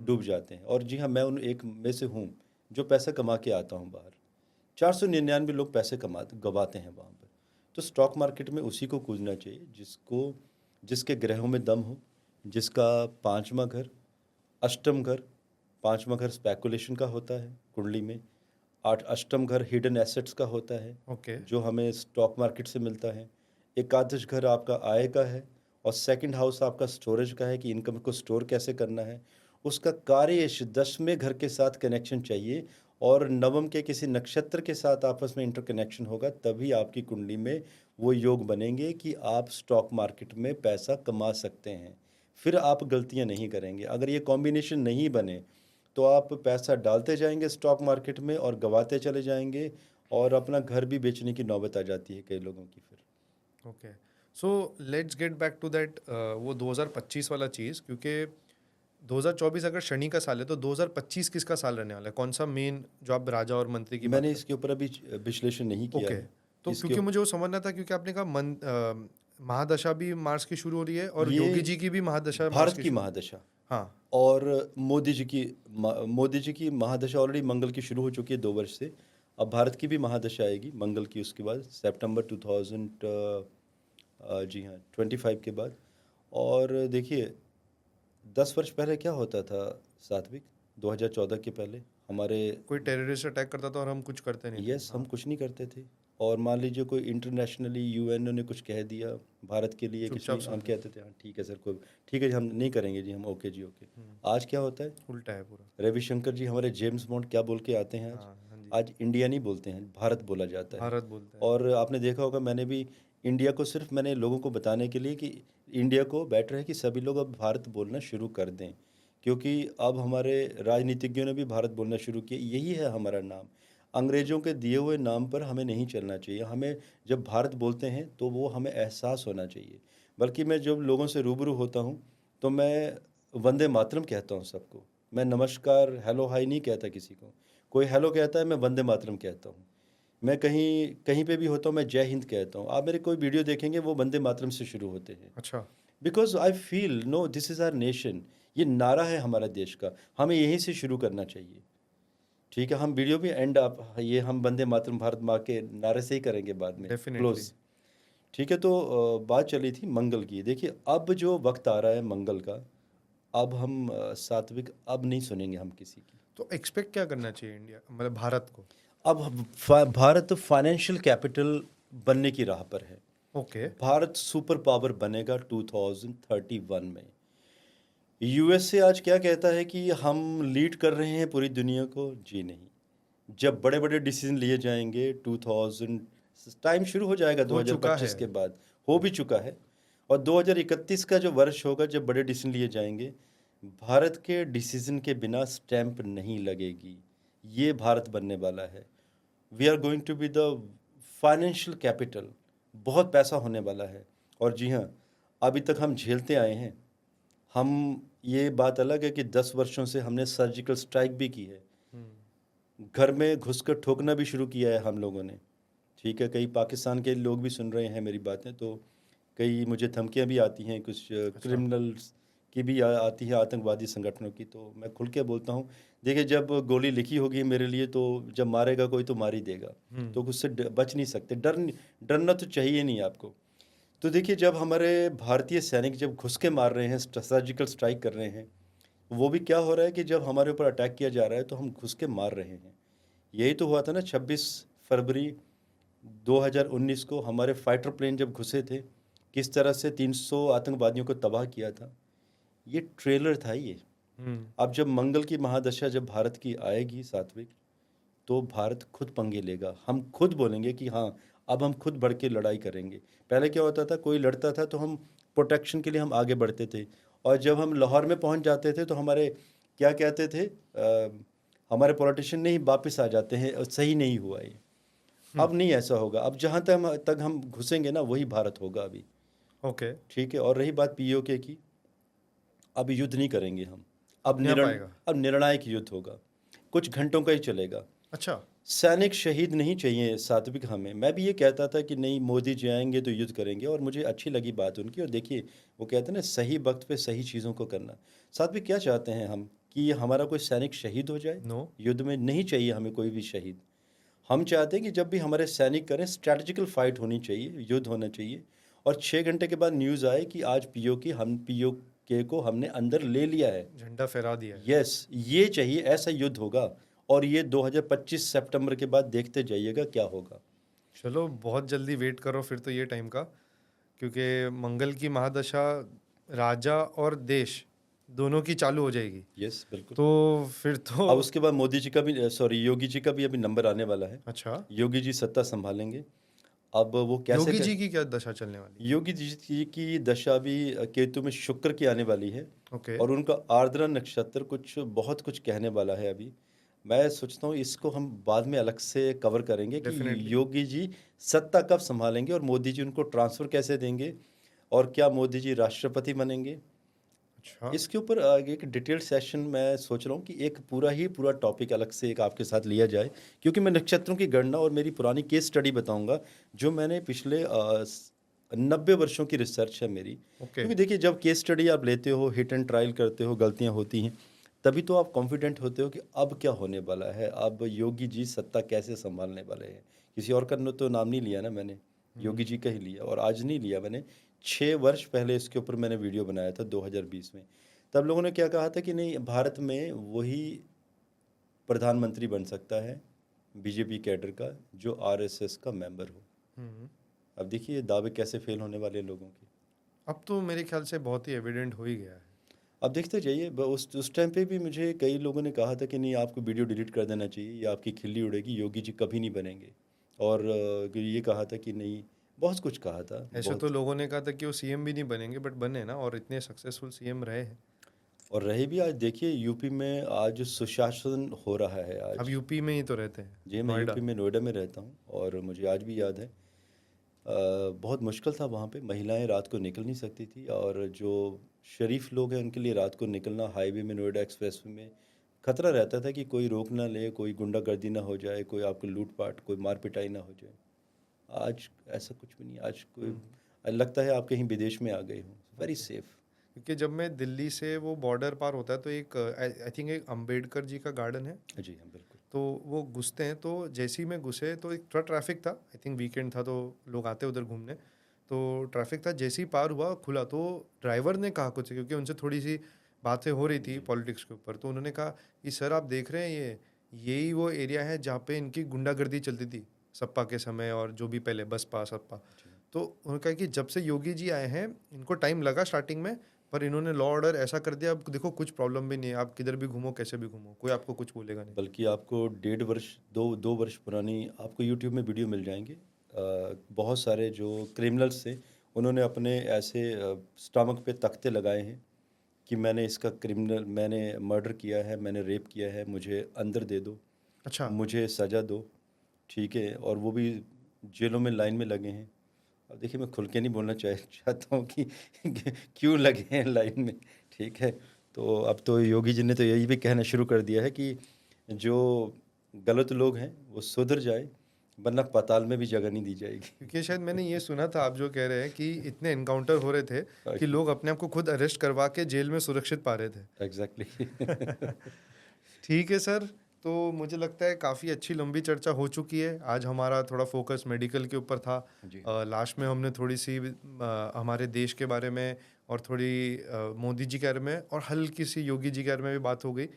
डूब जाते हैं। और जी हाँ, मैं उन एक में से हूँ जो पैसा कमा के आता हूँ बाहर। 499 लोग पैसे गवाते हैं वहाँ पर। तो स्टॉक मार्केट में उसी को कूदना चाहिए जिसके ग्रहों में दम हो, जिसका पांचवा घर, अष्टम घर, पांचवा घर स्पेकुलेशन का होता है कुंडली में, अष्टम घर हिडन एसेट्स का होता है ओके। जो हमें स्टॉक मार्केट से मिलता है, एकादश घर आपका आय का है, और सेकंड हाउस आपका स्टोरेज का है कि इनकम को स्टोर कैसे करना है। उसका कार्य 10वें घर के साथ कनेक्शन चाहिए, और नवम के किसी नक्षत्र के साथ आपस में इंटरकनेक्शन होगा, तभी आपकी कुंडली में वो योग बनेंगे कि आप स्टॉक मार्केट में पैसा कमा सकते हैं। फिर आप गलतियां नहीं करेंगे। अगर ये कॉम्बिनेशन नहीं बने तो आप पैसा डालते जाएंगे स्टॉक मार्केट में और गंवाते चले जाएंगे, और अपना घर भी बेचने की नौबत आ जाती है कई लोगों की फिर। Okay, so let's get back to that, वो 2025 वाला चीज़, क्योंकि 2024 अगर शनि का साल है तो 2025 किसका साल रहने वाला है? कौन सा मेन, जो आप राजा और मंत्री की बात मैंने कर? इसके ऊपर अभी विश्लेषण नहीं किया ओके, है। तो इसके क्योंकि मुझे वो समझना था, क्योंकि आपने कहा महादशा भी मार्च की शुरू हो रही है और ये योगी जी की भी महादशा मार्च भारत की की शुरू। महादशा हाँ, और मोदी जी की महादशा ऑलरेडी मंगल की शुरू हो चुकी है 2 वर्ष से। अब भारत की भी महादशा आएगी मंगल की, उसके बाद सितंबर 2000 जी हाँ 25 के बाद। और देखिए 10 वर्ष पहले क्या होता था सात्विक, 2014 के पहले हमारे, कोई टेररिस्ट अटैक करता था और हम कुछ करते नहीं थे। यस, हम हाँ, कुछ नहीं करते थे। और मान लीजिए कोई इंटरनेशनली यूएनओ ने कुछ कह दिया भारत के लिए कुछ चुपचाप नहीं, हम सुनते कहते थे हाँ ठीक है सर, कोई ठीक है जी, हम नहीं करेंगे जी, हम ओके जी ओके। आज क्या होता है, उल्टा है पूरा। रविशंकर जी हमारे जेम्स बॉन्ड क्या बोल के आते हैं आज? हाँ हाँ जी, आज इंडिया नहीं बोलते हैं, भारत बोला जाता है। भारत बोलते हैं। और आपने देखा होगा, मैंने भी इंडिया को सिर्फ मैंने लोगों को बताने के लिए कि इंडिया को बेटर है कि सभी लोग अब भारत बोलना शुरू कर दें, क्योंकि अब हमारे राजनीतिज्ञों ने भी भारत बोलना शुरू किया। यही है हमारा नाम। अंग्रेज़ों के दिए हुए नाम पर हमें नहीं चलना चाहिए। हमें जब भारत बोलते हैं तो वो हमें एहसास होना चाहिए। बल्कि मैं जब लोगों से रूबरू होता हूँ तो मैं वंदे मातरम कहता हूँ सबको। मैं नमस्कार हेलो हाय नहीं कहता किसी को। कोई हेलो कहता है, मैं वंदे मातरम कहता हूँ। मैं कहीं कहीं पे भी होता हूँ, मैं जय हिंद कहता हूँ। आप मेरे कोई वीडियो देखेंगे वो वंदे मातरम से शुरू होते हैं, अच्छा, because I feel no this is our nation. ये नारा है हमारा देश का, हमें यहीं से शुरू करना चाहिए। ठीक है, हम वीडियो भी एंड आप ये हम वंदे मातरम भारत माँ के नारे से ही करेंगे बाद में डेफिनेटली। क्लोज। ठीक है, तो बात चली थी मंगल की। देखिए अब जो वक्त आ रहा है मंगल का, अब हम सात्विक अब नहीं सुनेंगे हम किसी की। तो एक्सपेक्ट क्या करना चाहिए इंडिया, मतलब भारत को? अब भारत फाइनेंशियल कैपिटल बनने की राह पर है। ओके, भारत सुपर पावर बनेगा 2031 में। यूएसए आज क्या कहता है कि हम लीड कर रहे हैं पूरी दुनिया को? जी नहीं। जब बड़े बड़े डिसीजन लिए जाएंगे 2000, टाइम शुरू हो जाएगा हो चुका 2025 है। के बाद, हो भी चुका है। और 2031 का जो वर्ष होगा जब बड़े डिसीजन लिए जाएंगे, भारत के डिसीजन के बिना स्टैंप नहीं लगेगी। ये भारत बनने वाला है। We are going to be the financial capital. बहुत पैसा होने वाला है। और जी हाँ, अभी तक हम झेलते आए हैं। हम, ये बात अलग है कि 10 वर्षों से हमने सर्जिकल स्ट्राइक भी की है, घर में घुसकर ठोकना भी शुरू किया है हम लोगों ने। ठीक है, कई पाकिस्तान के लोग भी सुन रहे हैं मेरी बातें, तो कई मुझे धमकियां भी आती हैं, कुछ क्रिमिनल्स की भी आती है, आतंकवादी संगठनों की। तो मैं खुल के बोलता हूँ, देखिए जब गोली लिखी होगी मेरे लिए, तो जब मारेगा कोई तो मार ही देगा, तो उससे बच नहीं सकते। डरना तो चाहिए नहीं आपको। तो देखिए जब हमारे भारतीय सैनिक जब घुस के मार रहे हैं, सर्जिकल स्ट्राइक कर रहे हैं, वो भी क्या हो रहा है कि जब हमारे ऊपर अटैक किया जा रहा है तो हम घुस के मार रहे हैं। यही तो हुआ था ना 26 फरवरी 2019 को, हमारे फाइटर प्लेन जब घुसे थे, किस तरह से 300 आतंकवादियों को तबाह किया था। ये ट्रेलर था ये। अब जब मंगल की महादशा जब भारत की आएगी सात्विक, तो भारत खुद पंगे लेगा। हम खुद बोलेंगे कि हाँ अब हम खुद बढ़ के लड़ाई करेंगे। पहले क्या होता था, कोई लड़ता था तो हम प्रोटेक्शन के लिए हम आगे बढ़ते थे, और जब हम लाहौर में पहुंच जाते थे तो हमारे क्या कहते थे, हमारे पॉलिटिशियन नहीं वापस आ जाते हैं, और सही नहीं हुआ ये। अब नहीं ऐसा होगा। अब जहाँ तक हम घुसेंगे ना वही भारत होगा अभी। ओके, ठीक है, और रही बात पीओके की, अब युद्ध नहीं करेंगे हम। अब नहीं आ पाएगा। अब निर्णायक युद्ध होगा, कुछ घंटों का ही चलेगा। अच्छा, सैनिक शहीद नहीं चाहिए सात्विक हमें। मैं भी ये कहता था कि नहीं मोदी जी आएंगे तो युद्ध करेंगे, और मुझे अच्छी लगी बात उनकी। और देखिए वो कहते हैं ना, सही वक्त पे सही चीज़ों को करना। सात्विक क्या चाहते हैं हम कि हमारा कोई सैनिक शहीद हो जाए? नो, युद्ध में नहीं चाहिए हमें कोई भी शहीद। हम चाहते हैं कि जब भी हमारे सैनिक करें, स्ट्रैटेजिकल फाइट होनी चाहिए, युद्ध होना चाहिए, और 6 घंटे के बाद न्यूज़ आए कि आज पीओके को हमने अंदर ले लिया है, झंडा फहरा दिया है। यस, ये चाहिए, ऐसा युद्ध होगा। और ये 2025 सितंबर के बाद देखते जाइएगा क्या होगा। चलो बहुत जल्दी वेट करो फिर तो ये टाइम का, क्योंकि मंगल की महादशा राजा और देश दोनों की चालू हो जाएगी। यस, बिल्कुल। तो फिर तो अब उसके बाद मोदी जी का भी सॉरी योगी जी का भी अभी नंबर आने वाला है। अच्छा, योगी जी सत्ता संभालेंगे। अब वो कैसे योगी जी की क्या दशा चलने वाली योगी जी की दशा भी केतु में शुक्र की आने वाली है। है? ओके, और उनका आर्द्रा नक्षत्र कुछ बहुत कुछ कहने वाला है अभी। मैं सोचता हूँ इसको हम बाद में अलग से कवर करेंगे कि डेफिनेटली। योगी जी सत्ता कब संभालेंगे और मोदी जी उनको ट्रांसफर कैसे देंगे और क्या मोदी जी राष्ट्रपति बनेंगे। अच्छा, इसके ऊपर एक डिटेल्ड सेशन मैं सोच रहा हूँ कि एक पूरा टॉपिक अलग से एक आपके साथ लिया जाए, क्योंकि मैं नक्षत्रों की गणना और मेरी पुरानी केस स्टडी बताऊंगा जो मैंने पिछले 90 वर्षों की रिसर्च है मेरी। ओके, क्योंकि देखिए जब केस स्टडी आप लेते हो, हिट एंड ट्रायल करते हो, गलतियां होती हैं, तभी तो आप कॉन्फिडेंट होते हो कि अब क्या होने वाला है, अब योगी जी सत्ता कैसे संभालने वाले हैं। किसी और का तो नाम नहीं लिया ना मैंने, योगी जी का ही लिया। और आज नहीं लिया मैंने, 6 वर्ष पहले इसके ऊपर मैंने वीडियो बनाया था 2020 में। तब लोगों ने क्या कहा था कि नहीं, भारत में वही प्रधानमंत्री बन सकता है बीजेपी कैडर का जो आरएसएस का मेंबर हो। हम्म। अब देखिए ये दावे कैसे फेल होने वाले हैं लोगों के। अब तो मेरे ख्याल से बहुत ही एविडेंट हो ही गया है। अब देखते जाइए, उस टाइम पे भी मुझे कई लोगों ने कहा था कि नहीं आपको वीडियो डिलीट कर देना चाहिए, ये आपकी खिल्ली उड़ेगी, योगी जी कभी नहीं बनेंगे। और ये कहा था कि नहीं, बहुत कुछ कहा था ऐसे तो बहुत। लोगों ने कहा था कि वो सीएम भी नहीं बनेंगे, बट बने ना, और इतने सक्सेसफुल सीएम रहे हैं। और रहे भी। आज देखिए यूपी में आज सुशासन हो रहा है अब आज। यूपी में ही तो रहते हैं, जी, मैं नोएडा। यूपी में नोएडा में रहता हूँ और मुझे आज भी याद है बहुत मुश्किल था वहाँ पे, महिलाएं रात को निकल नहीं सकती थी। और जो शरीफ लोग हैं उनके लिए रात को निकलना हाईवे में, नोएडा एक्सप्रेस में खतरा रहता था कि कोई रोक ना ले, कोई गुंडागर्दी ना हो जाए, कोई आपको लूटपाट, कोई मार पिटाई ना हो जाए। आज ऐसा कुछ भी नहीं। आज कोई लगता है आप कहीं विदेश में आ गए हो, वेरी सेफ। क्योंकि जब मैं दिल्ली से वो बॉर्डर पार होता है तो एक आई थिंक एक अंबेडकर जी का गार्डन है, जी हाँ, बिल्कुल। तो वो घुसते हैं, तो जैसे ही मैं घुसे तो एक थोड़ा ट्रैफिक था, आई थिंक वीकेंड था तो लोग आते उधर घूमने, तो ट्रैफिक था। जैसे ही पार हुआ खुला तो ड्राइवर ने कहा कुछ, क्योंकि उनसे थोड़ी सी बातें हो रही थी पॉलिटिक्स के ऊपर, तो उन्होंने कहा कि सर आप देख रहे हैं यही वो एरिया है जहाँ पे इनकी गुंडागर्दी चलती थी सपा के समय, और जो भी पहले बसपा सपा। तो उन्होंने कहा कि जब से योगी जी आए हैं इनको टाइम लगा स्टार्टिंग में, पर इन्होंने लॉ ऑर्डर ऐसा कर दिया, अब देखो कुछ प्रॉब्लम भी नहीं है, आप किधर भी घूमो कैसे भी घूमो, कोई आपको कुछ बोलेगा नहीं। बल्कि आपको 1.5 वर्ष, दो वर्ष पुरानी आपको यूट्यूब में वीडियो मिल जाएंगे। बहुत सारे जो क्रिमिनल्स थे उन्होंने अपने ऐसे स्टमक पे तख्ते लगाए हैं कि मैंने मर्डर किया है, मैंने रेप किया है, मुझे अंदर दे दो, अच्छा, मुझे सज़ा दो। ठीक है, और वो भी जेलों में लाइन में लगे हैं। अब देखिए मैं खुल के नहीं बोलना चाहता हूँ कि क्यों लगे हैं लाइन में। ठीक है, तो अब तो योगी जी ने तो यही भी कहना शुरू कर दिया है कि जो गलत लोग हैं वो सुधर जाए, वरना पाताल में भी जगह नहीं दी जाएगी। क्योंकि शायद मैंने ये सुना था आप जो कह रहे हैं कि इतने एनकाउंटर हो रहे थे कि लोग अपने आप को खुद अरेस्ट करवा के जेल में सुरक्षित पा रहे थे। एग्जैक्टली। ठीक है सर, तो मुझे लगता है काफ़ी अच्छी लंबी चर्चा हो चुकी है। आज हमारा थोड़ा फोकस मेडिकल के ऊपर था, जी। लास्ट में हमने थोड़ी सी हमारे देश के बारे में और थोड़ी मोदी जी के बारे में और हल्की सी योगी जी के बारे में भी बात हो गई।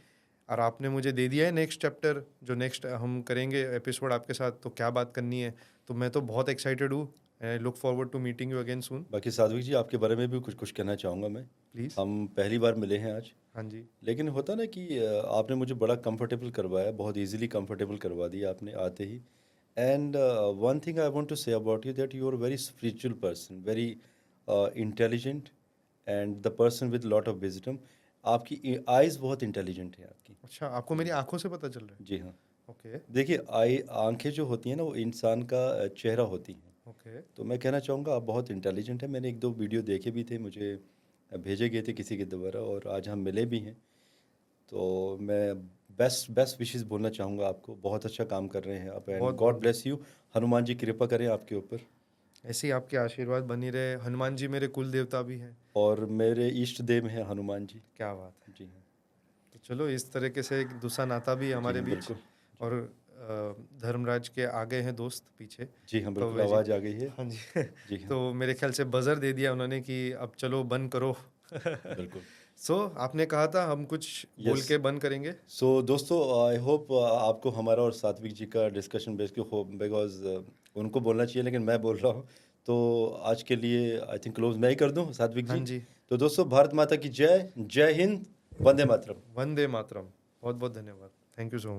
और आपने मुझे दे दिया है नेक्स्ट चैप्टर, जो नेक्स्ट हम करेंगे एपिसोड आपके साथ, तो क्या बात करनी है। तो मैं तो बहुत एक्साइटेड हूँ, I look forward to meeting you again soon. बाकी साध्वी जी आपके बारे में भी कुछ कुछ कहना चाहूँगा मैं। प्लीज़। हम पहली बार मिले हैं आज, हाँ जी। लेकिन होता ना कि आपने मुझे बड़ा कंफर्टेबल करवाया, बहुत इजीली कंफर्टेबल करवा दिया आपने आते ही। And one thing I want to say about you that you are very spiritual person, very intelligent and the person with lot of wisdom. आपकी आइज़ बहुत इंटेलिजेंट है आपकी। अच्छा, आपको मेरी आंखों से पता चल रहा है? जी हाँ। ओके, देखिए आंखें जो होती हैं ना वो इंसान का चेहरा होती हैं। ओके। तो मैं कहना चाहूँगा आप बहुत इंटेलिजेंट हैं। मैंने एक दो वीडियो देखे भी थे, मुझे भेजे गए थे किसी के द्वारा, और आज हम मिले भी हैं। तो मैं बेस्ट बेस्ट विशेस बोलना चाहूँगा आपको। बहुत अच्छा काम कर रहे हैं आप, एंड बहुत गॉड बहुत ब्लेस यू। हनुमान जी कृपा करें आपके ऊपर। ऐसे ही आपके आशीर्वाद बनी रहे। हनुमान जी मेरे कुल देवता भी हैं। और मेरे इष्ट देव हैं हनुमान जी। क्या बात है। जी हाँ। तो चलो, इस तरीके से एक दूसरा नाता भी है जी हमारे हाँ, बीच। बिल्कुल। और धर्मराज के आगे हैं दोस्त पीछे, जी हाँ, बिल्कुल, भव्य जी। आवाज़ आ गई है। हाँ जी। जी हाँ, तो मेरे ख्याल से बजर दे दिया उन्होंने कि अब चलो बंद करो। बिल्कुल। सो आपने कहा था हम कुछ बोल यस। के बंद करेंगे। सो दोस्तों, आई होप आपको हमारा और सात्विक जी का डिस्कशन बेस के हो, बिकॉज उनको बोलना चाहिए लेकिन मैं बोल रहा हूँ। तो आज के लिए आई थिंक क्लोज मैं ही कर दूँ सात्विक हाँ जी। जी। तो दोस्तों, भारत माता की जय, जय हिंद, वंदे मातरम। वंदे मातरम। बहुत बहुत धन्यवाद। Thank you so much.